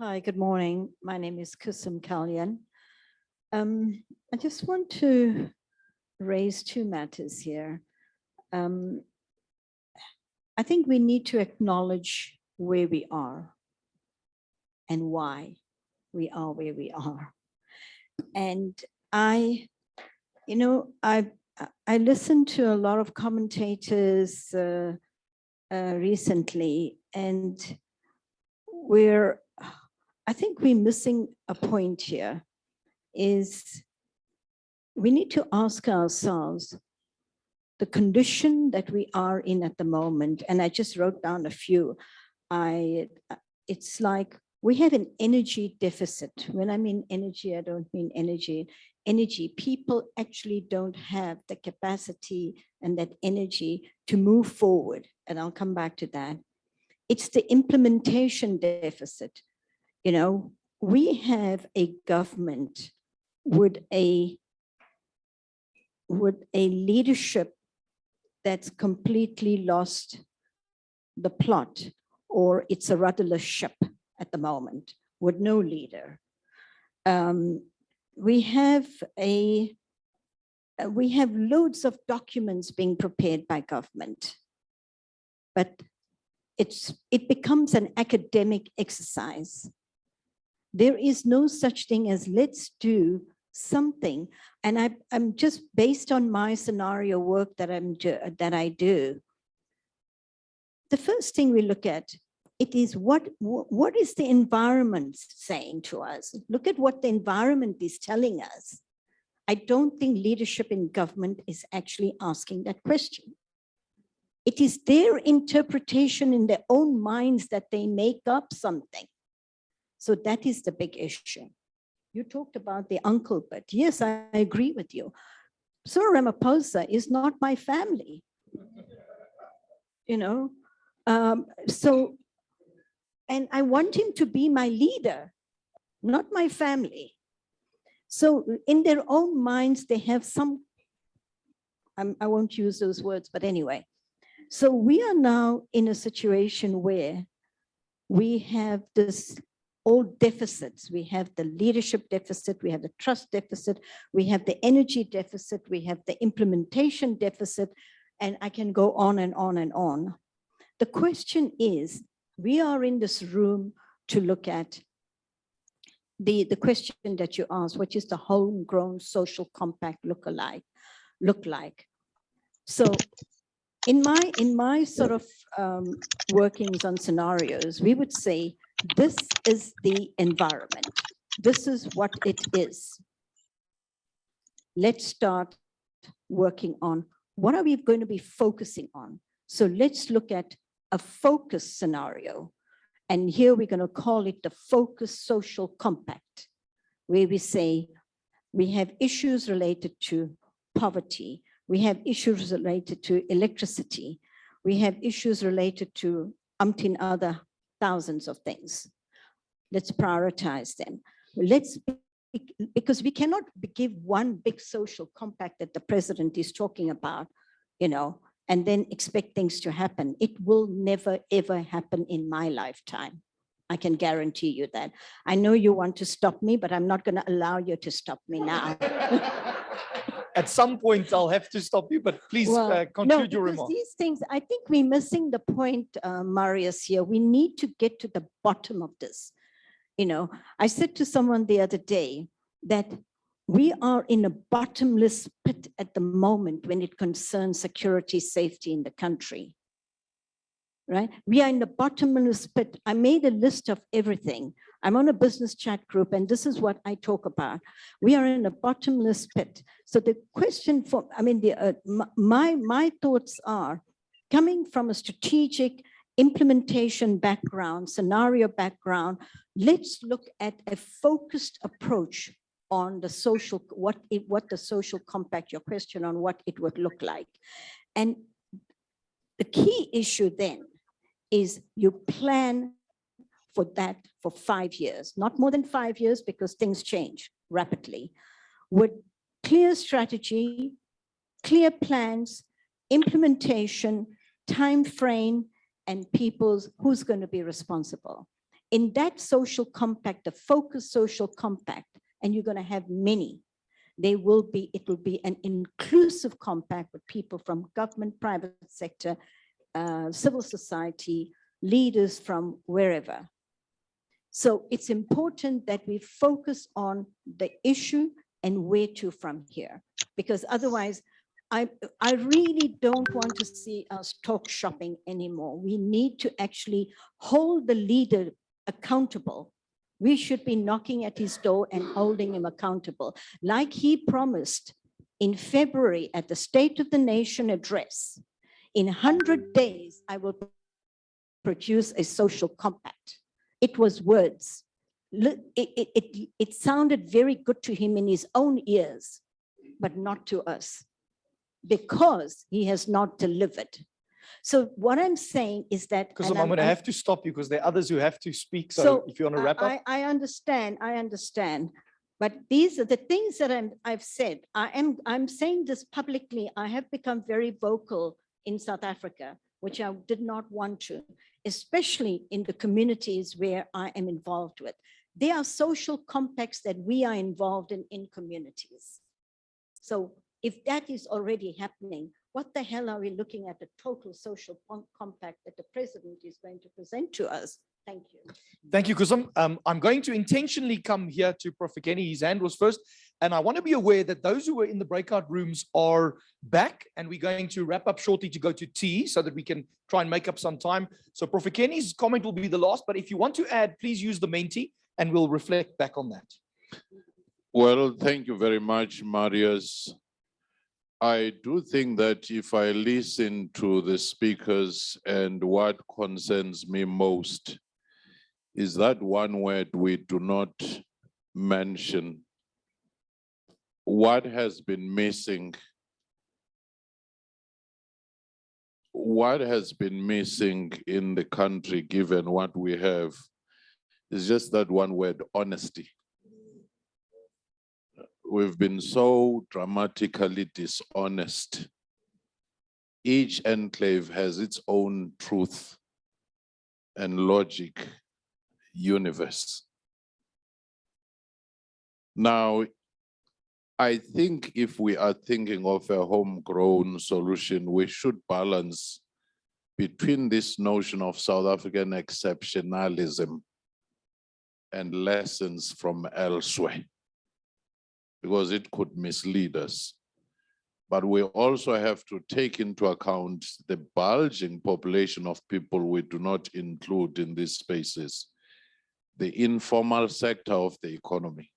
Hi, good morning. My name is Kusum Kalyan. I just want to raise two matters here. I think we need to acknowledge where we are and why we are where we are. And I listened to a lot of commentators recently, and I think we're missing a point here. Is we need to ask ourselves the condition that we are in at the moment, and I just wrote down a few. It's like we have an energy deficit. When I mean energy, I don't mean energy. People actually don't have the capacity and that energy to move forward, and I'll come back to that. It's the implementation deficit. You know, we have a government with a leadership that's completely lost the plot, or it's a rudderless ship at the moment with no leader. We have loads of documents being prepared by government, but it becomes an academic exercise. There is no such thing as let's do something. And I'm just based on my scenario work that I do. The first thing we look at, it is what is the environment saying to us? Look at what the environment is telling us. I don't think leadership in government is actually asking that question. It is their interpretation in their own minds that they make up something. So that is the big issue. You talked about the uncle, but yes, I agree with you. Cyril Ramaphosa is not my family, you know. And I want him to be my leader, not my family. So in their own minds, they have some, I won't use those words, but anyway. So we are now in a situation where we have this all deficits. We have the leadership deficit, we have the trust deficit, we have the energy deficit, we have the implementation deficit, and I can go on and on and on. The question is, we are in this room to look at the question that you asked, what is the homegrown social compact look like? So in my sort of workings on scenarios, we would say, this is the environment. This is what it is. Let's start working on what are we going to be focusing on. So let's look at a focus scenario. And here we're going to call it the focus social compact, where we say we have issues related to poverty. We have issues related to electricity. We have issues related to umpteen other thousands of things. Let's prioritize them. Because we cannot give one big social compact that the president is talking about, you know, and then expect things to happen. It will never, ever happen in my lifetime. I can guarantee you that. I know you want to stop me, but I'm not going to allow you to stop me now. At some point, I'll have to stop you, but please conclude your remarks. These things, I think we're missing the point, Marius, here. We need to get to the bottom of this. You know, I said to someone the other day that we are in a bottomless pit at the moment when it concerns security, safety in the country. Right? We are in the bottomless pit. I made a list of everything. I'm on a business chat group, and this is what I talk about. We are in a bottomless pit. So the question for, I mean, my thoughts are coming from a strategic implementation background, scenario background. Let's look at a focused approach on the social, what the social compact, your question on what it would look like. And the key issue then is you plan for that for 5 years, not more than 5 years, because things change rapidly, with clear strategy, clear plans, implementation, time frame, and people's who's going to be responsible. In that social compact, the focused social compact, and you're going to have many, it will be an inclusive compact with people from government, private sector, civil society, leaders from wherever. So it's important that we focus on the issue and where to from here, because otherwise I really don't want to see us talk shopping anymore. We need to actually hold the leader accountable. We should be knocking at his door and holding him accountable, like he promised in February at the State of the Nation address. In 100 days, I will produce a social compact. It was words. It sounded very good to him in his own ears, but not to us, because he has not delivered. So what I'm saying is that— Because I'm going to have to stop you because there are others who have to speak. So if you want to wrap up. I understand. But these are the things that I've said. I'm saying this publicly. I have become very vocal in South Africa, which I did not want to, especially in the communities where I am involved with. There are social compacts that we are involved in communities. So if that is already happening, what the hell are we looking at the total social compact that the president is going to present to us? Thank you. Thank you, Kusum. I'm going to intentionally come here to Prof. Kenny. His hand was first. And I want to be aware that those who were in the breakout rooms are back, and we're going to wrap up shortly to go to tea so that we can try and make up some time. So Prof. Kenny's comment will be the last, but if you want to add, please use the Menti and we'll reflect back on that. Well, thank you very much, Marius. I do think that if I listen to the speakers, and what concerns me most is that one word we do not mention. What has been missing? What has been missing in the country, given what we have, is just that one word: honesty. We've been so dramatically dishonest. Each enclave has its own truth and logic universe. Now, I think if we are thinking of a homegrown solution, we should balance between this notion of South African exceptionalism and lessons from elsewhere, because it could mislead us. But we also have to take into account the bulging population of people we do not include in these spaces, the informal sector of the economy,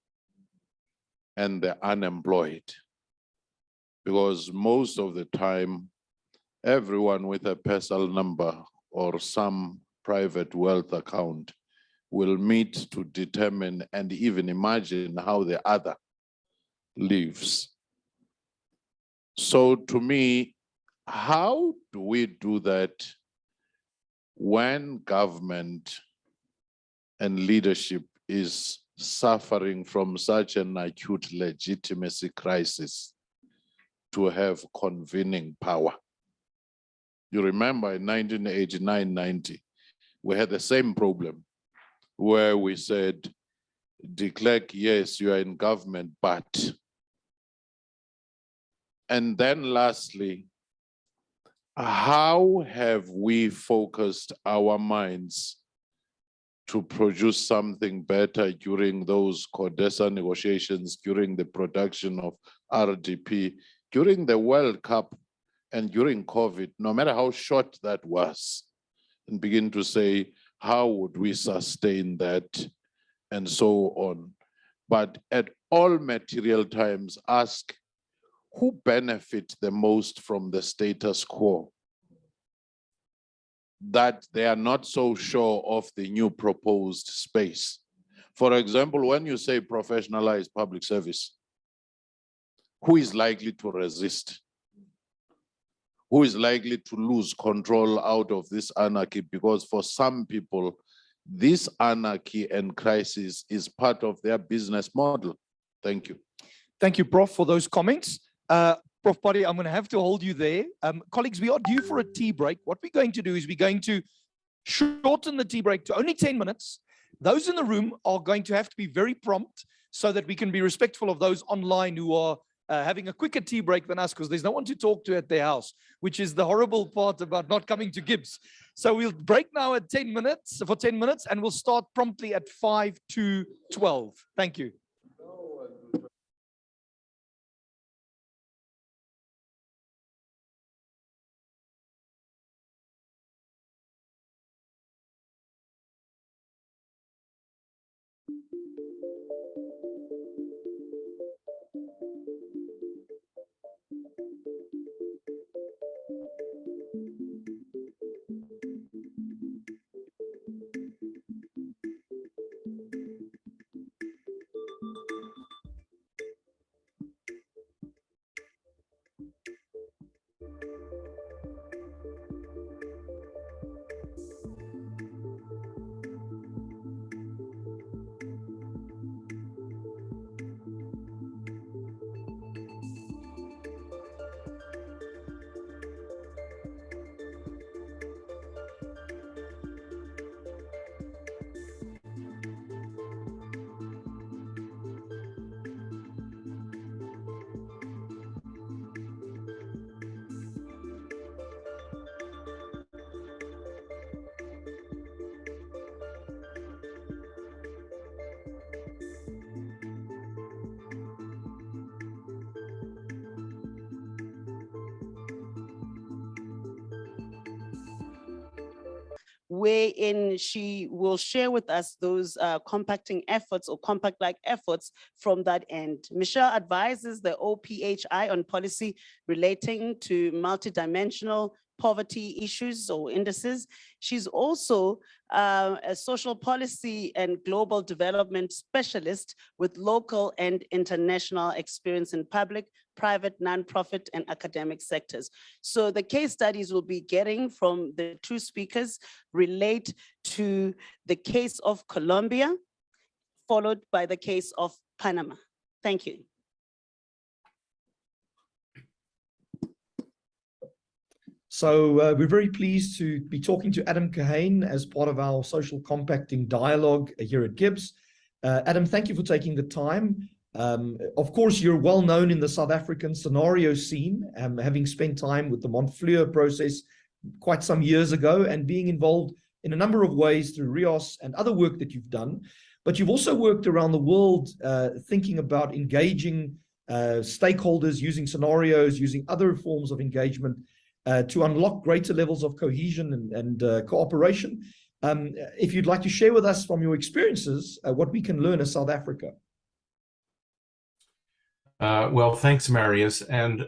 and the unemployed. Because most of the time, everyone with a personal number or some private wealth account will meet to determine and even imagine how the other lives. So to me, how do we do that when government and leadership is suffering from such an acute legitimacy crisis to have convening power? You remember in 1989-90, we had the same problem where we said, de Klerk, yes, you are in government, but. And then lastly, how have we focused our minds to produce something better during those CODESA negotiations, during the production of RDP, during the World Cup, and during COVID, no matter how short that was, and begin to say, how would we sustain that, and so on. But at all material times, ask who benefit the most from the status quo, that they are not so sure of the new proposed space. For example, when you say professionalized public service, who is likely to resist? Who is likely to lose control out of this anarchy? Because for some people, this anarchy and crisis is part of their business model. Thank you. Thank you, Prof, for those comments. Prof. Padi, I'm going to have to hold you there. Colleagues, we are due for a tea break. What we're going to do is we're going to shorten the tea break to only 10 minutes. Those in the room are going to have to be very prompt so that we can be respectful of those online who are having a quicker tea break than us, because there's no one to talk to at their house, which is the horrible part about not coming to GIBS. So we'll break now at 10 minutes, and we'll start promptly at 5 to 12. Thank you. Wherein she will share with us those compacting efforts or compact-like efforts from that end. Michelle advises the OPHI on policy relating to multidimensional poverty issues or indices. She's also a social policy and global development specialist with local and international experience in public, private, nonprofit, and academic sectors. So the case studies we'll be getting from the two speakers relate to the case of Colombia, followed by the case of Panama. Thank you. So we're very pleased to be talking to Adam Kahane as part of our social compacting dialogue here at GIBS. Adam, thank you for taking the time. Of course, you're well known in the South African scenario scene, having spent time with the Montfleur process quite some years ago and being involved in a number of ways through RIOS and other work that you've done. But you've also worked around the world thinking about engaging stakeholders, using scenarios, using other forms of engagement to unlock greater levels of cohesion and cooperation. If you'd like to share with us from your experiences what we can learn as South Africa. Well, thanks, Marius. And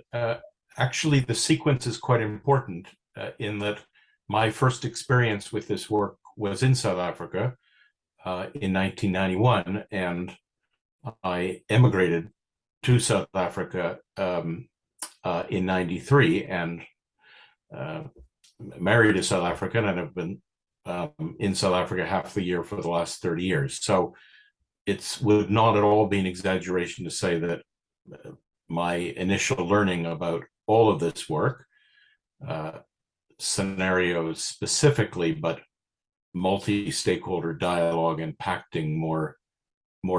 actually, the sequence is quite important in that my first experience with this work was in South Africa in 1991, and I emigrated to South Africa in 93 and married a South African, and have been in South Africa half the year for the last 30 years. So it would not at all be an exaggeration to say that my initial learning about all of this work, scenarios specifically, but multi-stakeholder dialogue and pacting more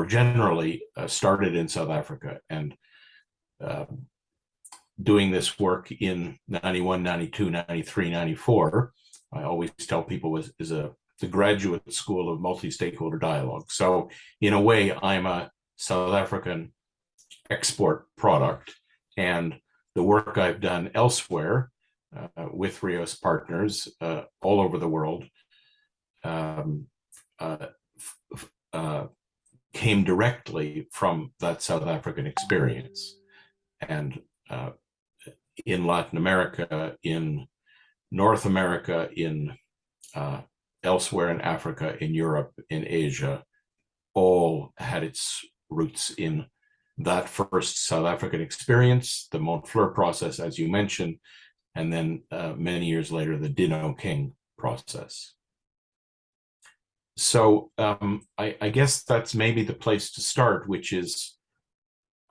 generally, started in South Africa. And doing this work in 91, 92, 93, 94, I always tell people is a the Graduate School of Multi-Stakeholder Dialogue. So in a way, I'm a South African export product, and the work I've done elsewhere with Rios partners all over the world came directly from that South African experience. And in Latin America, in North America, in elsewhere in Africa, in Europe, in Asia, all had its roots in that first South African experience, the Montfleur process, as you mentioned, and then many years later, the Dino-King process. So I guess that's maybe the place to start, which is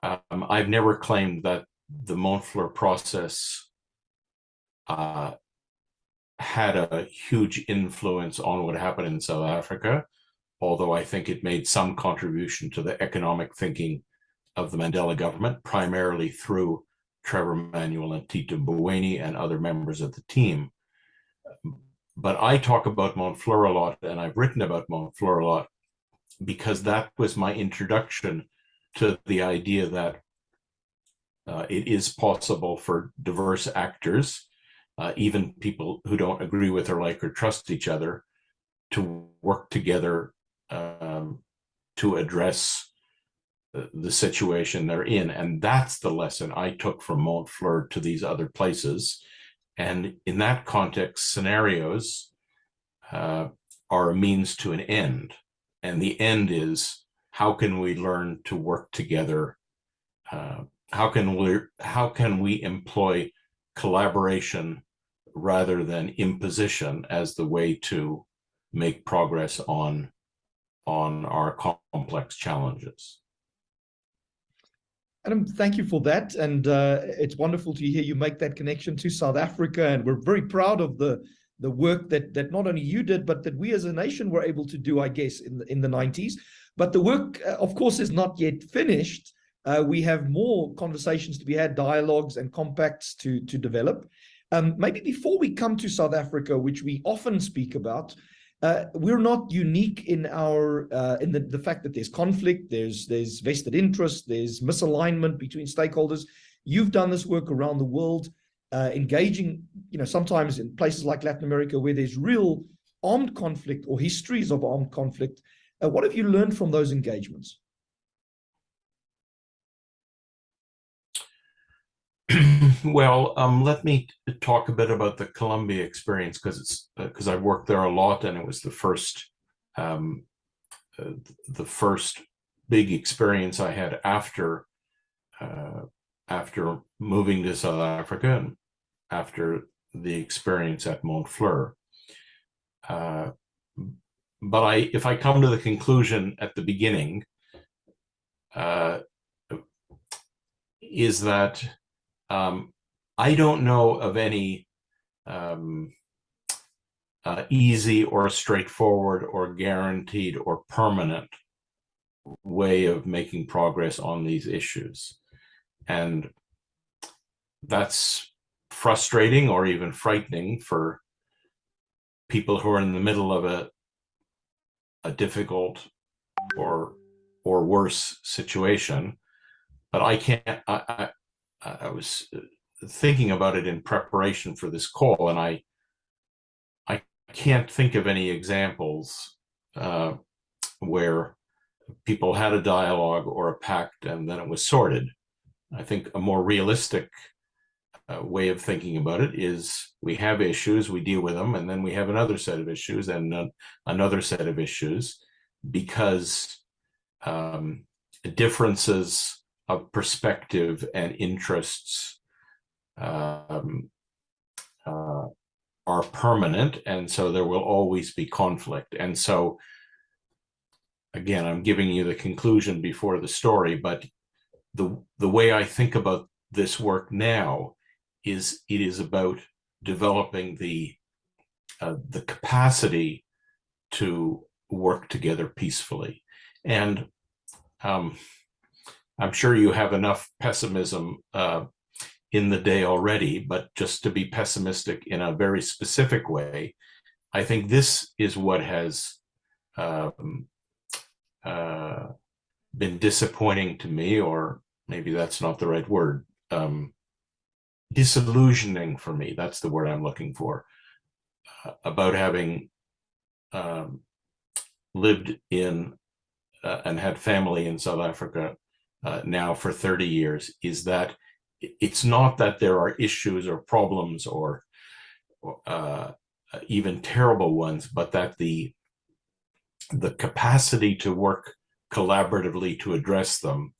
I've never claimed that the Montfleur process had a huge influence on what happened in South Africa, although I think it made some contribution to the economic thinking of the Mandela government, primarily through Trevor Manuel and Tito Mboweni and other members of the team. But I talk about Montfleur a lot, and I've written about Montfleur a lot, because that was my introduction to the idea that it is possible for diverse actors, even people who don't agree with or like or trust each other, to work together to address the situation they're in. And that's the lesson I took from Montfleur to these other places. And in that context, scenarios are a means to an end. And the end is, how can we learn to work together? How can we employ collaboration rather than imposition as the way to make progress on our complex challenges? Adam, thank you for that. And it's wonderful to hear you make that connection to South Africa. And we're very proud of the work that not only you did, but that we as a nation were able to do, I guess, in the 90s. But the work, of course, is not yet finished. We have more conversations to be had, dialogues and compacts to develop. Maybe before we come to South Africa, which we often speak about, we're not unique in our in the fact that there's conflict, there's vested interest, there's misalignment between stakeholders. You've done this work around the world, engaging, sometimes in places like Latin America where there's real armed conflict or histories of armed conflict. What have you learned from those engagements? Well, let me talk a bit about the Colombia experience, because I've worked there a lot, and it was the first big experience I had after moving to South Africa and after the experience at Montfleur. But if I come to the conclusion at the beginning, is that I don't know of any easy or straightforward or guaranteed or permanent way of making progress on these issues. And that's frustrating or even frightening for people who are in the middle of a difficult or worse situation. But I was thinking about it in preparation for this call, and I can't think of any examples where people had a dialogue or a pact and then it was sorted. I think a more realistic way of thinking about it is, we have issues, we deal with them, and then we have another set of issues and another set of issues, because differences of perspective and interests are permanent, and so there will always be conflict. And so, again, I'm giving you the conclusion before the story, but the way I think about this work now is, it is about developing the capacity to work together peacefully. And I'm sure you have enough pessimism in the day already, but just to be pessimistic in a very specific way, I think this is what has been disappointing to me, or maybe that's not the right word, disillusioning for me, that's the word I'm looking for, about having lived in and had family in South Africa now for 30 years, is that it's not that there are issues or problems or even terrible ones, but that the capacity to work collaboratively to address them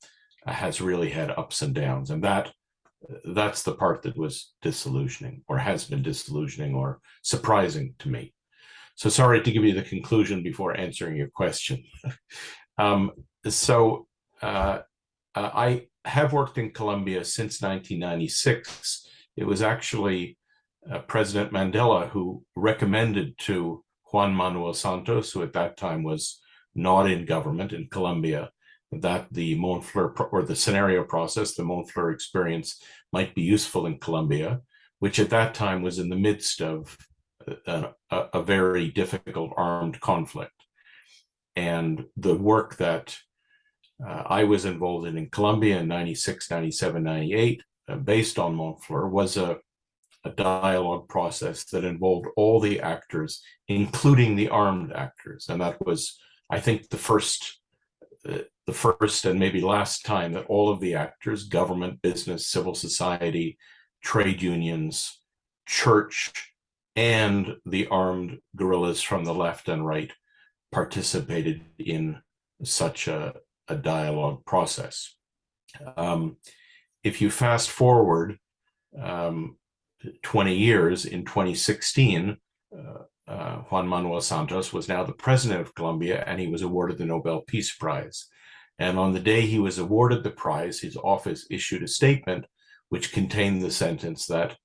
has really had ups and downs. And that's the part that was disillusioning, or has been disillusioning or surprising to me. So sorry to give you the conclusion before answering your question. I have worked in Colombia since 1996. It was actually President Mandela who recommended to Juan Manuel Santos, who at that time was not in government in Colombia, that the Montfleur or the scenario process, the Montfleur experience, might be useful in Colombia, which at that time was in the midst of a very difficult armed conflict. And the work that I was involved in Colombia in 96, 97, 98, based on Montfleur, was a dialogue process that involved all the actors, including the armed actors. And that was, I think, the first and maybe last time that all of the actors, government, business, civil society, trade unions, church, and the armed guerrillas from the left and right participated in such a dialogue process. If you fast forward 20 years, in 2016, Juan Manuel Santos was now the president of Colombia, and he was awarded the Nobel Peace Prize. And on the day he was awarded the prize, his office issued a statement which contained the sentence that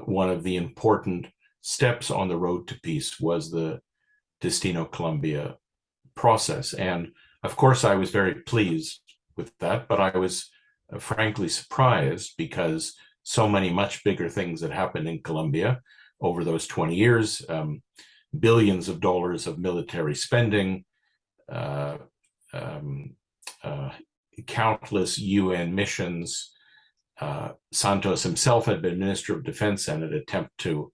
one of the important steps on the road to peace was the Destino Colombia process. And of course, I was very pleased with that, but I was frankly surprised because so many much bigger things had happened in Colombia over those 20 years, billions of dollars of military spending, countless UN missions. Santos himself had been Minister of Defense in an attempt to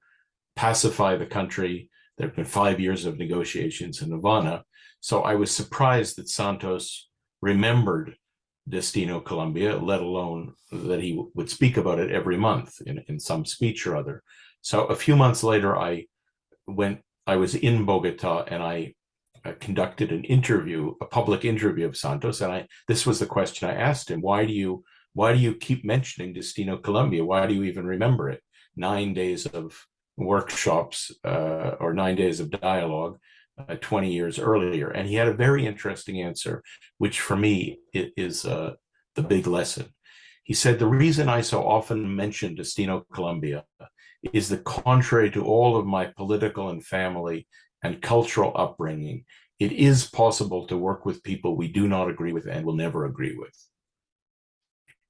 pacify the country. There have been 5 years of negotiations in Havana. So I was surprised that Santos remembered Destino Colombia, let alone that he would speak about it every month in some speech or other. So a few months later, I was in Bogota, and I conducted an interview, a public interview of Santos. And this was the question I asked him: why do you keep mentioning Destino Colombia? Why do you even remember it? 9 days of workshops or 9 days of dialogue 20 years earlier. And he had a very interesting answer, which for me is the big lesson. He said, the reason I so often mention Destino Colombia is that, contrary to all of my political and family and cultural upbringing, it is possible to work with people we do not agree with and will never agree with.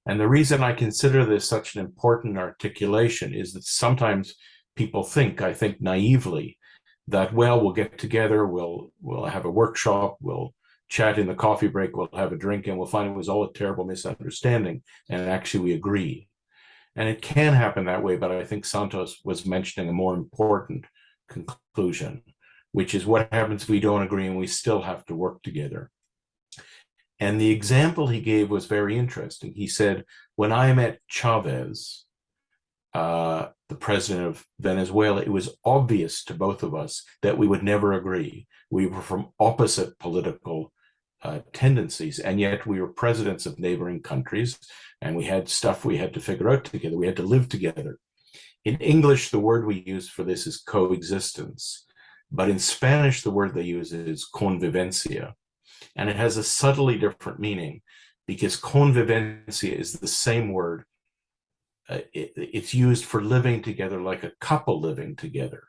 And the reason I consider this such an important articulation is that sometimes people think, I think naively, that, well, we'll get together, we'll have a workshop, we'll chat in the coffee break, we'll have a drink, and we'll find it was all a terrible misunderstanding, and actually we agree. And it can happen that way, but I think Santos was mentioning a more important conclusion, which is what happens if we don't agree and we still have to work together. And the example he gave was very interesting. He said, when I met Chavez, the president of Venezuela, it was obvious to both of us that we would never agree. We were from opposite political tendencies, and yet we were presidents of neighboring countries, and we had stuff we had to figure out together. We had to live together. In English, the word we use for this is coexistence, but in Spanish, the word they use is convivencia, and it has a subtly different meaning, because convivencia is the same word. It's used for living together, like a couple living together.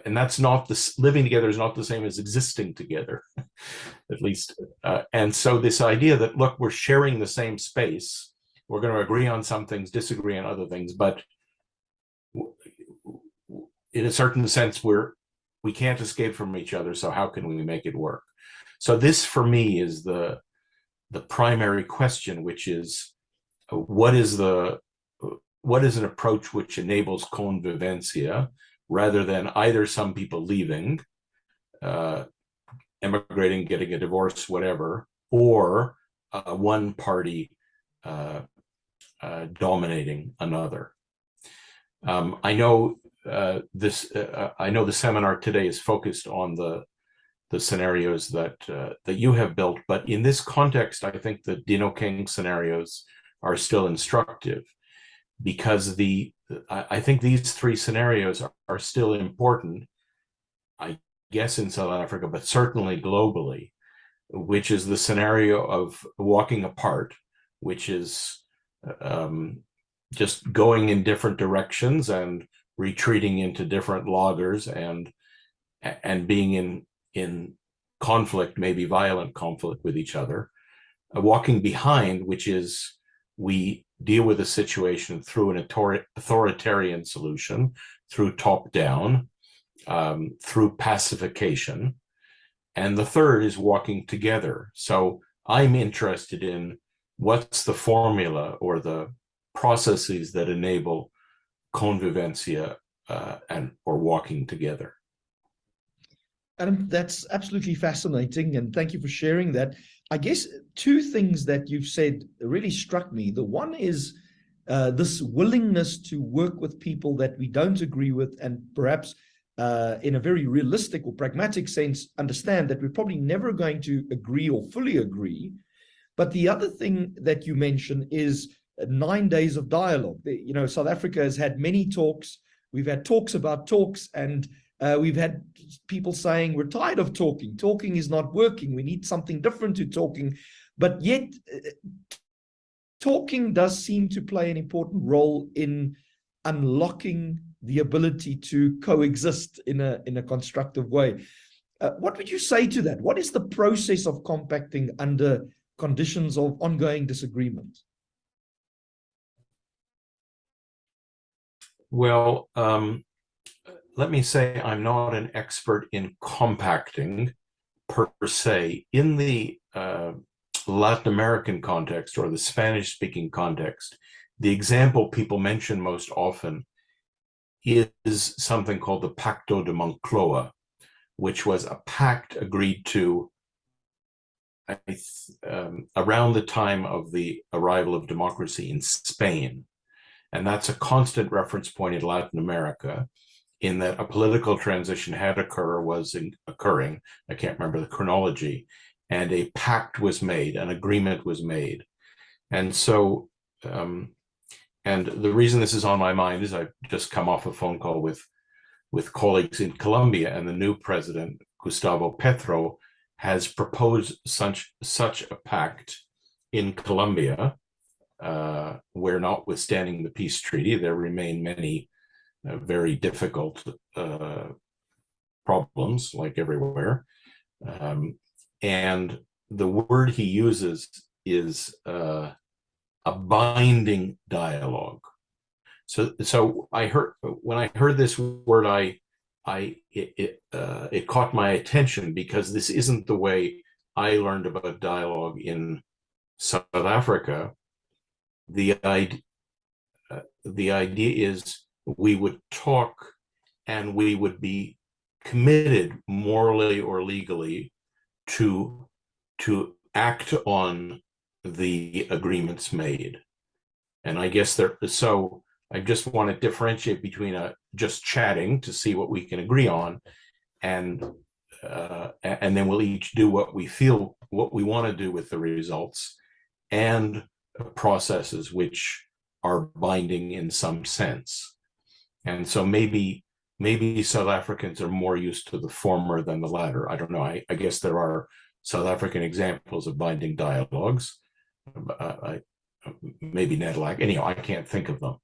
And that's not living together is not the same as existing together, at least. And so this idea that, look, we're sharing the same space, we're going to agree on some things, disagree on other things, but in a certain sense, we can't escape from each other. So how can we make it work? So this, for me, is the primary question, which is what is an approach which enables convivencia rather than either some people leaving, emigrating, getting a divorce, whatever, or one party dominating another. I know I know the seminar today is focused on the scenarios that you have built, but in this context, I think the Dino King scenarios are still instructive, because I think these three scenarios are still important, I guess in South Africa, but certainly globally, which is the scenario of walking apart, which is just going in different directions and retreating into different lagers and being in conflict, maybe violent conflict with each other. Walking behind, which is we deal with a situation through an authoritarian solution, through top down, through pacification. And the third is walking together. So I'm interested in what's the formula or the processes that enable convivencia or walking together. Adam, that's absolutely fascinating, and thank you for sharing that. I guess two things that you've said really struck me. The one is this willingness to work with people that we don't agree with, and perhaps in a very realistic or pragmatic sense, understand that we're probably never going to agree or fully agree. But the other thing that you mentioned is 9 days of dialogue. You know, South Africa has had many talks. We've had talks about talks, and we've had people saying we're tired of talking. Talking is not working. We need something different to talking. But yet, talking does seem to play an important role in unlocking the ability to coexist in a constructive way. What would you say to that? What is the process of compacting under conditions of ongoing disagreement? Well, let me say I'm not an expert in compacting per se. In the Latin American context or the Spanish-speaking context, the example people mention most often is something called the Pacto de Moncloa, which was a pact agreed to around the time of the arrival of democracy in Spain. And that's a constant reference point in Latin America, in that a political transition had occurring, I can't remember the chronology, and a pact was made, an agreement was made. And so, and the reason this is on my mind is I've just come off a phone call with colleagues in Colombia, and the new president, Gustavo Petro, has proposed such a pact in Colombia, where, notwithstanding the peace treaty, there remain many very difficult problems, like everywhere. And the word he uses is a binding dialogue. So I heard, when I heard this word, it caught my attention, because this isn't the way I learned about dialogue in South Africa. The idea is we would talk and we would be committed morally or legally to act on the agreements made. And I guess so I just want to differentiate between just chatting to see what we can agree on, and then we'll each do what we feel, what we want to do with the results, and processes which are binding in some sense. And so maybe South Africans are more used to the former than the latter. I don't know. I guess there are South African examples of binding dialogues. Maybe Nederland. Anyhow, I can't think of them.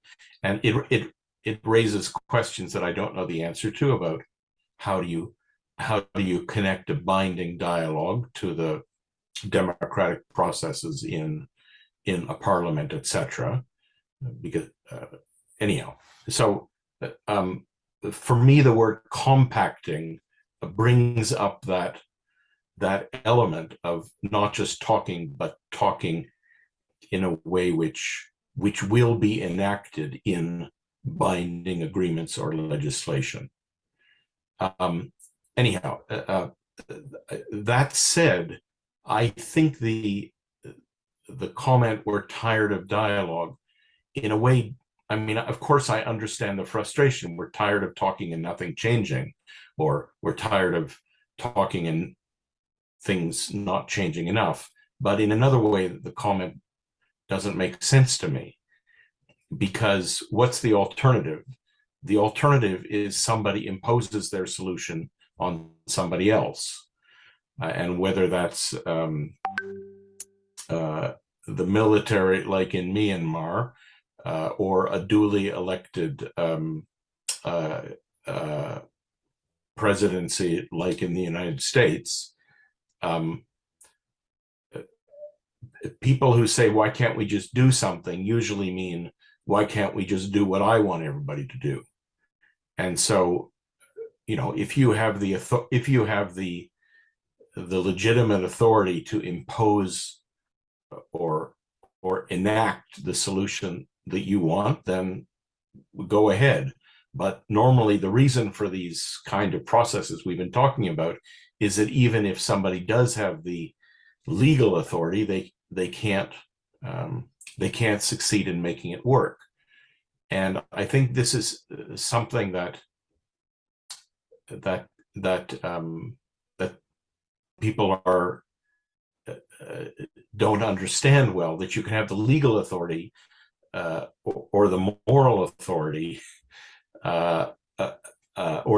And it raises questions that I don't know the answer to about how do you connect a binding dialogue to the democratic processes in a parliament, etc. Because anyhow, so for me, the word compacting brings up that element of not just talking, but talking in a way which will be enacted in binding agreements or legislation. Anyhow, that said, I think the comment, "We're tired of dialogue," in a way, I mean, of course, I understand the frustration. We're tired of talking and nothing changing, or we're tired of talking and things not changing enough. But in another way, the comment doesn't make sense to me, because what's the alternative? The alternative is somebody imposes their solution on somebody else. And whether that's the military, like in Myanmar, or a duly elected presidency, like in the United States, people who say, "Why can't we just do something?" usually mean, "Why can't we just do what I want everybody to do?" And so, if you have the legitimate authority to impose or enact the solution that you want, then go ahead. But normally the reason for these kind of processes we've been talking about is that even if somebody does have the legal authority, they can't succeed in making it work. And I think this is something that people don't understand well, that you can have the legal authority or the moral authority or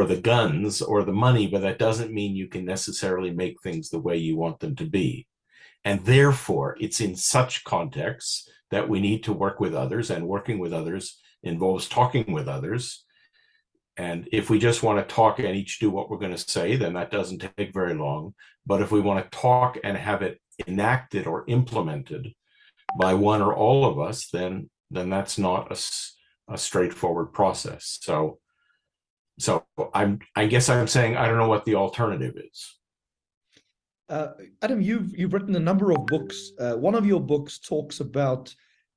the guns or the money, but that doesn't mean you can necessarily make things the way you want them to be. And therefore, it's in such contexts that we need to work with others, and working with others involves talking with others. And if we just want to talk and each do what we're going to say, then that doesn't take very long. But if we want to talk and have it enacted or implemented by one or all of us, then that's not a straightforward process. So I guess I'm saying I don't know what the alternative is. Adam, you've written a number of books. One of your books talks about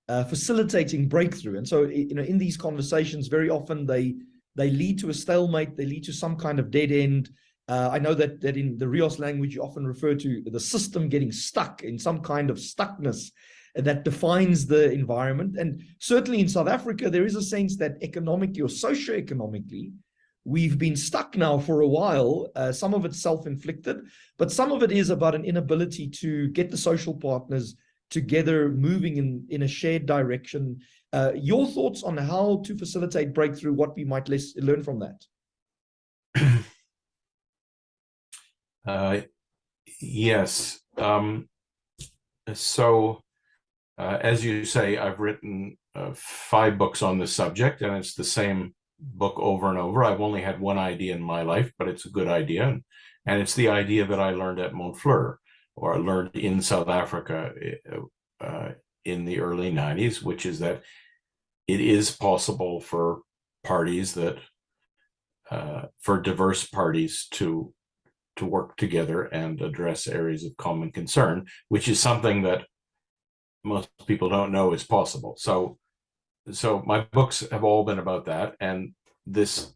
facilitating breakthrough, and so in these conversations, very often they lead to a stalemate. They lead to some kind of dead end. I know that in the Rios language, you often refer to the system getting stuck in some kind of stuckness that defines the environment. And certainly in South Africa, there is a sense that economically or socioeconomically, we've been stuck now for a while. Some of it's self-inflicted, but some of it is about an inability to get the social partners together, moving in a shared direction. Your thoughts on how to facilitate breakthrough, what we might learn from that? Yes. As you say, I've written 5 books on this subject, and it's the same book over and over. I've only had one idea in my life, but it's a good idea. And it's the idea that I learned at Montfleur, or I learned in South Africa in the early 90s, which is that it is possible for parties for diverse parties to work together and address areas of common concern, which is something that most people don't know is possible. So my books have all been about that. And this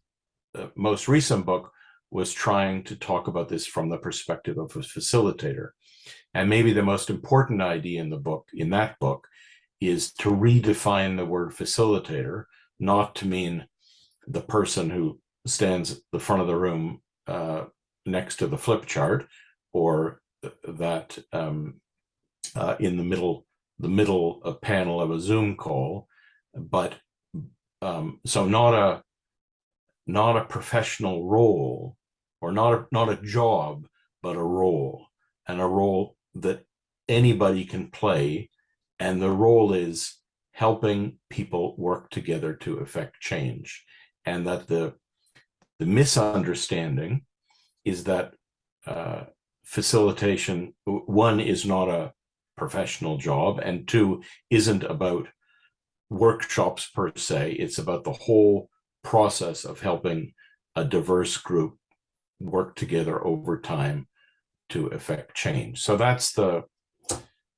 most recent book was trying to talk about this from the perspective of a facilitator. And maybe the most important idea in that book, is to redefine the word facilitator, not to mean the person who stands at the front of the room next to the flip chart, or that in the middle panel of a Zoom call, but so not a professional role, or not a job, but a role, and a role that anybody can play. And the role is helping people work together to effect change. And that the misunderstanding is that facilitation, 1, is not a professional job, and 2, isn't about workshops per se. It's about the whole process of helping a diverse group work together over time to effect change. So that's the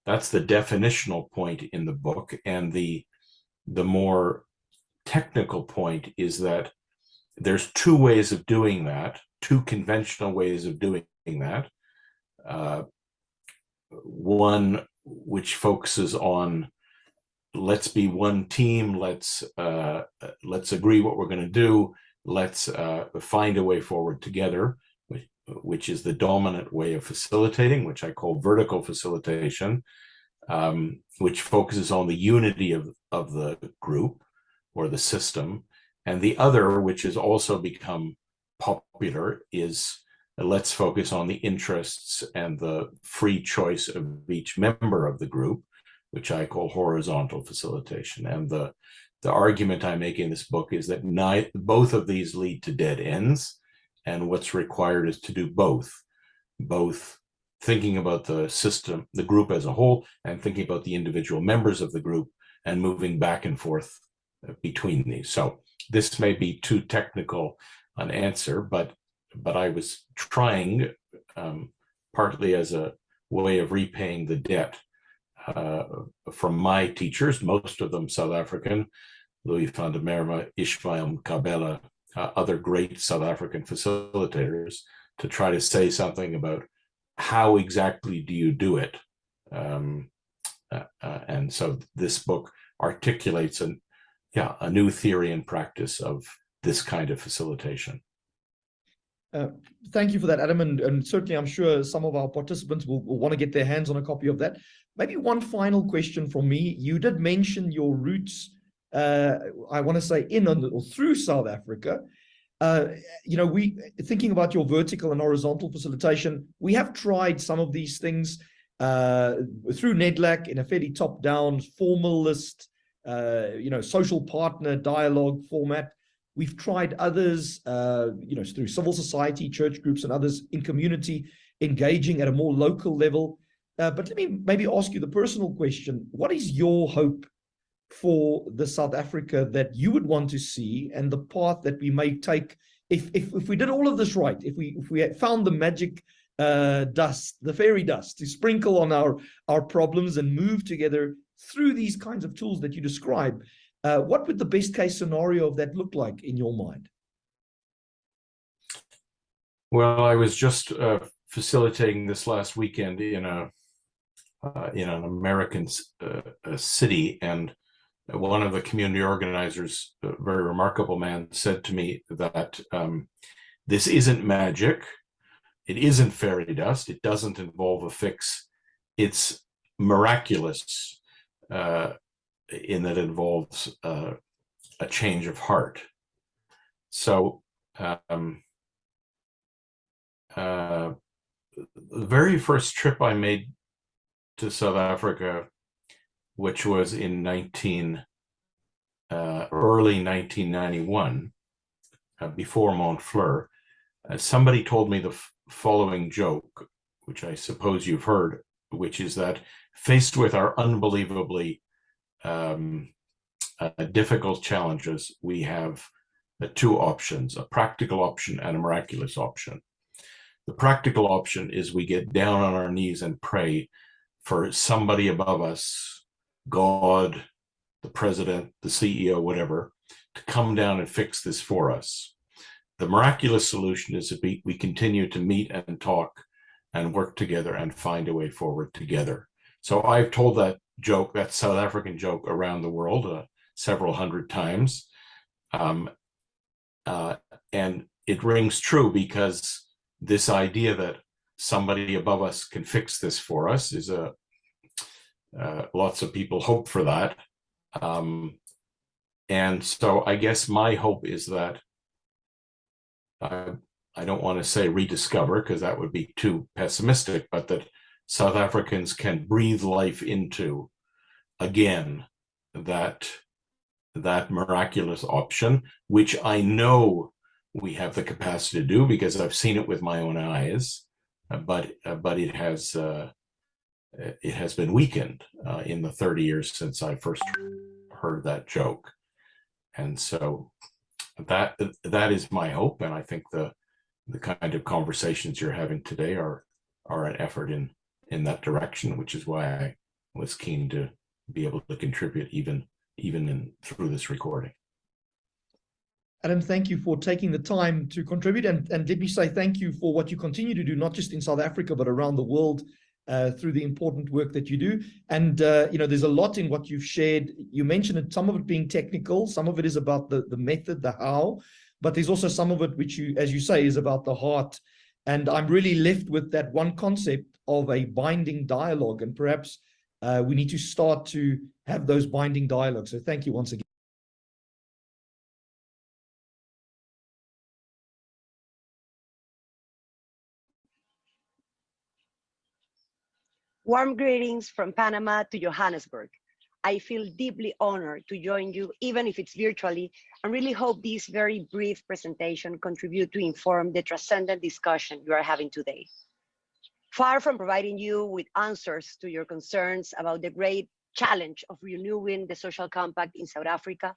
definitional point in the book. And the more technical point is that there's two ways of doing that, two conventional ways of doing that. One which focuses on, let's be one team, let's agree what we're going to do, let's find a way forward together, which is the dominant way of facilitating, which I call vertical facilitation, which focuses on the unity of the group or the system. And the other, which has also become popular, is let's focus on the interests and the free choice of each member of the group, which I call horizontal facilitation. And the argument I make in this book is that both of these lead to dead ends. And what's required is to do both thinking about the system, the group as a whole, and thinking about the individual members of the group and moving back and forth between these. So this may be too technical an answer, but I was trying, partly as a way of repaying the debt from my teachers, most of them South African, Louis van der Merwe, Ishmael Mkabela, other great South African facilitators, to try to say something about how exactly do you do it. And so this book articulates a new theory and practice of this kind of facilitation. Thank you for that, Adam. And certainly I'm sure some of our participants will want to get their hands on a copy of that. Maybe one final question from me. You did mention your roots, I want to say in or through South Africa. Thinking about your vertical and horizontal facilitation, we have tried some of these things through NEDLAC in a fairly top-down, formalist, social partner dialogue format. We've tried others, through civil society, church groups, and others in community, engaging at a more local level. But let me maybe ask you the personal question. What is your hope for the South Africa that you would want to see, and the path that we may take if we did all of this right, if we had found the magic dust, the fairy dust, to sprinkle on our problems and move together through these kinds of tools that you describe? What would the best case scenario of that look like in your mind? Well, I was just facilitating this last weekend in an American city, and one of the community organizers, a very remarkable man, said to me that this isn't magic, it isn't fairy dust, it doesn't involve a fix, it's miraculous in that it involves a change of heart. So the very first trip I made to South Africa, which was in early 1991, before Montfleur, somebody told me the following joke, which I suppose you've heard, which is that faced with our unbelievably difficult challenges, we have two options, a practical option and a miraculous option. The practical option is we get down on our knees and pray for somebody above us, God, the president, the CEO, whatever, to come down and fix this for us. The miraculous solution is that we continue to meet and talk and work together and find a way forward together. So I've told that joke, that South African joke, around the world several hundred times. And it rings true because this idea that somebody above us can fix this for us is lots of people hope for that. And so I guess my hope is that I don't want to say rediscover, because that would be too pessimistic, but that South Africans can breathe life into, again, that miraculous option, which I know we have the capacity to do because I've seen it with my own eyes, but it has been weakened in the 30 years since I first heard that joke. And so that is my hope, and I think the kind of conversations you're having today are an effort in that direction, which is why I was keen to be able to contribute even through this recording. Adam, thank you for taking the time to contribute, and let me say thank you for what you continue to do, not just in South Africa, but around the world, through the important work that you do. And there's a lot in what you've shared. You mentioned it, some of it being technical, some of it is about the method, the how, but there's also some of it which, as you say, is about the heart. And I'm really left with that one concept of a binding dialogue, and perhaps we need to start to have those binding dialogues. So thank you once again. Warm greetings from Panama to Johannesburg. I feel deeply honored to join you, even if it's virtually, and really hope this very brief presentation contribute to inform the transcendent discussion you are having today. Far from providing you with answers to your concerns about the great challenge of renewing the social compact in South Africa,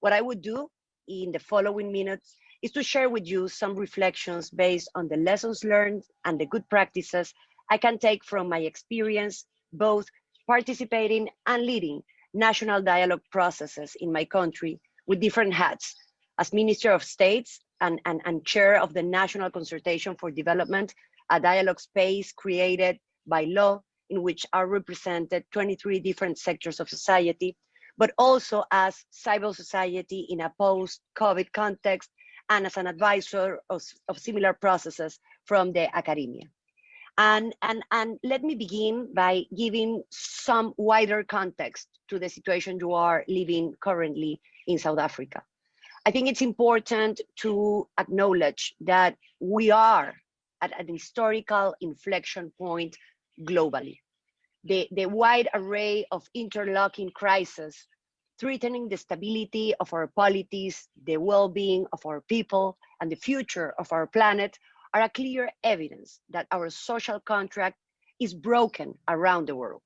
what I would do in the following minutes is to share with you some reflections based on the lessons learned and the good practices I can take from my experience, both participating and leading national dialogue processes in my country with different hats as Minister of States and Chair of the National Consultation for Development, a dialogue space created by law in which are represented 23 different sectors of society, but also as civil society in a post-COVID context and as an advisor of similar processes from the academia. And let me begin by giving some wider context to the situation you are living currently in South Africa. I think it's important to acknowledge that we are at an historical inflection point globally. The wide array of interlocking crises threatening the stability of our polities, the well-being of our people, and the future of our planet are a clear evidence that our social contract is broken around the world.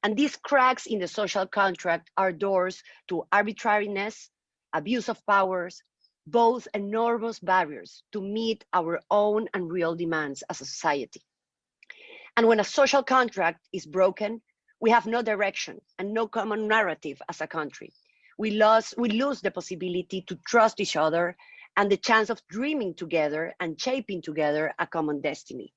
And these cracks in the social contract are doors to arbitrariness, abuse of powers, both enormous barriers to meet our own and real demands as a society. And when a social contract is broken, we have no direction and no common narrative as a country. We lose the possibility to trust each other and the chance of dreaming together and shaping together a common destiny.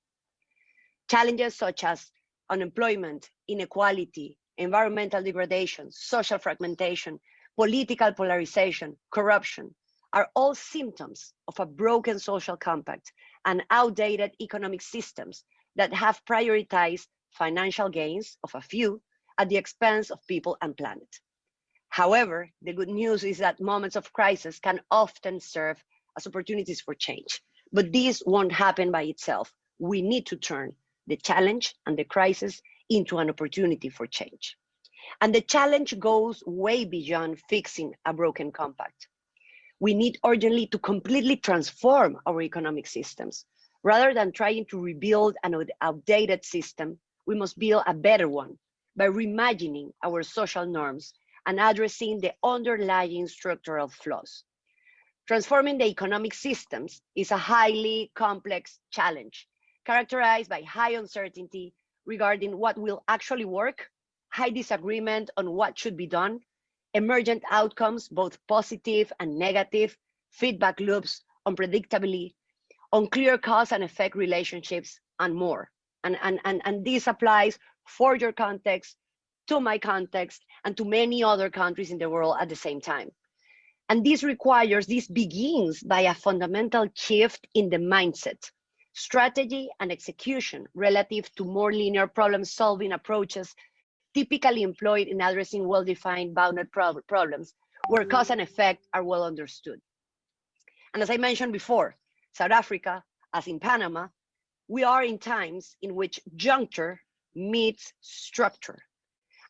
Challenges such as unemployment, inequality, environmental degradation, social fragmentation, political polarization, corruption, are all symptoms of a broken social compact and outdated economic systems that have prioritized financial gains of a few at the expense of people and planet. However, the good news is that moments of crisis can often serve as opportunities for change, but this won't happen by itself. We need to turn the challenge and the crisis into an opportunity for change. And the challenge goes way beyond fixing a broken compact. We need urgently to completely transform our economic systems. Rather than trying to rebuild an outdated system, we must build a better one by reimagining our social norms and addressing the underlying structural flaws. Transforming the economic systems is a highly complex challenge, characterized by high uncertainty regarding what will actually work, high disagreement on what should be done, emergent outcomes, both positive and negative, feedback loops, unpredictability, unclear cause and effect relationships, and more. And this applies for your context, to my context, and to many other countries in the world at the same time. And this begins by a fundamental shift in the mindset, strategy, and execution relative to more linear problem-solving approaches typically employed in addressing well-defined bounded problems where cause and effect are well understood. And as I mentioned before, South Africa, as in Panama, we are in times in which juncture meets structure.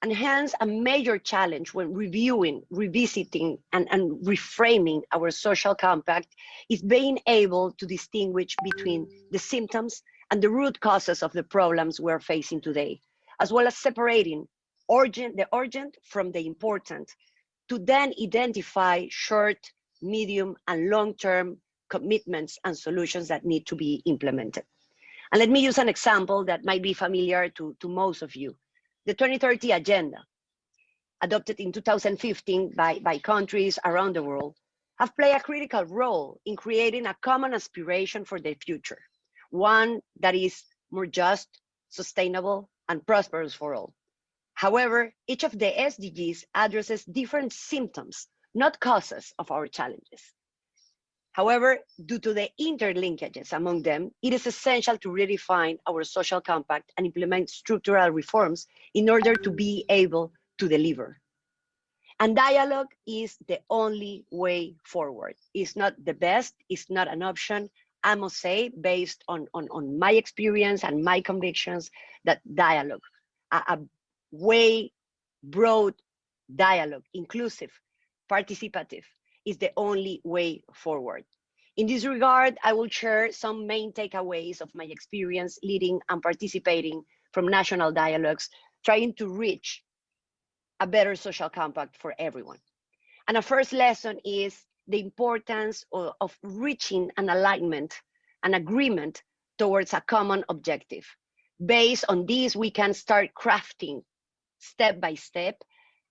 And hence a major challenge when reviewing, revisiting, and reframing our social compact is being able to distinguish between the symptoms and the root causes of the problems we're facing today, as well as separating the urgent from the important, to then identify short, medium, and long-term commitments and solutions that need to be implemented. And let me use an example that might be familiar to most of you. The 2030 Agenda, adopted in 2015 by countries around the world, have played a critical role in creating a common aspiration for the future, one that is more just, sustainable, and prosperous for all. However, each of the SDGs addresses different symptoms, not causes of our challenges. However, due to the interlinkages among them, it is essential to redefine our social compact and implement structural reforms in order to be able to deliver. And dialogue is the only way forward. It's not the best, it's not an option. I must say, based on my experience and my convictions, that dialogue, a way broad dialogue, inclusive, participative, is the only way forward. In this regard, I will share some main takeaways of my experience leading and participating from national dialogues, trying to reach a better social compact for everyone. And a first lesson is the importance of reaching an alignment, an agreement towards a common objective. Based on this, we can start crafting step by step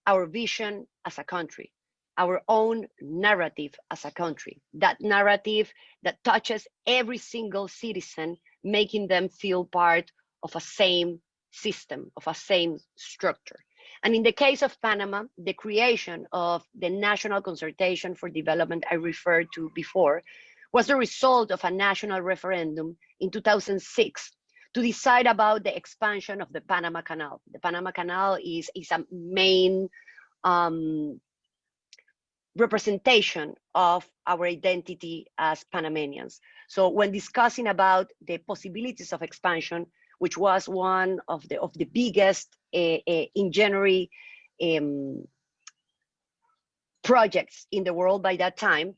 our vision as a country, our own narrative as a country, that narrative that touches every single citizen, making them feel part of a same system, of a same structure. And in the case of Panama, the creation of the National Consultation for Development I referred to before was the result of a national referendum in 2006 to decide about the expansion of the Panama Canal. The Panama Canal is a main representation of our identity as Panamanians. So when discussing about the possibilities of expansion, which was one of the biggest in January projects in the world by that time,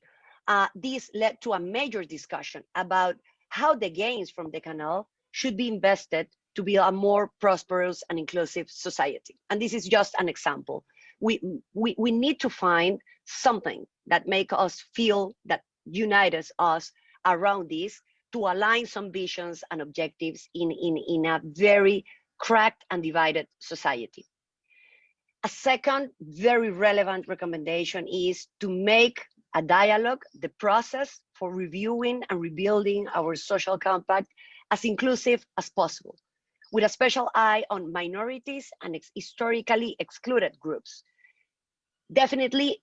this led to a major discussion about how the gains from the canal should be invested to build a more prosperous and inclusive society. And this is just an example. We need to find something that makes us feel that unites us around this, to align some visions and objectives in a very cracked and divided society. A second very relevant recommendation is to make a dialogue the process for reviewing and rebuilding our social compact as inclusive as possible, with a special eye on minorities and historically excluded groups. Definitely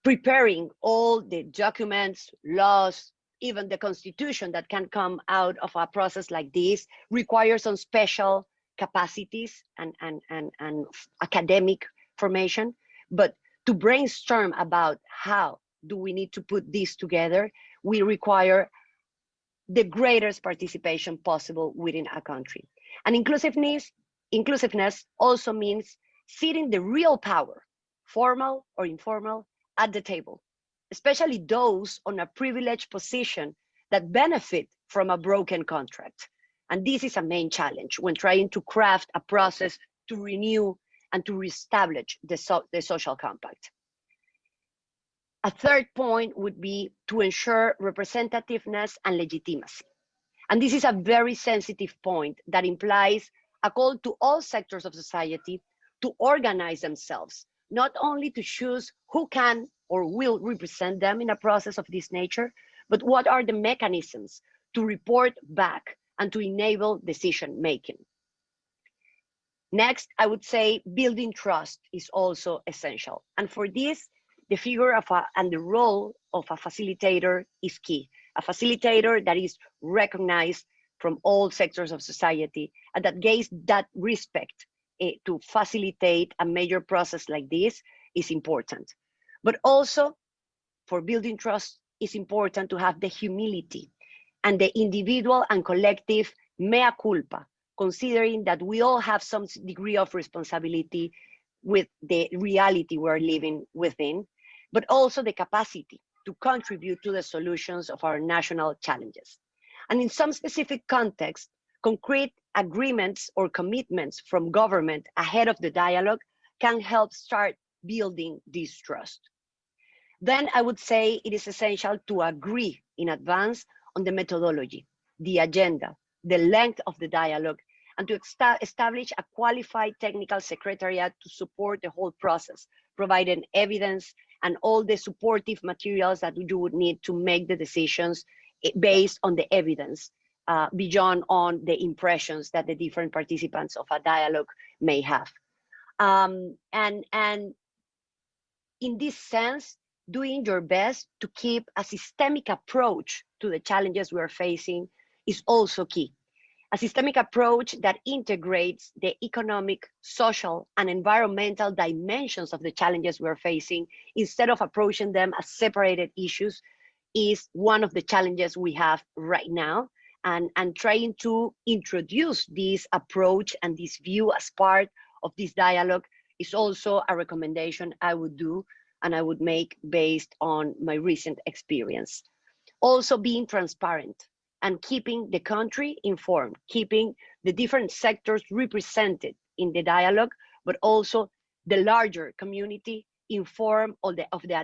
preparing all the documents, laws, even the constitution that can come out of a process like this requires some special capacities and academic formation. But to brainstorm about how do we need to put this together, we require the greatest participation possible within a country. And inclusiveness also means seating the real power, formal or informal, at the table, especially those on a privileged position that benefit from a broken contract. And this is a main challenge when trying to craft a process to renew and to reestablish the social compact. A third point would be to ensure representativeness and legitimacy. And this is a very sensitive point that implies a call to all sectors of society to organize themselves, not only to choose who can or will represent them in a process of this nature, but what are the mechanisms to report back and to enable decision making. Next, I would say building trust is also essential. And for this, the figure of and the role of a facilitator is key. A facilitator that is recognized from all sectors of society and that gives that respect to facilitate a major process like this is important. But also for building trust, it's important to have the humility and the individual and collective mea culpa, considering that we all have some degree of responsibility with the reality we're living within, but also the capacity to contribute to the solutions of our national challenges. And in some specific contexts, concrete agreements or commitments from government ahead of the dialogue can help start building this trust. Then I would say it is essential to agree in advance on the methodology, the agenda, the length of the dialogue, and to establish a qualified technical secretariat to support the whole process, providing evidence and all the supportive materials that you would need to make the decisions based on the evidence, beyond on the impressions that the different participants of a dialogue may have. And in this sense, doing your best to keep a systemic approach to the challenges we are facing is also key. A systemic approach that integrates the economic, social, and environmental dimensions of the challenges we are facing instead of approaching them as separated issues is one of the challenges we have right now. And trying to introduce this approach and this view as part of this dialogue is also a recommendation I would do and I would make based on my recent experience. Also being transparent and keeping the country informed, keeping the different sectors represented in the dialogue, but also the larger community informed of the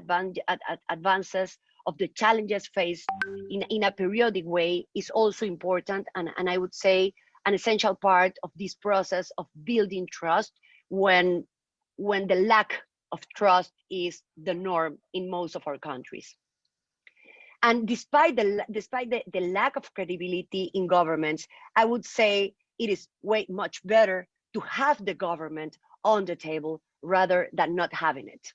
advances of the challenges faced in a periodic way is also important. And I would say an essential part of this process of building trust when the lack of trust is the norm in most of our countries. And despite the lack of credibility in governments, I would say it is much better to have the government on the table rather than not having it.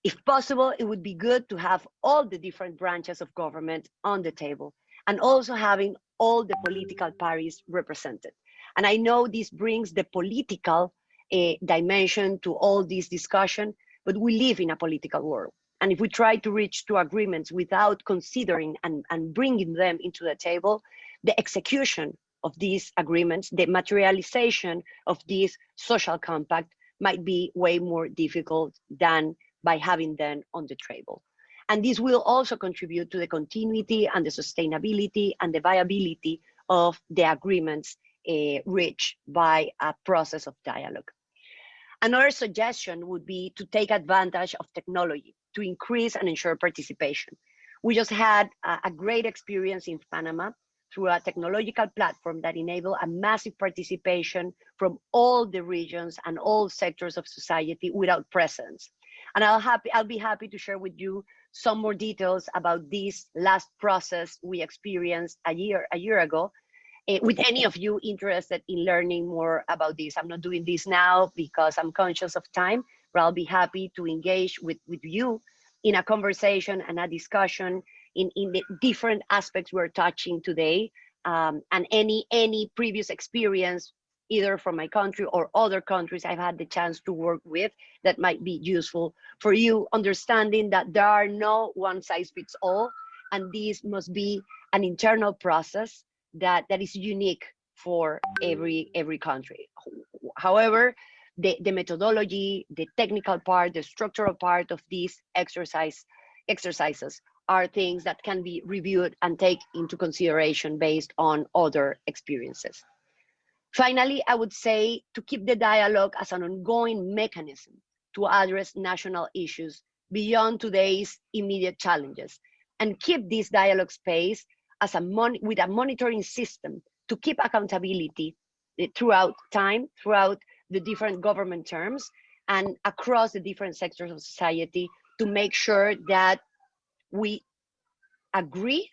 If possible, it would be good to have all the different branches of government on the table and also having all the political parties represented. And I know this brings the political dimension to all this discussion, but we live in a political world. And if we try to reach to agreements without considering and bringing them into the table, the execution of these agreements, the materialization of this social compact might be way more difficult than by having them on the table. And this will also contribute to the continuity and the sustainability and the viability of the agreements reached by a process of dialogue. Another suggestion would be to take advantage of technology to increase and ensure participation. We just had a great experience in Panama through a technological platform that enabled a massive participation from all the regions and all sectors of society without precedence. And I'll be happy to share with you some more details about this last process we experienced a year ago. With any of you interested in learning more about this. I'm not doing this now because I'm conscious of time, but I'll be happy to engage with you in a conversation and a discussion in the different aspects we're touching today, and any previous experience, either from my country or other countries I've had the chance to work with that might be useful for you, understanding that there are no one size fits all, and this must be an internal process that is unique for every country. However, the methodology, the technical part, the structural part of these exercises are things that can be reviewed and take into consideration based on other experiences. Finally, I would say to keep the dialogue as an ongoing mechanism to address national issues beyond today's immediate challenges, and keep this dialogue space as with a monitoring system to keep accountability throughout time, throughout the different government terms, and across the different sectors of society to make sure that we agree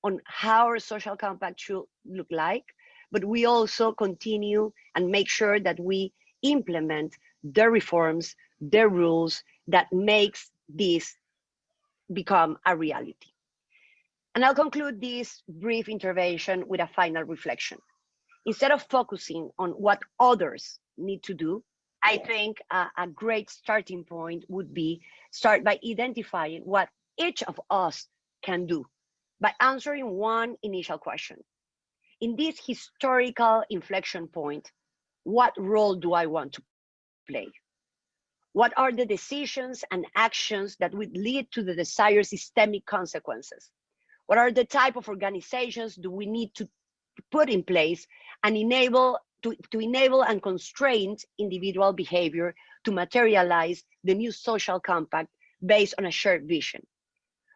on how our social compact should look like, but we also continue and make sure that we implement the reforms, the rules that makes this become a reality. And I'll conclude this brief intervention with a final reflection. Instead of focusing on what others need to do, I think a great starting point would be start by identifying what each of us can do by answering one initial question. In this historical inflection point, what role do I want to play? What are the decisions and actions that would lead to the desired systemic consequences? What are the type of organizations do we need to put in place and enable and constrain individual behavior to materialize the new social compact based on a shared vision?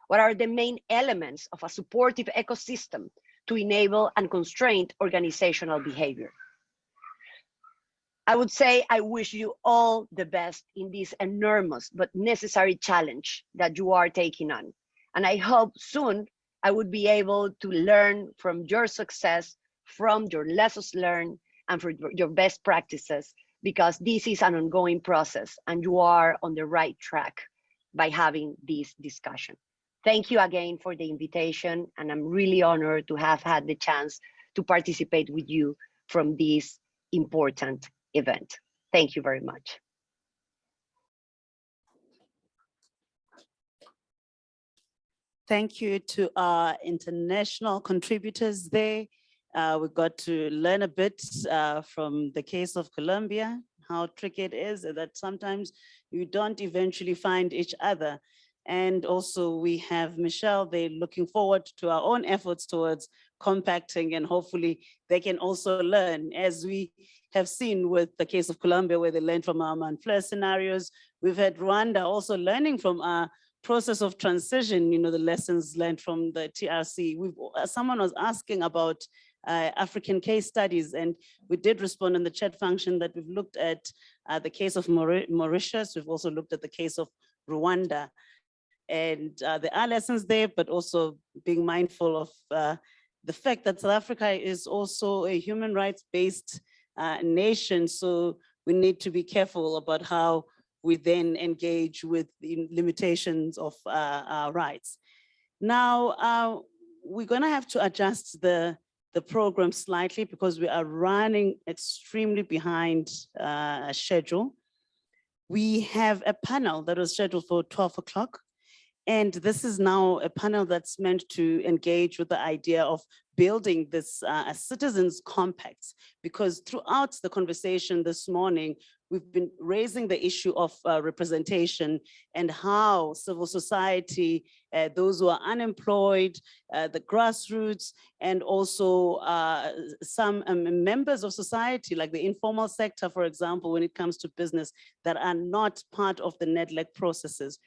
What are the main elements of a supportive ecosystem to enable unconstrained organizational behavior? I would say I wish you all the best in this enormous but necessary challenge that you are taking on. And I hope soon I would be able to learn from your success, from your lessons learned, and from your best practices, because this is an ongoing process and you are on the right track by having this discussion. Thank you again for the invitation, and I'm really honored to have had the chance to participate with you from this important event. Thank you very much. Thank you to our international contributors there. We got to learn a bit from the case of Colombia, how tricky it is that sometimes you don't eventually find each other. And also we have Michelle, they're looking forward to our own efforts towards compacting, and hopefully they can also learn, as we have seen with the case of Colombia, where they learned from our Manfleur scenarios. We've had Rwanda also learning from our process of transition, the lessons learned from the TRC. Someone was asking about African case studies, and we did respond in the chat function that we've looked at the case of Mauritius. We've also looked at the case of Rwanda. And there are lessons there, but also being mindful of the fact that South Africa is also a human rights-based nation. So we need to be careful about how we then engage with the limitations of our rights. Now, we're gonna have to adjust the program slightly because we are running extremely behind schedule. We have a panel that was scheduled for 12 o'clock. And this is now a panel that's meant to engage with the idea of building this citizens compacts, because throughout the conversation this morning, we've been raising the issue of representation and how civil society, those who are unemployed, the grassroots, and also some members of society, like the informal sector, for example, when it comes to business, that are not part of the NEDLEC processes.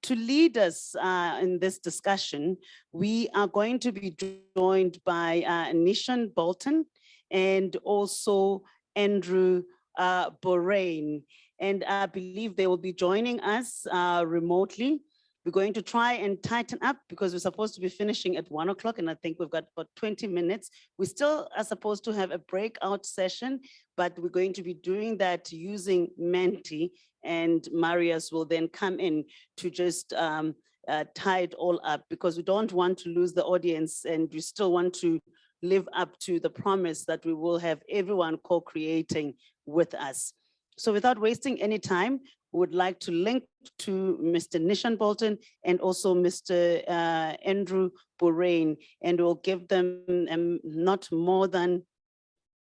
To lead us in this discussion, we are going to be joined by Nishan Bolton and also Andrew Borain. And I believe they will be joining us remotely. We're going to try and tighten up because we're supposed to be finishing at 1 o'clock, and I think we've got about 20 minutes. We still are supposed to have a breakout session, but we're going to be doing that using Menti, and Marius will then come in to just tie it all up, because we don't want to lose the audience, and we still want to live up to the promise that we will have everyone co-creating with us. So without wasting any time, we would like to link to Mr. Nishan Bolton and also Mr. Andrew Borain, and we'll give them not more than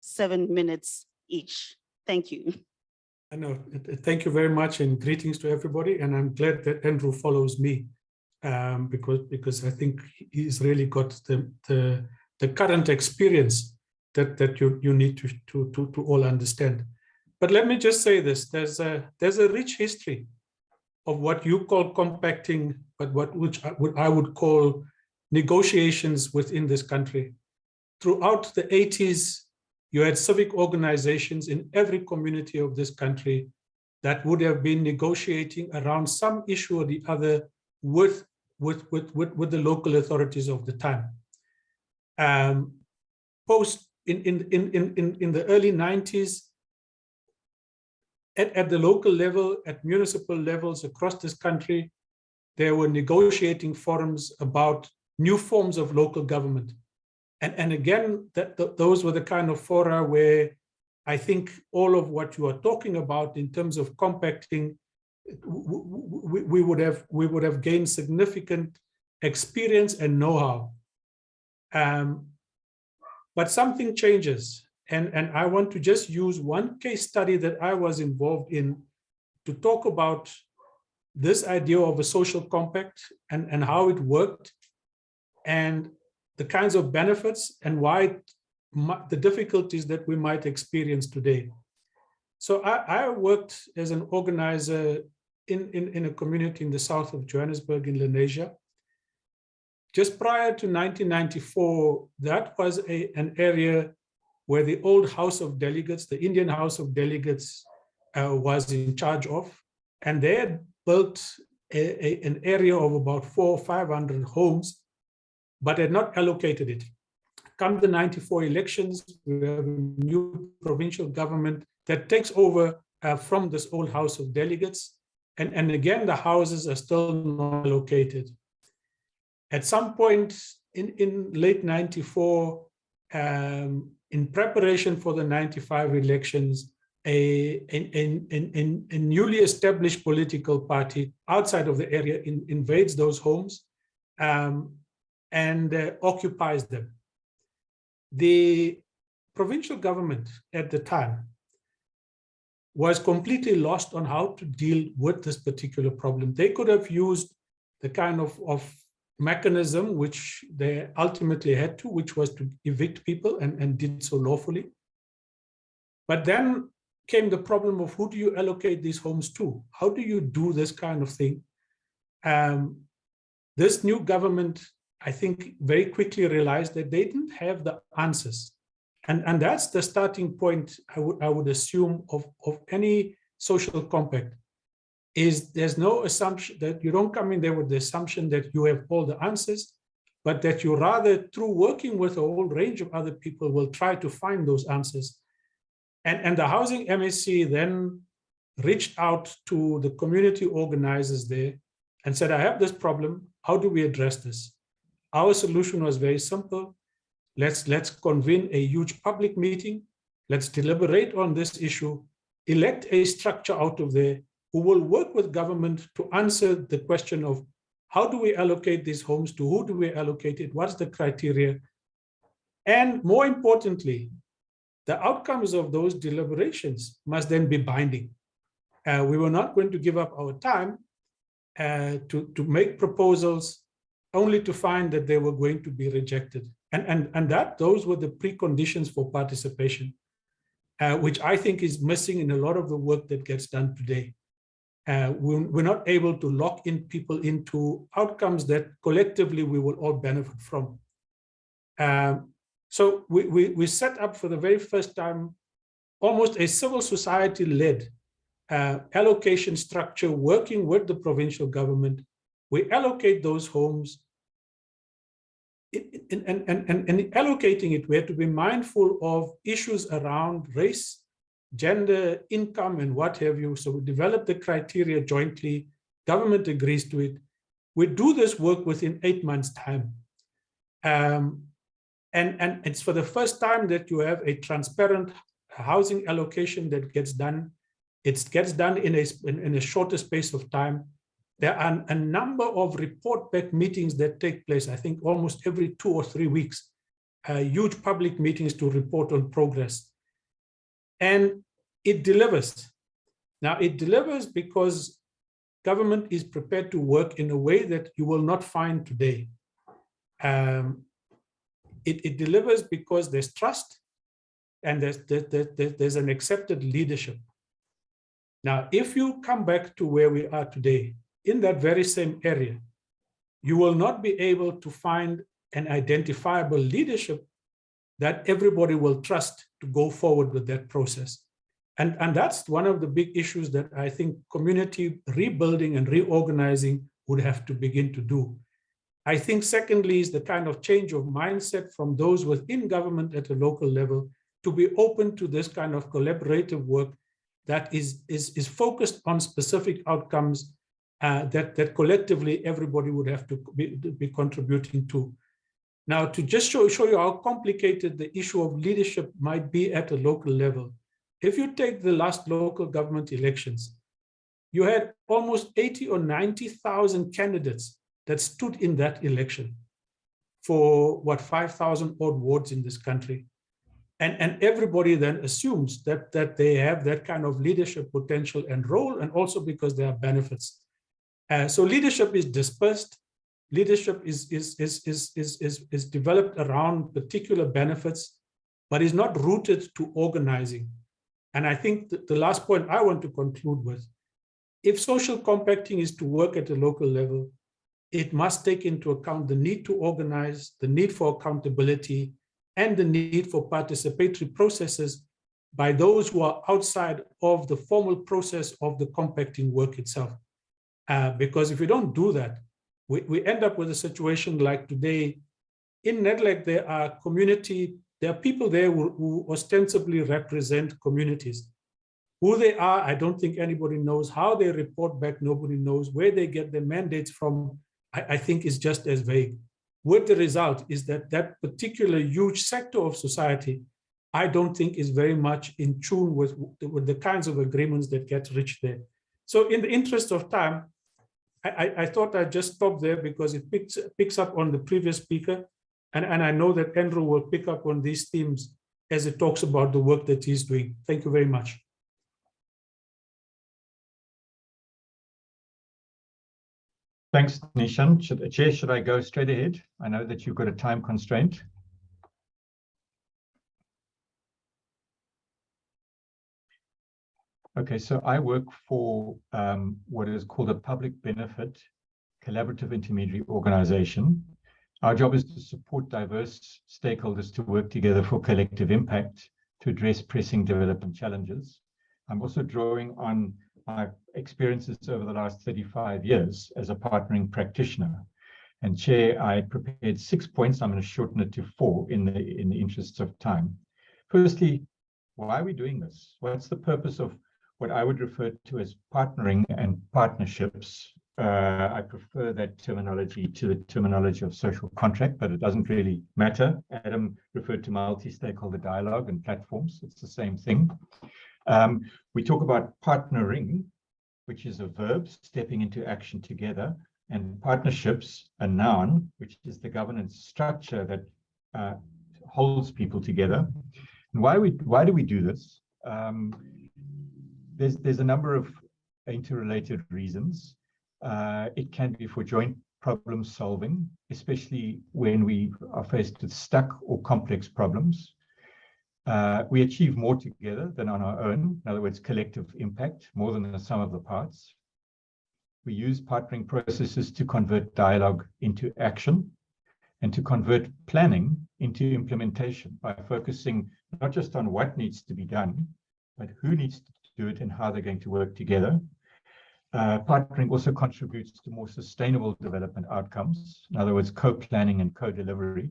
7 minutes each. Thank you. I know. Thank you very much, and greetings to everybody. And I'm glad that Andrew follows me because I think he's really got the current experience that you need to all understand. But let me just say this: there's a rich history of what you call compacting, but what I would call negotiations within this country. Throughout the 80s, you had civic organizations in every community of this country that would have been negotiating around some issue or the other with the local authorities of the time. In the early 90s, at the local level, at municipal levels across this country, there were negotiating forums about new forms of local government. And again, those were the kind of fora where I think all of what you are talking about in terms of compacting, we would have gained significant experience and know-how. But something changes. And I want to just use one case study that I was involved in to talk about this idea of a social compact and how it worked, and the kinds of benefits and why the difficulties that we might experience today. So I worked as an organizer in a community in the south of Johannesburg in Lenasia. Just prior to 1994, that was an area where the old House of Delegates, the Indian House of Delegates, was in charge of, and they had built an area of about 400 or 500 homes, but had not allocated it. Come the 94 elections, we have a new provincial government that takes over from this old House of Delegates, and again, the houses are still not allocated. At some point in late 94, in preparation for the 95 elections, a newly established political party outside of the area invades those homes and occupies them. The provincial government at the time was completely lost on how to deal with this particular problem. They could have used the kind of mechanism which they ultimately had to, which was to evict people and did so lawfully. But then came the problem of who do you allocate these homes to? How do you do this kind of thing? This new government, I think, very quickly realized that they didn't have the answers. And that's the starting point, I would assume, of any social compact, is there's no assumption that you don't come in there with the assumption that you have all the answers, but that you rather, through working with a whole range of other people, will try to find those answers. And the Housing MSC then reached out to the community organizers there and said, I have this problem, how do we address this? Our solution was very simple. Let's convene a huge public meeting. Let's deliberate on this issue, elect a structure out of there who will work with government to answer the question of how do we allocate these homes, to who do we allocate it, what's the criteria? And more importantly, the outcomes of those deliberations must then be binding. We were not going to give up our time to make proposals only to find that they were going to be rejected. And those were the preconditions for participation, which I think is missing in a lot of the work that gets done today. We're not able to lock in people into outcomes that collectively we will all benefit from. So we set up for the very first time almost a civil society-led allocation structure working with the provincial government. We allocate those homes. And allocating it, we have to be mindful of issues around race, gender, income, and what have you. So we develop the criteria jointly. Government agrees to it. We do this work within 8 months' time. And it's for the first time that you have a transparent housing allocation that gets done. It gets done in a shorter space of time. There are a number of report back meetings that take place, I think almost every 2 or 3 weeks, huge public meetings to report on progress. And it delivers. Now it delivers because government is prepared to work in a way that you will not find today. It delivers because there's trust and there's an accepted leadership. Now, if you come back to where we are today, in that very same area, you will not be able to find an identifiable leadership that everybody will trust to go forward with that process. And that's one of the big issues that I think community rebuilding and reorganizing would have to begin to do. I think secondly is the kind of change of mindset from those within government at a local level to be open to this kind of collaborative work that is focused on specific outcomes that collectively everybody would have to be contributing to. Now, to just show you how complicated the issue of leadership might be at a local level, if you take the last local government elections, you had almost 80 or 90,000 candidates that stood in that election for what, 5,000 odd wards in this country. And everybody then assumes that they have that kind of leadership potential and role, and also because there are benefits. So leadership is dispersed. Leadership is developed around particular benefits, but is not rooted to organizing. And I think the last point I want to conclude with if social compacting is to work at a local level, it must take into account the need to organize, the need for accountability, and the need for participatory processes by those who are outside of the formal process of the compacting work itself. Because if we don't do that, we end up with a situation like today. In Nedlec, there are people there who ostensibly represent communities. Who they are, I don't think anybody knows. How they report back, nobody knows. Where they get their mandates from, I think is just as vague. With the result is that that particular huge sector of society, I don't think is very much in tune with the kinds of agreements that get reached there. So in the interest of time, I thought I'd just stop there because it picks up on the previous speaker. And I know that Andrew will pick up on these themes as it talks about the work that he's doing. Thank you very much. Thanks, Nishan. Chair, should I go straight ahead? I know that you've got a time constraint. Okay, so I work for what is called a public benefit collaborative intermediary organization. Our job is to support diverse stakeholders to work together for collective impact to address pressing development challenges. I'm also drawing on my experiences over the last 35 years as a partnering practitioner. And Chair, I prepared 6 points. I'm going to shorten it to 4 in the interests of time. Firstly, why are we doing this? What's the purpose of what I would refer to as partnering and partnerships? I prefer that terminology to the terminology of social contract, but it doesn't really matter. Adam referred to multi-stakeholder dialogue and platforms. It's the same thing. We talk about partnering, which is a verb, stepping into action together, and partnerships, a noun, which is the governance structure that holds people together. And why do we do this? There's a number of interrelated reasons. It can be for joint problem solving, especially when we are faced with stuck or complex problems. We achieve more together than on our own. In other words, collective impact, more than the sum of the parts. We use partnering processes to convert dialogue into action and to convert planning into implementation by focusing not just on what needs to be done, but who needs to do it and how they're going to work together. Partnering also contributes to more sustainable development outcomes. In other words, co-planning and co-delivery.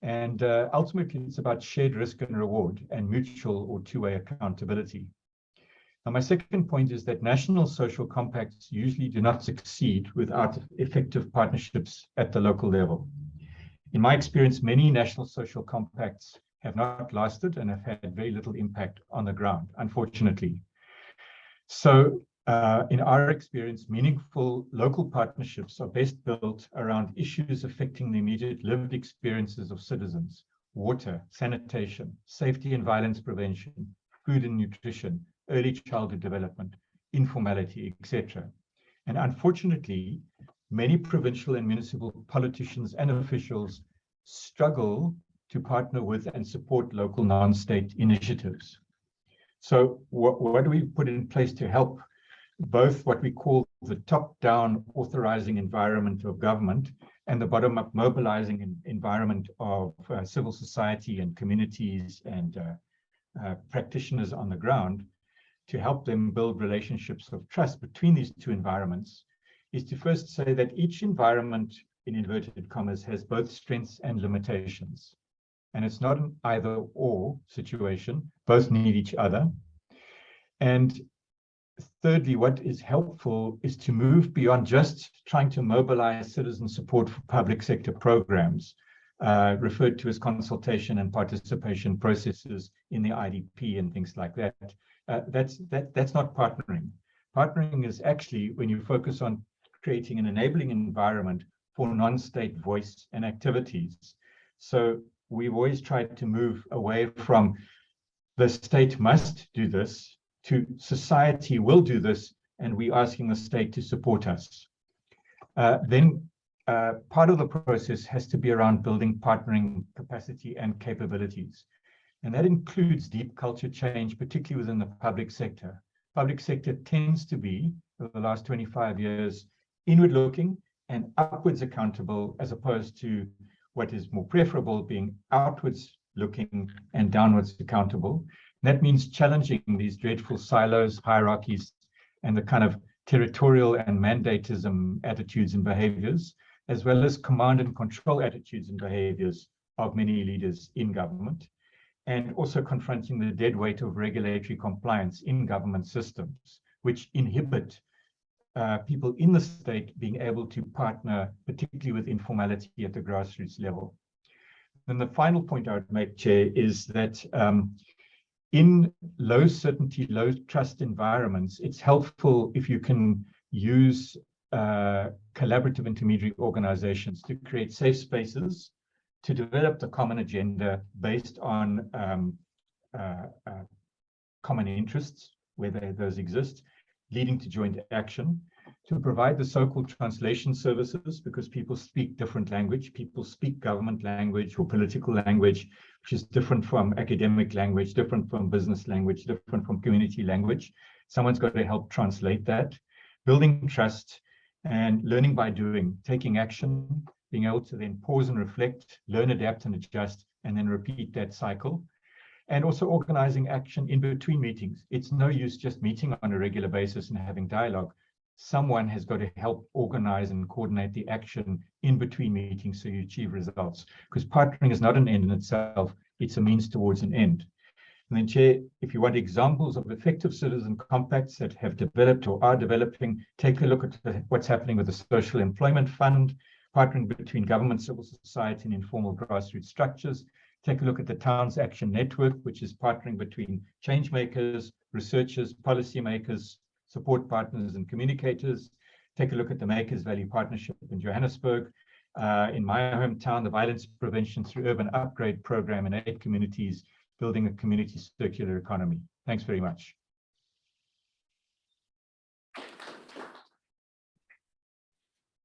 And ultimately, it's about shared risk and reward and mutual or two-way accountability. Now, my second point is that national social compacts usually do not succeed without effective partnerships at the local level. In my experience, many national social compacts have not lasted and have had very little impact on the ground, unfortunately. So in our experience, meaningful local partnerships are best built around issues affecting the immediate lived experiences of citizens: water, sanitation, safety and violence prevention, food and nutrition, early childhood development, informality, etc. And unfortunately, many provincial and municipal politicians and officials struggle to partner with and support local non-state initiatives. So what do we put in place to help both what we call the top-down authorizing environment of government and the bottom-up mobilizing environment of civil society and communities and practitioners on the ground, to help them build relationships of trust between these two environments, is to first say that each environment, in inverted commas, has both strengths and limitations. And it's not an either-or situation. Both need each other. And thirdly, what is helpful is to move beyond just trying to mobilize citizen support for public sector programs, referred to as consultation and participation processes in the IDP and things like that. That's not partnering. Partnering is actually when you focus on creating an enabling environment for non-state voice and activities. So we've always tried to move away from the state must do this to society will do this, and we're asking the state to support us. Then part of the process has to be around building partnering capacity and capabilities. And that includes deep culture change, particularly within the public sector. Public sector tends to be over the last 25 years, inward looking and upwards accountable, as opposed to what is more preferable, being outwards looking and downwards accountable. That means challenging these dreadful silos, hierarchies, and the kind of territorial and mandatism attitudes and behaviors, as well as command and control attitudes and behaviors of many leaders in government, and also confronting the dead weight of regulatory compliance in government systems, which inhibit people in the state being able to partner, particularly with informality at the grassroots level. Then the final point I would make, Chair, is that in low certainty, low trust environments, it's helpful if you can use collaborative intermediary organizations to create safe spaces to develop the common agenda based on common interests, where those exist, leading to joint action, to provide the so-called translation services, because people speak different language. People speak government language or political language, which is different from academic language, different from business language, different from community language. Someone's got to help translate that. Building trust and learning by doing, taking action, being able to then pause and reflect, learn, adapt, and adjust, and then repeat that cycle. And also organizing action in between meetings. It's no use just meeting on a regular basis and having dialogue. Someone has got to help organize and coordinate the action in between meetings so you achieve results. Because partnering is not an end in itself, it's a means towards an end. And then, Chair, if you want examples of effective citizen compacts that have developed or are developing, take a look at what's happening with the Social Employment Fund, partnering between government, civil society, and informal grassroots structures. Take a look at the Towns Action Network, which is partnering between change makers, researchers, policymakers, support partners, and communicators. Take a look at the Makers Value Partnership in Johannesburg. In my hometown, the Violence Prevention through Urban Upgrade Program in 8 communities, building a community circular economy. Thanks very much.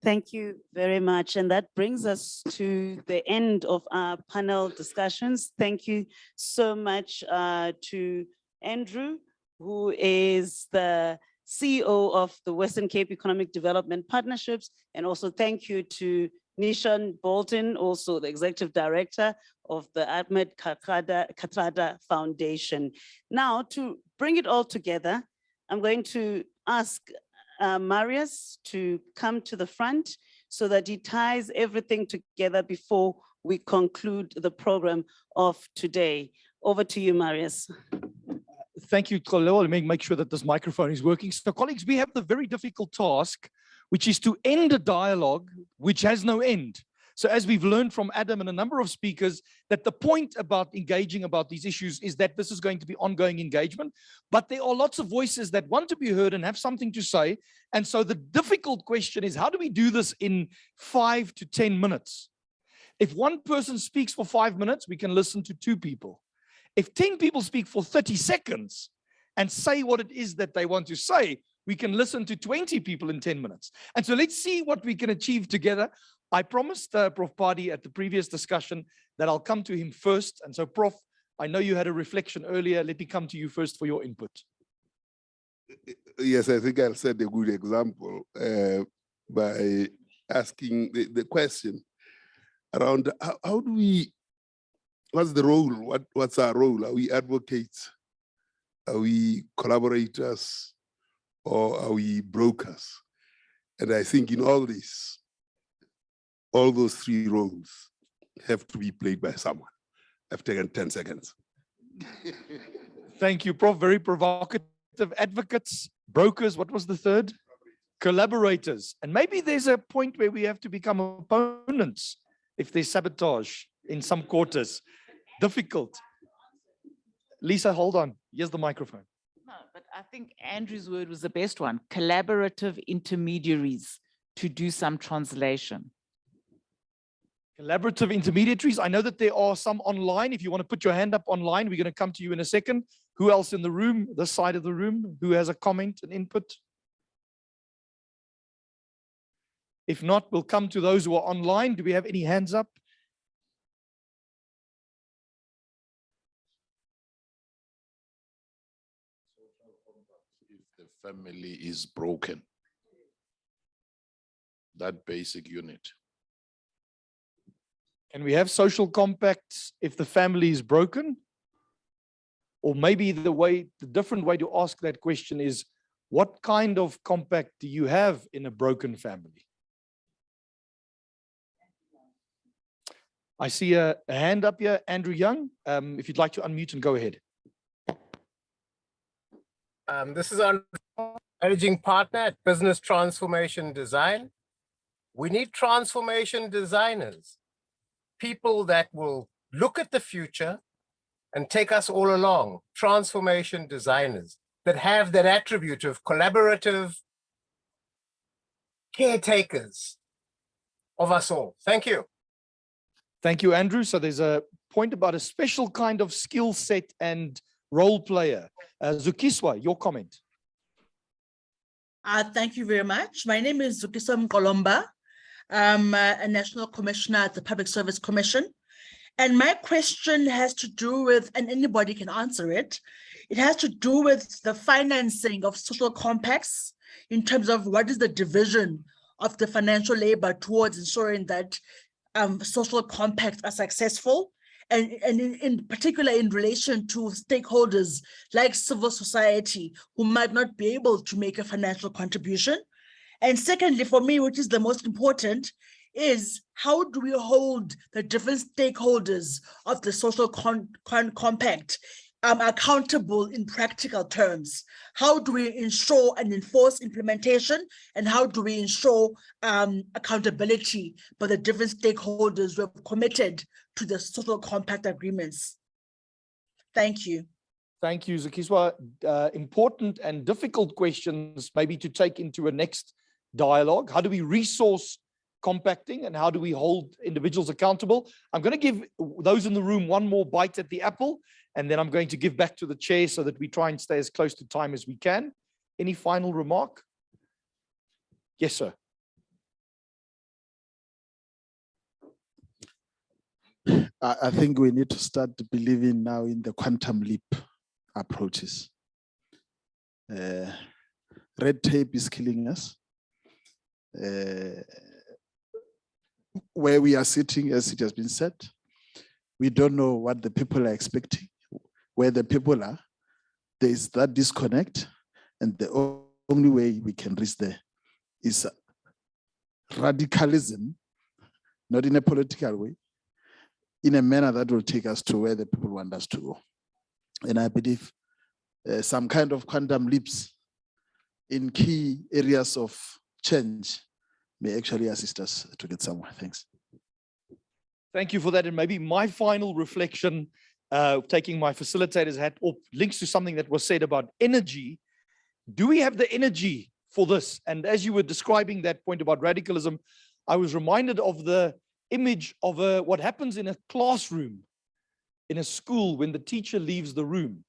Thank you very much. And that brings us to the end of our panel discussions. Thank you so much to Andrew, who is the CEO of the Western Cape Economic Development Partnerships. And also thank you to Nishan Bolton, also the Executive Director of the Ahmed Kathrada Foundation. Now, to bring it all together, I'm going to ask Marius to come to the front so that he ties everything together before we conclude the program of today. Over to you, Marius. Thank you, Xolelo. Let me make sure that this microphone is working. So, colleagues, we have the very difficult task, which is to end a dialogue which has no end. So as we've learned from Adam and a number of speakers, that the point about engaging about these issues is that this is going to be ongoing engagement, but there are lots of voices that want to be heard and have something to say. And so the difficult question is, how do we do this in 5 to 10 minutes? If one person speaks for 5 minutes, we can listen to 2 people. If 10 people speak for 30 seconds and say what it is that they want to say, we can listen to 20 people in 10 minutes. And so let's see what we can achieve together. I promised Prof. Padi at the previous discussion that I'll come to him first. And so, Prof, I know you had a reflection earlier. Let me come to you first for your input. Yes, I think I'll set a good example by asking the question around how do we, what's the role? What's our role? Are we advocates? Are we collaborators? Or are we brokers? And I think in all this, all those 3 roles have to be played by someone. I've taken 10 seconds. Thank you, Prof. Very provocative. Advocates, brokers, what was the third? Collaborators. And maybe there's a point where we have to become opponents if there's sabotage in some quarters. Difficult. Lisa, hold on. Here's the microphone. No, but I think Andrew's word was the best one. Collaborative intermediaries to do some translation. Collaborative intermediaries. I know that there are some online. If you want to put your hand up online, we're going to come to you in a second. Who else in the room, this side of the room, who has a comment, an input? If not, we'll come to those who are online. Do we have any hands up? if the family is broken? That basic unit. Can we have social compacts if the family is broken? Or maybe the different way to ask that question is, what kind of compact do you have in a broken family? I see a hand up here, Andrew Young. If you'd like to unmute and go ahead. This is our managing partner at Business Transformation Design. We need transformation designers, people that will look at the future and take us all along, transformation designers that have that attribute of collaborative caretakers of us all. Thank you. Thank you, Andrew. So there's a point about a special kind of skill set and role player. Zukiswa, your comment. Thank you very much. My name is Zukiswa Mkolomba. I'm a National Commissioner at the Public Service Commission. And my question has to do with, and anybody can answer it, it has to do with the financing of social compacts in terms of what is the division of the financial labor towards ensuring that social compacts are successful, and in particular in relation to stakeholders like civil society who might not be able to make a financial contribution. And secondly, for me, which is the most important, is how do we hold the different stakeholders of the social compact accountable in practical terms? How do we ensure and enforce implementation? And how do we ensure accountability for the different stakeholders who have committed to the social compact agreements? Thank you. Thank you, Zukiswa. Important and difficult questions maybe to take into a next dialogue. How do we resource compacting and how do we hold individuals accountable? I'm going to give those in the room one more bite at the apple, and then I'm going to give back to the chair so that we try and stay as close to time as we can. Any final remark? Yes, sir. I think we need to start believing now in the quantum leap approaches. Red tape is killing us. Where we are sitting, as it has been said, we don't know what the people are expecting. Where the people are, there is that disconnect, and the only way we can reach there is radicalism, not in a political way, in a manner that will take us to where the people want us to go. And I believe some kind of quantum leaps in key areas of change may actually assist us to get somewhere. Thanks. Thank you for that. And maybe my final reflection, taking my facilitator's hat off, links to something that was said about energy. Do we have the energy for this? And as you were describing that point about radicalism, I was reminded of the image of what happens in a classroom, in a school, when the teacher leaves the room.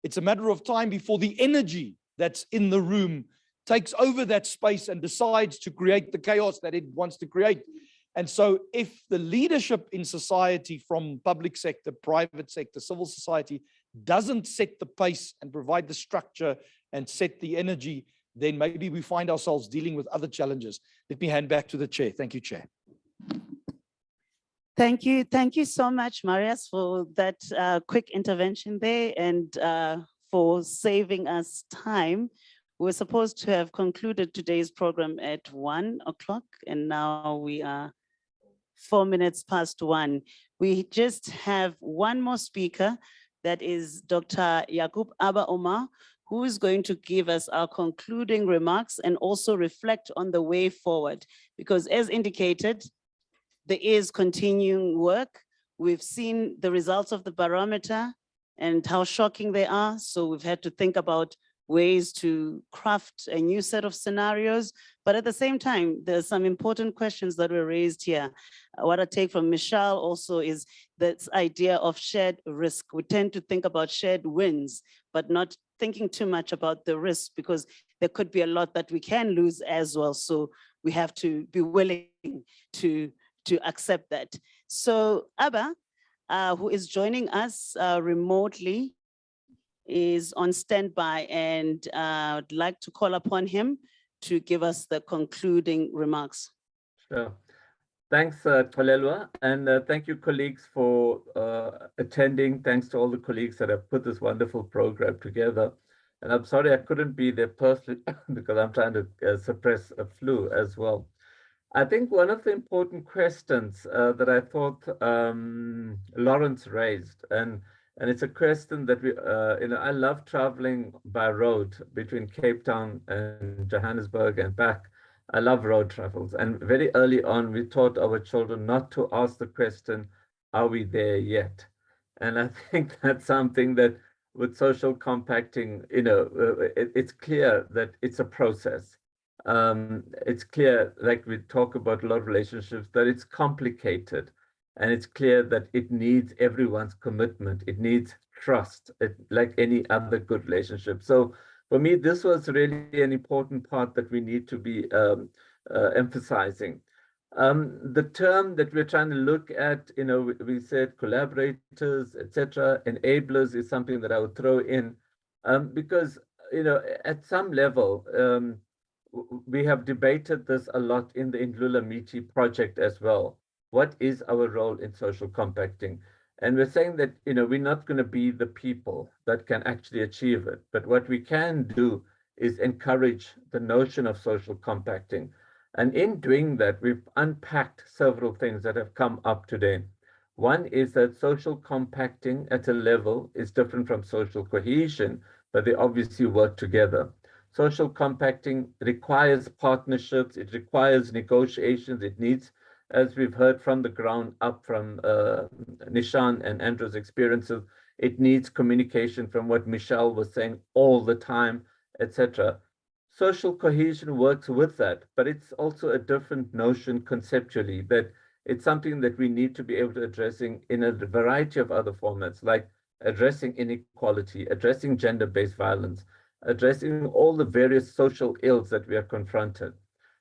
It's a matter of time before the energy that's in the room takes over that space and decides to create the chaos that it wants to create. And so if the leadership in society, from public sector, private sector, civil society, doesn't set the pace and provide the structure and set the energy, then maybe we find ourselves dealing with other challenges. Let me hand back to the chair. Thank you, Chair. Thank you. Thank you so much, Marius, for that quick intervention there and for saving us time. We were supposed to have concluded today's program at 1 o'clock, and now we are 4 minutes past 1. We just have one more speaker, that is Dr. Yakub Aba Omar, who is going to give us our concluding remarks and also reflect on the way forward. Because as indicated, there is continuing work. We've seen the results of the barometer and how shocking they are. So we've had to think about ways to craft a new set of scenarios. But at the same time, there's some important questions that were raised here. What I take from Michelle also is this idea of shared risk. We tend to think about shared wins, but not thinking too much about the risk, because there could be a lot that we can lose as well. So we have to be willing to accept that. So Abba, who is joining us remotely is on standby, and I'd like to call upon him to give us the concluding remarks. Sure. Thanks, Kolelwa, and thank you, colleagues, for attending. Thanks to all the colleagues that have put this wonderful program together. And I'm sorry I couldn't be there personally because I'm trying to suppress a flu as well. I think one of the important questions that I thought Lawrence raised, and it's a question that we, I love traveling by road between Cape Town and Johannesburg and back. I love road travels. And very early on, we taught our children not to ask the question, are we there yet? And I think that's something that with social compacting, it's clear that it's a process. It's clear, like we talk about a lot of relationships, that it's complicated. And it's clear that it needs everyone's commitment. It needs trust, like any other good relationship. So for me, this was really an important part that we need to be emphasizing. The term that we're trying to look at, we said collaborators, etc., enablers is something that I would throw in because, at some level, we have debated this a lot in the Indlulamithi project as well. What is our role in social compacting? And we're saying that, we're not going to be the people that can actually achieve it. But what we can do is encourage the notion of social compacting. And in doing that, we've unpacked several things that have come up today. One is that social compacting at a level is different from social cohesion, but they obviously work together. Social compacting requires partnerships, it requires negotiations, it needs, as we've heard from the ground up from Nishan and Andrew's experiences, it needs communication from what Michelle was saying all the time, etc. Social cohesion works with that, but it's also a different notion conceptually, that it's something that we need to be able to addressing in a variety of other formats, like addressing inequality, addressing gender-based violence, addressing all the various social ills that we are confronted.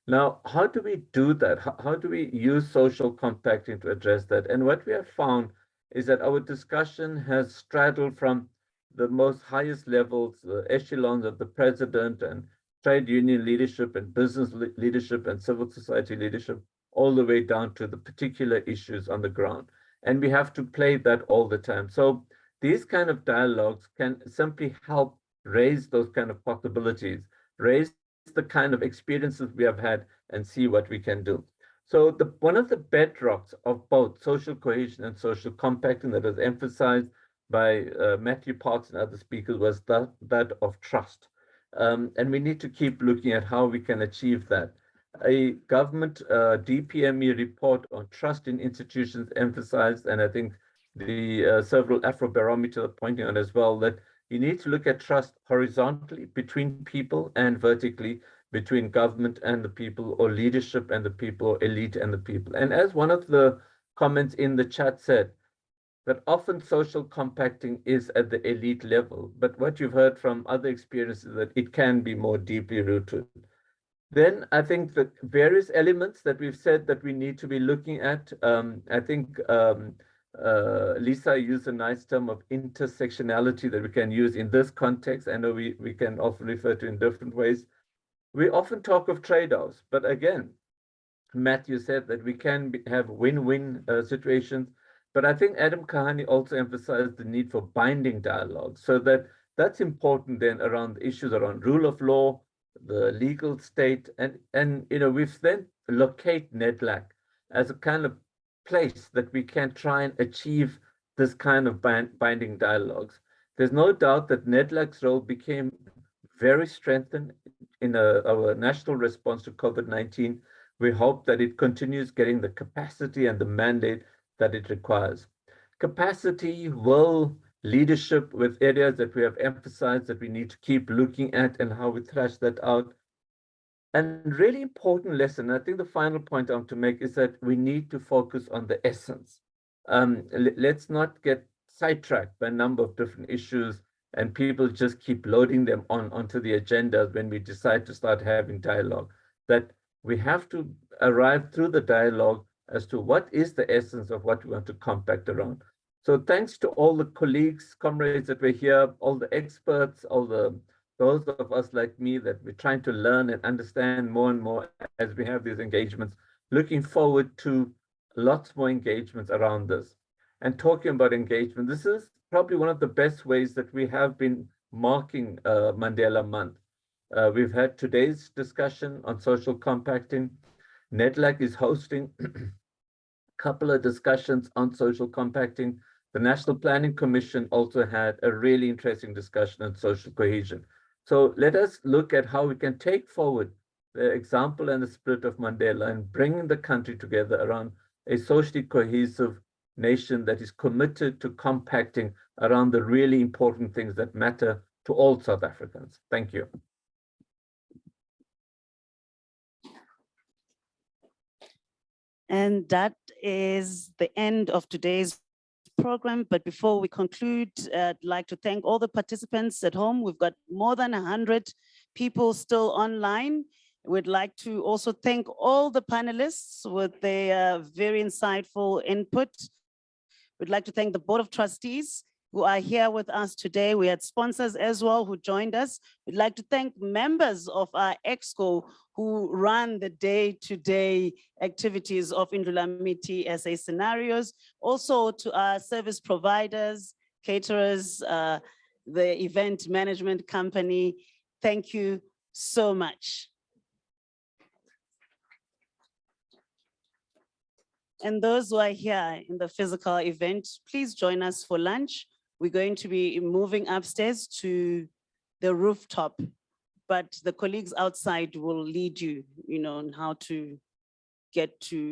Now, how do we do that? How do we use social compacting to address that? And what we have found is that our discussion has straddled from the most highest levels, the echelons of the president and trade union leadership and business leadership and civil society leadership, all the way down to the particular issues on the ground. And we have to play that all the time. So these kind of dialogues can simply help raise those kind of possibilities, raise the kind of experiences we have had, and see what we can do. So one of the bedrocks of both social cohesion and social compacting that was emphasized by Matthew Parks and other speakers was that of trust. And we need to keep looking at how we can achieve that. A government DPME report on trust in institutions emphasized, and I think the several Afro Barometer are pointing out as well, that you need to look at trust horizontally between people and vertically between government and the people, or leadership and the people, or elite and the people. And as one of the comments in the chat said, that often social compacting is at the elite level, but what you've heard from other experiences that it can be more deeply rooted. Then I think that various elements that we've said that we need to be looking at, I think Lisa used a nice term of intersectionality that we can use in this context. I know we can often refer to in different ways. We often talk of trade-offs, but again, Matthew said that we can have win-win situations. But I think Adam Kahani also emphasized the need for binding dialogue, so that's important then around the issues around rule of law, the legal state, and we've then locate NEDLAC as a kind of place that we can try and achieve this kind of binding dialogues. There's no doubt that NEDLAC's role became very strengthened in our national response to COVID-19. We hope that it continues getting the capacity and the mandate that it requires. Capacity, will, leadership with areas that we have emphasized that we need to keep looking at and how we thrash that out. And really important lesson, I think the final point I want to make is that we need to focus on the essence. Let's not get sidetracked by a number of different issues and people just keep loading them onto the agendas when we decide to start having dialogue. That we have to arrive through the dialogue as to what is the essence of what we want to compact around. So thanks to all the colleagues, comrades that were here, all the experts, those of us like me that we're trying to learn and understand more and more as we have these engagements. Looking forward to lots more engagements around this. And talking about engagement, this is probably one of the best ways that we have been marking Mandela Month. We've had today's discussion on social compacting. NEDLAC is hosting a couple of discussions on social compacting. The National Planning Commission also had a really interesting discussion on social cohesion. So let us look at how we can take forward the example and the spirit of Mandela and bring the country together around a socially cohesive nation that is committed to compacting around the really important things that matter to all South Africans. Thank you. And that is the end of today's program. But before we conclude, I'd like to thank all the participants at home. We've got more than 100 people still online. We'd like to also thank all the panelists with their very insightful input. We'd like to thank the Board of Trustees who are here with us today. We had sponsors as well who joined us. We'd like to thank members of our EXCO who run the day-to-day activities of Indlulamithi SA Scenarios. Also to our service providers, caterers, the event management company. Thank you so much. And those who are here in the physical event, please join us for lunch. We're going to be moving upstairs to the rooftop, but the colleagues outside will lead you, on how to get to